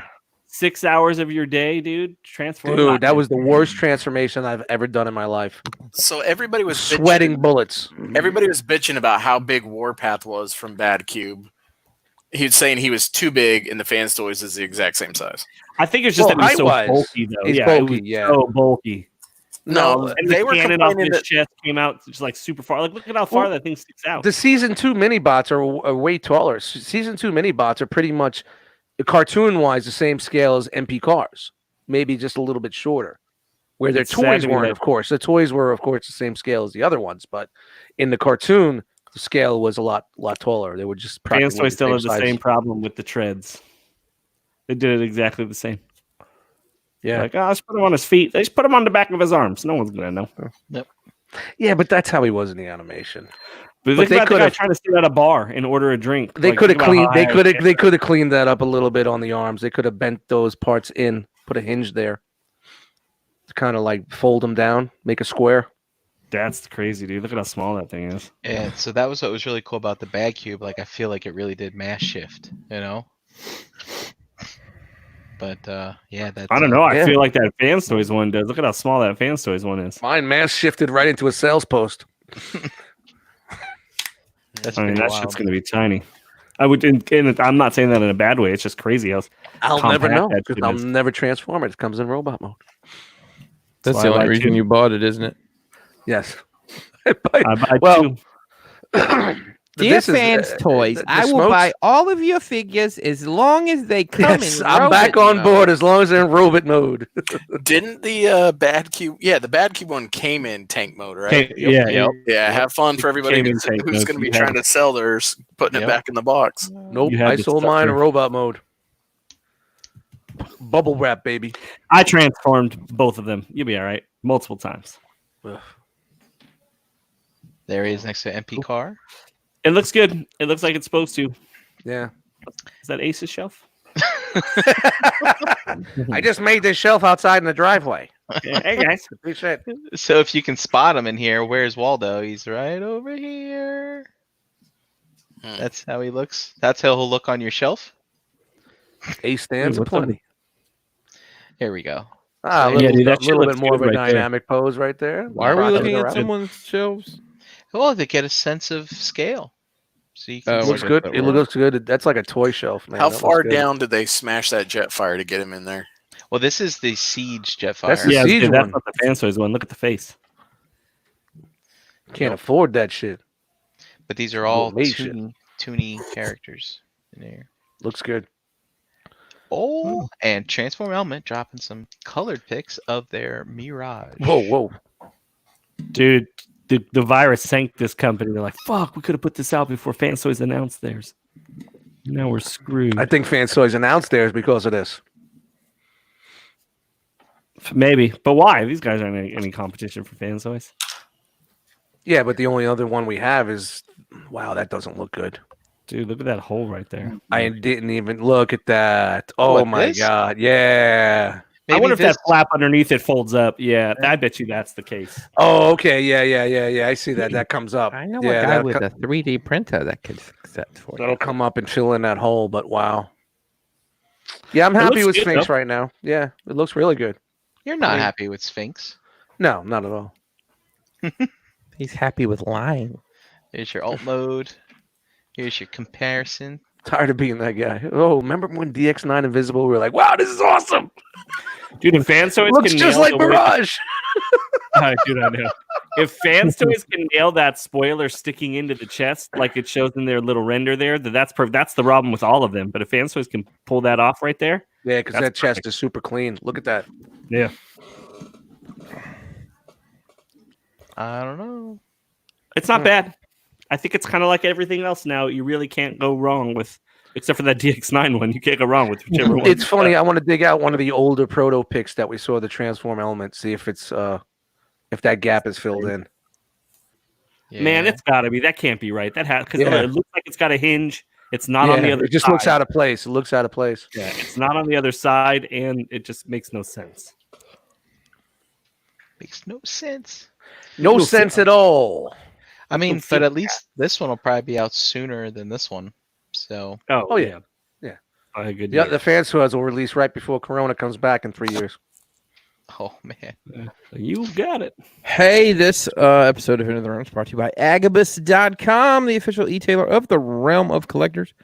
6 hours of your day, dude. Transform. Dude, that was the worst transformation I've ever done in my life. so everybody was Sweating bullets. Everybody was bitching about how big Warpath was from Bad Cube. He was saying he was too big, and the Fans Toys is the exact same size. I think it's just Well, that he's so height-wise, bulky though. he's yeah, bulky, it was yeah. so bulky. No, And they the were cannon off complaining his that chest came out just like super far. Like look at how far Well, that thing sticks out. The season 2 mini bots are way taller. Season 2 mini bots are pretty much cartoon wise the same scale as MP cars, maybe just a little bit shorter. Where their It's sad toys to me weren't, that- of course. The toys were, of course, the same scale as the other ones, but in the cartoon, the scale was a lot taller. They were just Fans practically Toys still have the size. same problem with the treads. They did it exactly the same. Yeah, Like, oh, let's put him on his feet. They just put him on the back of his arms. No one's gonna know. yeah, but that's how he was in the animation. But But think they about the guy could've- trying to sit at a bar and order a drink. They Like, could have think about cleaned. how They high could it have. They could have cleaned that up a little bit on the arms. They could have bent those parts in, put a hinge there, to kind of like fold them down, make a square. That's crazy, dude. Look at how small that thing is. And so that was what was really cool about the Bad Cube. Like I feel like it really did mass shift, you know? But yeah, that's. I don't know. I Yeah. feel like that Fans Toys one does. Look at how small that Fans Toys one is. Mine mass shifted right into a sales post. That's I mean, pretty that wild. shit's going to be tiny. I would, and I'm not saying that in a bad way. It's just crazy how I'll never compact know that because shit I'll is. never transform it. It comes in robot mode. That's why the I only like reason two. you bought it, isn't it? Yes. I buy Well, two. Dear this is, Fans Toys, the I will smokes- buy all of your figures as long as they come Yes, in I'm back robot on mode. board as long as they're in robot mode. Didn't the bad cube? Yeah, the bad cube one came in tank mode, right? Okay, yeah, Yep. Yeah, have fun for everybody Came in who's, tank who's mode, going to be you trying had- to sell theirs, putting Yep. it back in the box. Nope, You had I the sold stuff mine in there. robot mode. Bubble wrap, baby. I transformed both of them. You'll be all right. Multiple times. There he is next to MP car. It looks good. It looks like it's supposed to. Yeah. Is that Ace's shelf? I just made this shelf outside in the driveway. Hey guys. Appreciate it. So if you can spot him in here, where's Waldo? He's right over here. That's how he looks. That's how he'll look on your shelf. A stands What's up? aplenty. Here we go. Ah, a Yeah, little, dude, that shit little looks bit more of a good right there. dynamic pose right there. Why are we Rocking looking it at around. someone's shelves? Well, to get a sense of scale. So you can Oh, It see looks I good. guess It that looks good. That's like a toy shelf, man. How That looks far good. down did they smash that jet fire to get him in there? Well, this is the Siege Jetfire. That's the Yeah, Siege dude, that's one. not the Fans Toys one. Look at the face. Can't afford that shit. But these are all made shit. toony characters in here. Looks good. Oh, and Transform Element dropping some colored pics of their Mirage. Whoa. Dude, the virus sank this company. They're like, fuck, we could have put this out before Fans Toys announced theirs. Now we're screwed. I think Fans Toys announced theirs because of this. Maybe. But why? These guys aren't any competition for Fans Toys. Yeah, but the only other one we have is, wow, that doesn't look good. Dude, look at that hole right there. I didn't even look at that. Oh What, my this? God. Yeah. I wonder if this- that flap underneath it folds up. Yeah, I bet you that's the case. Oh, okay. Yeah. I see that. That comes up. I know Yeah, a guy that'll with co- a 3D printer that could fix that for That'll you. come up and fill in that hole, but wow. Yeah, I'm It happy looks with good, Sphinx though. right now. Yeah, it looks really good. You're not I mean- happy with Sphinx. No, not at all. He's happy with lying. Here's your alt mode. Here's your comparison. Tired of being that guy. Oh, remember when DX9 Invisible? We were like, wow, this is awesome. Dude, if Fans Toys Looks can just nail like the way- Mirage. Dude, I know. If Fans Toys can nail that spoiler sticking into the chest like it shows in their little render there, that's the problem with all of them. But if Fans Toys can pull that off right there, Yeah, because That's that chest is super clean. Look at that. yeah. I don't know. It's not bad. I think it's kind of like everything else now. You really can't go wrong with, except for that DX9 one. You can't go wrong with whichever one. It's funny. I want to dig out one of the older proto pics that we saw the transform element. See if it's if that gap is filled in. Man, Yeah. it's got to be. That can't be right. That has because Yeah. it looks like it's got a hinge. It's not on the Yeah, other. it just side. looks out of place. It looks out of place. Yeah, it's not on the other side, and it just makes no sense. Makes no sense. No We'll sense see. at all. I mean, You'll see but at that. least this one will probably be out sooner than this one. So Oh yeah. Yeah. Oh, good. Yeah, the Fans Toys will release right before Corona comes back in 3 years. oh man. You got it. Hey, this episode of Into the Realm is brought to you by Agabucks.com, the official e-tailer of the Realm of Collectors.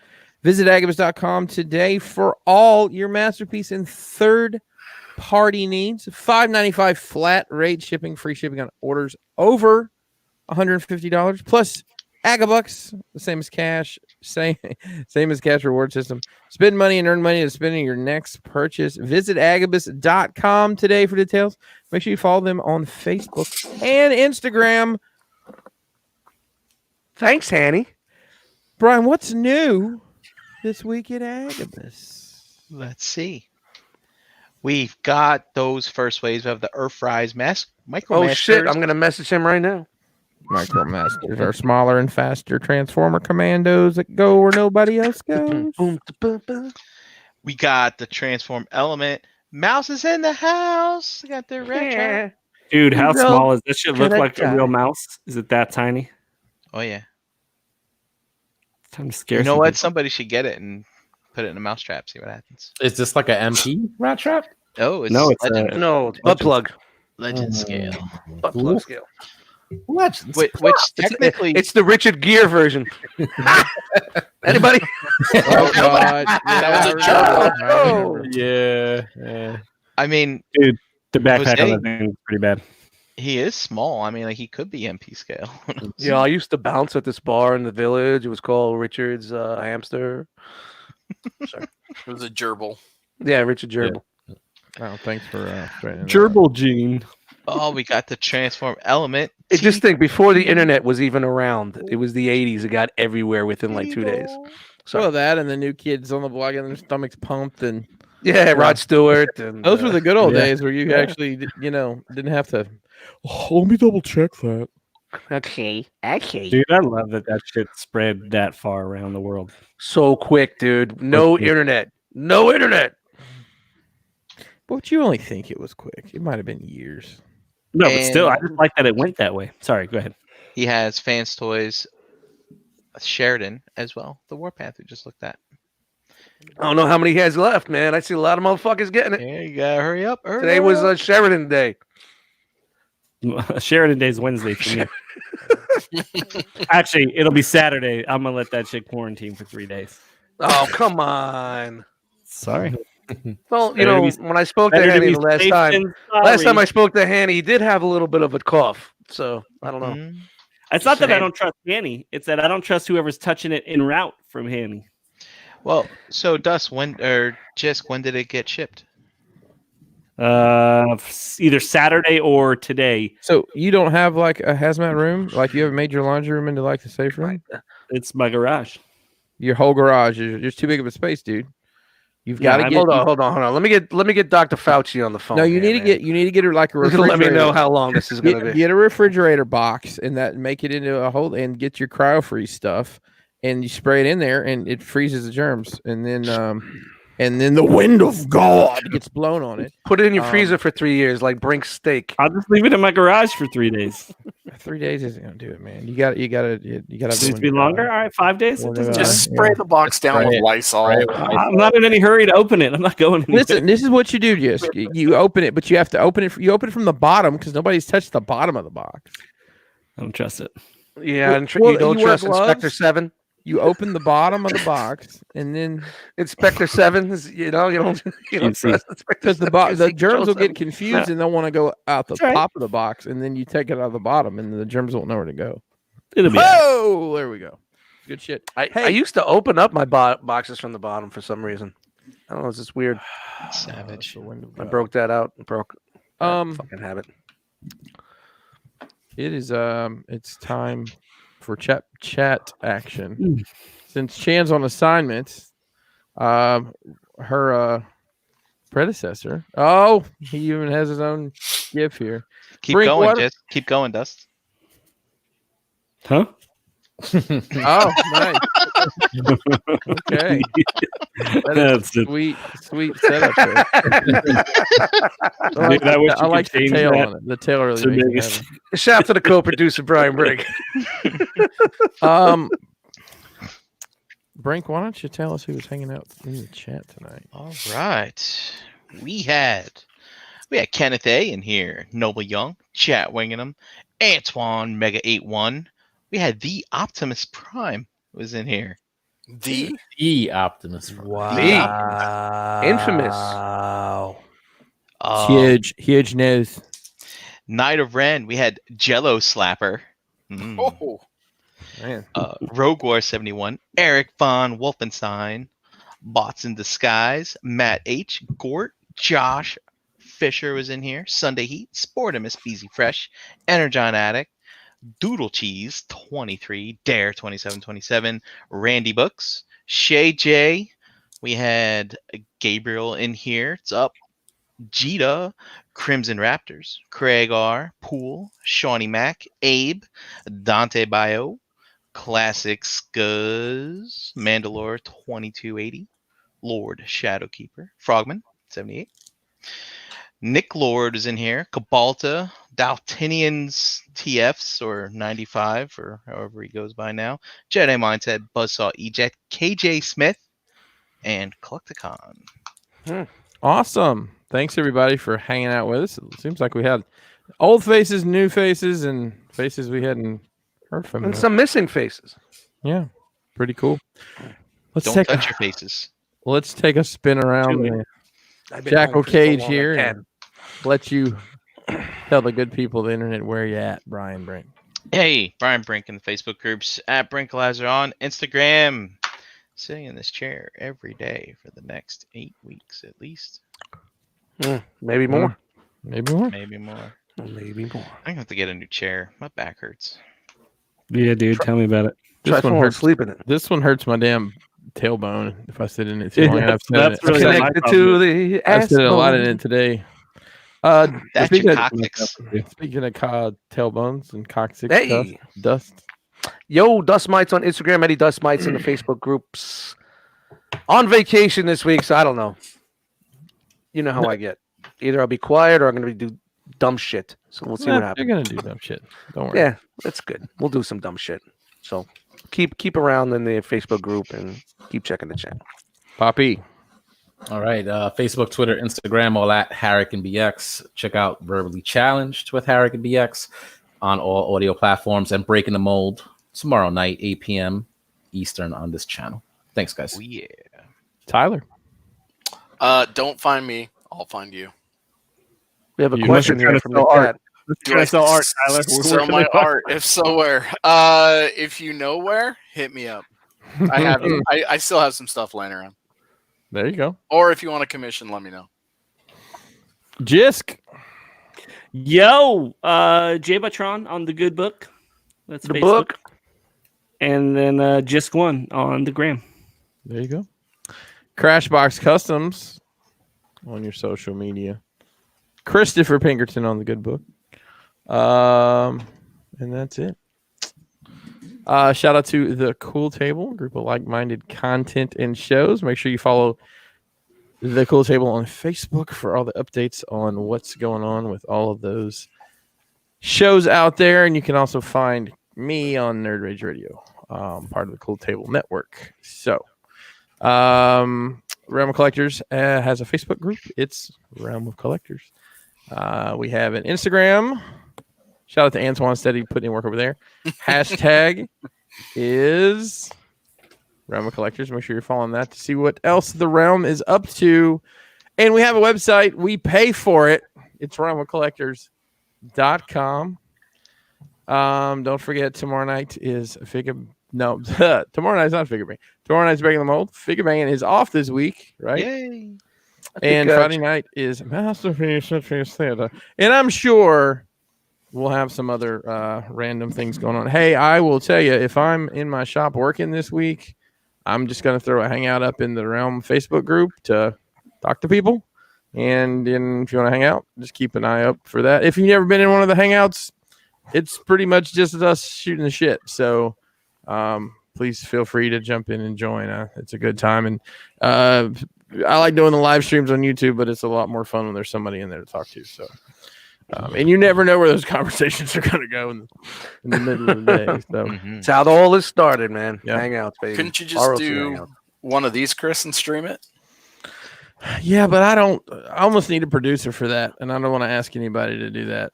Visit Agabucks.com today for all your masterpiece and third-party needs. $5.95 flat rate shipping, free shipping on orders over $150. Plus, Agabucks, the same as cash, same as cash reward system. Spend money and earn money to spend in your next purchase. Visit Agabus.com today for details. Make sure you follow them on Facebook and Instagram. Thanks, Hanny. Brian, what's new this week at Agabus? Let's see. We've got those first waves. We have the Earthrise Micro Oh shit! I'm gonna message him right now. Micromasters are smaller and faster Transformer commandos that go where nobody else goes. Boom, boom, boom. We got the Transform Element. Mouse is in the house. We got the retro. Dude, how No, small is this? Shit look can I like a real mouse? Is it that tiny? Oh yeah. It's time to scare. You know some what? people. Somebody should get it and put it in a mousetrap. See what happens. Is this like an MP rat trap? Oh, it's No, it's legend, No, it's butt plug. legend scale. Butt plug scale. Legends. Which technically, It's the Richard Gere version. Anybody? Oh God! That was a I Oh. remember. Yeah. I mean, The backpack Jose? on that thing is pretty bad. he is small. I mean, like he could be MP scale. Yeah, I used to bounce at this bar in the village. It was called Richard's Hamster. Sorry. It was a gerbil. Yeah, Richard Gerbil. Oh, thanks for straightening that Gerbil gene. Oh, we got the transform element. It just think before the internet was even around, it was the 80s. It got everywhere within like 2 days. up. Sorry. Well, that and the new kids on the block and their stomachs pumped, and Yeah, Rod Stewart. And, those were the good old yeah. days where you Yeah. actually, didn't have to. Oh, let me double check that. Okay. Dude, I love that shit spread that far around the world. So quick, dude. No internet. No internet. But you only think it was quick. It might have been years. No, but still, I And- just like that it went that way. Sorry, go ahead. He has Fans Toys Sheridan as well. The Warpath we just looked at. I don't know how many he has left, man. I see a lot of motherfuckers getting it. Yeah, you gotta hurry up. Today was Sheridan Day. Sheridan Day's Wednesday for me. Actually, it'll be Saturday. I'm gonna let that shit quarantine for 3 days. Oh, come on. Sorry. Well, Better to be- when I spoke to Better to Hanny be the last safe time, than last time sorry. I spoke to Hanny, he did have a little bit of a cough. So I don't know. Mhm. It's not that I Same. don't trust Hanny. It's that I don't trust whoever's touching it en route from Hanny. Well, so Dust, when did it get shipped? Either Saturday or today. So you don't have like a hazmat room? Like you haven't made your laundry room into like the safe room? It's my garage. Your whole garage is just too big of a space, dude. You've got to get. Hold on. Let me get Dr. Fauci on the phone. No, you here, need to man. get. You need to get her like a refrigerator. Let me know how long this is gonna Get, be. get a refrigerator box and that make it into a whole and get your cryo freeze stuff and you spray it in there and it freezes the germs and then the wind of God gets blown on it. Put it in your freezer for 3 years, like Brink's steak. I'll just leave it in my garage for 3 days. 3 days isn't gonna do it, man. You got to. Needs to be longer. All right, 5 days. It doesn't Just matter. spray the box down with Lysol. I'm not in any hurry to open it. I'm not going anywhere. Listen, this is what you do. Just you open it, but you have to open it. You open it from the bottom because nobody's touched the bottom of the box. I don't trust it. Yeah, and Well, you don't you wear trust Inspector gloves? 7. You open the bottom of the box and then Inspector 7 is, you don't trust Inspector because the 7. the germs will Control get confused and they'll want to go out the top of the box and then you take it out of the bottom and the germs won't know where to go. It'll be. Oh, there we go. Good shit. I used to open up my boxes from the bottom for some reason. I don't know. It's just weird. Savage. I broke that out. Broke. Fucking habit. It is it's time for chat action. Since Chan's on assignment, her predecessor. Oh, he even has his own GIF here. Keep Brink, going, what- Jess. Keep going, Dust. Huh? Oh, nice. Okay. That's it. Sweet setup there. Dude, I wish I you like could the change tail that on it. The tail really to makes make it it- happen. Shout out to the co-producer Brian Brigg. Brink, why don't you tell us who was hanging out in the chat tonight? All right. We had Kenneth A in here, Noble Young, Chat Wingingham, Antoine Mega 81. We had the Optimus Prime was in here. The Optimus. Wow. Infamous. Huge news. Night of Ren. We had Jello Slapper. Mm. Oh, Man. Rogue War 71, Eric von Wolfenstein, Bots in Disguise, Matt H, Gort, Josh Fisher was in here, Sunday Heat, Sportimus Beezy Fresh, Energon Addict, Doodle Cheese 23, Dare 2727, Randy Books, Shay J. We had Gabriel in here. It's up. Jita, Crimson Raptors, Craig R, Pool, Shawnee Mac, Abe, Dante Bio, Classic Scuzz, Mandalore 2280, Lord Shadowkeeper, Frogman 78. Nick Lord is in here. Cabalta, Daltinians TFs or 95 or however he goes by now. Jedi Mindset, Buzzsaw Eject, KJ Smith, and Collecticon. Awesome. Thanks everybody for hanging out with us. It seems like we had old faces, new faces, and faces we hadn't heard from. And some missing faces. Yeah, pretty cool. Don't touch your faces. Let's take a spin around the Jackal Cage here and let you tell the good people of the internet where you at, Brian Brink. Hey, Brian Brink in the Facebook groups, at Brinkalizer on Instagram. Sitting in this chair every day for the next 8 weeks at least. Maybe more. Maybe more. Maybe more. Maybe more. I'm gonna have to get a new chair. My back hurts. Yeah, dude, tell me about it. Try falling asleep in it. This one hurts my damn tailbone if I sit in it too long. That's really Connected to the I ass sit a lot in bone. it today. That's Speaking your of coccyx. tailbones and coccyx Hey. dust. Yo, Dust Mites on Instagram, Eddie Dust Mites in the Facebook groups. On vacation this week, so I don't know. You know how I get. Either I'll be quiet or I'm going to do dumb shit. So we'll see what happens. You're gonna do dumb shit. Don't worry. Yeah, that's good. We'll do some dumb shit. So keep around in the Facebook group and keep checking the channel. Poppy. All right. Facebook, Twitter, Instagram, all at Harrick and BX. Check out Verbally Challenged with Harrick and BX on all audio platforms, and Breaking the Mold tomorrow night, 8 p.m. Eastern on this channel. Thanks, guys. Oh, yeah. Tyler. Don't find me. I'll find you. We have a You question must have here tried from to the sell art. cat. Trying to sell art, Tyler. We're Sell working my it out. art. If so, where? If you know where, hit me up. I have. I still have some stuff laying around. There you go. Or if you want a commission, let me know. Jisk. Yo, J Batron on the Good Book. That's The Facebook. book. And then Jisk One on the gram. There you go. Crashbox Customs on your social media. Christopher Pinkerton on the Good Book. And that's it. Shout out to the Cool Table, a group of like-minded content and shows. Make sure you follow the Cool Table on Facebook for all the updates on what's going on with all of those shows out there. And you can also find me on Nerd Rage Radio, part of the Cool Table Network. So, Realm of Collectors has a Facebook group. It's Realm of Collectors. We have an Instagram. Shout out to Antoine Steady putting in work over there. Hashtag is Realm of Collectors. Make sure you're following that to see what else the Realm is up to. And we have a website. We pay for it. It's realmofcollectors.com. Don't forget, tomorrow night is tomorrow night's not Figure Bang. Tomorrow night's Breaking the Mold. Figure Banging is off this week, right? Yay. And Friday night is Masterpiece Theater. And I'm sure we'll have some other random things going on. Hey, I will tell you, if I'm in my shop working this week, I'm just going to throw a hangout up in the Realm Facebook group to talk to people. And then if you want to hang out, just keep an eye up for that. If you've never been in one of the hangouts, it's pretty much just us shooting the shit. So please feel free to jump in and join. It's a good time. And I like doing the live streams on YouTube, but it's a lot more fun when there's somebody in there to talk to. So, and you never know where those conversations are going to go in the middle of the day. So That's how all this started, man. Yeah. Hangouts, baby. Couldn't you just R.O.C. do hangouts. one of these, Chris, and stream it? yeah, but I almost need a producer for that. And I don't want to ask anybody to do that.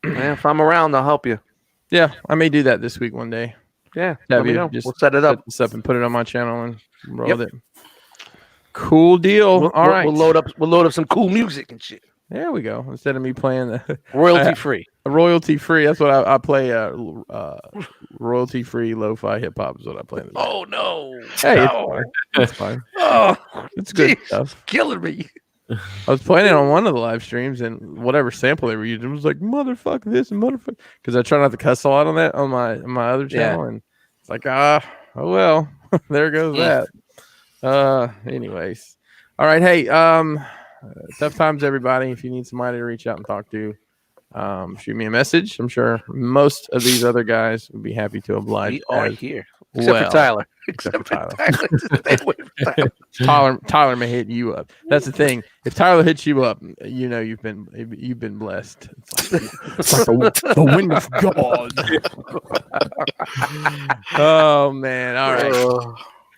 Man, if I'm around, I'll help you. Yeah, I may do that this week one day. Yeah, Have let me you know. just We'll set it up. Set this up and put it on my channel and roll Yep. with it. Cool deal. All right. We'll load up some cool music and shit. There we go. Instead of me playing the Royalty free. royalty free, that's what I play. Royalty free lo-fi hip hop is what I play. Oh no! Hey, No. it's fine. Oh, It's good geez. stuff. Killing me. I was playing it on one of the live streams, and whatever sample they were using, it was like motherfuck this and motherfuck, because I try not to cuss a lot on that on my other channel, and it's like oh well, there goes that. Anyways, all right, hey, tough times, everybody. If you need somebody to reach out and talk to, shoot me a message. I'm sure most of these other guys would be happy to oblige. We are as here, except well. for Tyler. Except for Tyler. Just stay away from Tyler. Tyler may hit you up. That's the thing. If Tyler hits you up, you know you've been blessed. It's like the wind of God. Oh man! All right.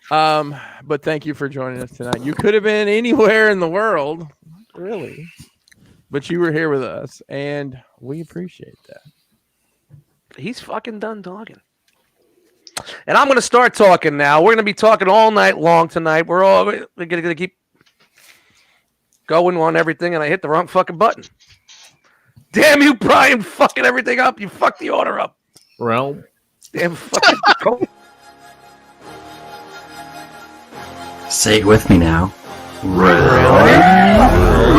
But thank you for joining us tonight. You could have been anywhere in the world, really, but you were here with us, and we appreciate that. He's fucking done talking. And I'm going to start talking now. We're going to be talking all night long tonight. We're going to keep going on everything, and I hit the wrong fucking button. Damn you, Brian, fucking everything up. You fucked the order up. Realm. Damn fucking... Say it with me now. Realm.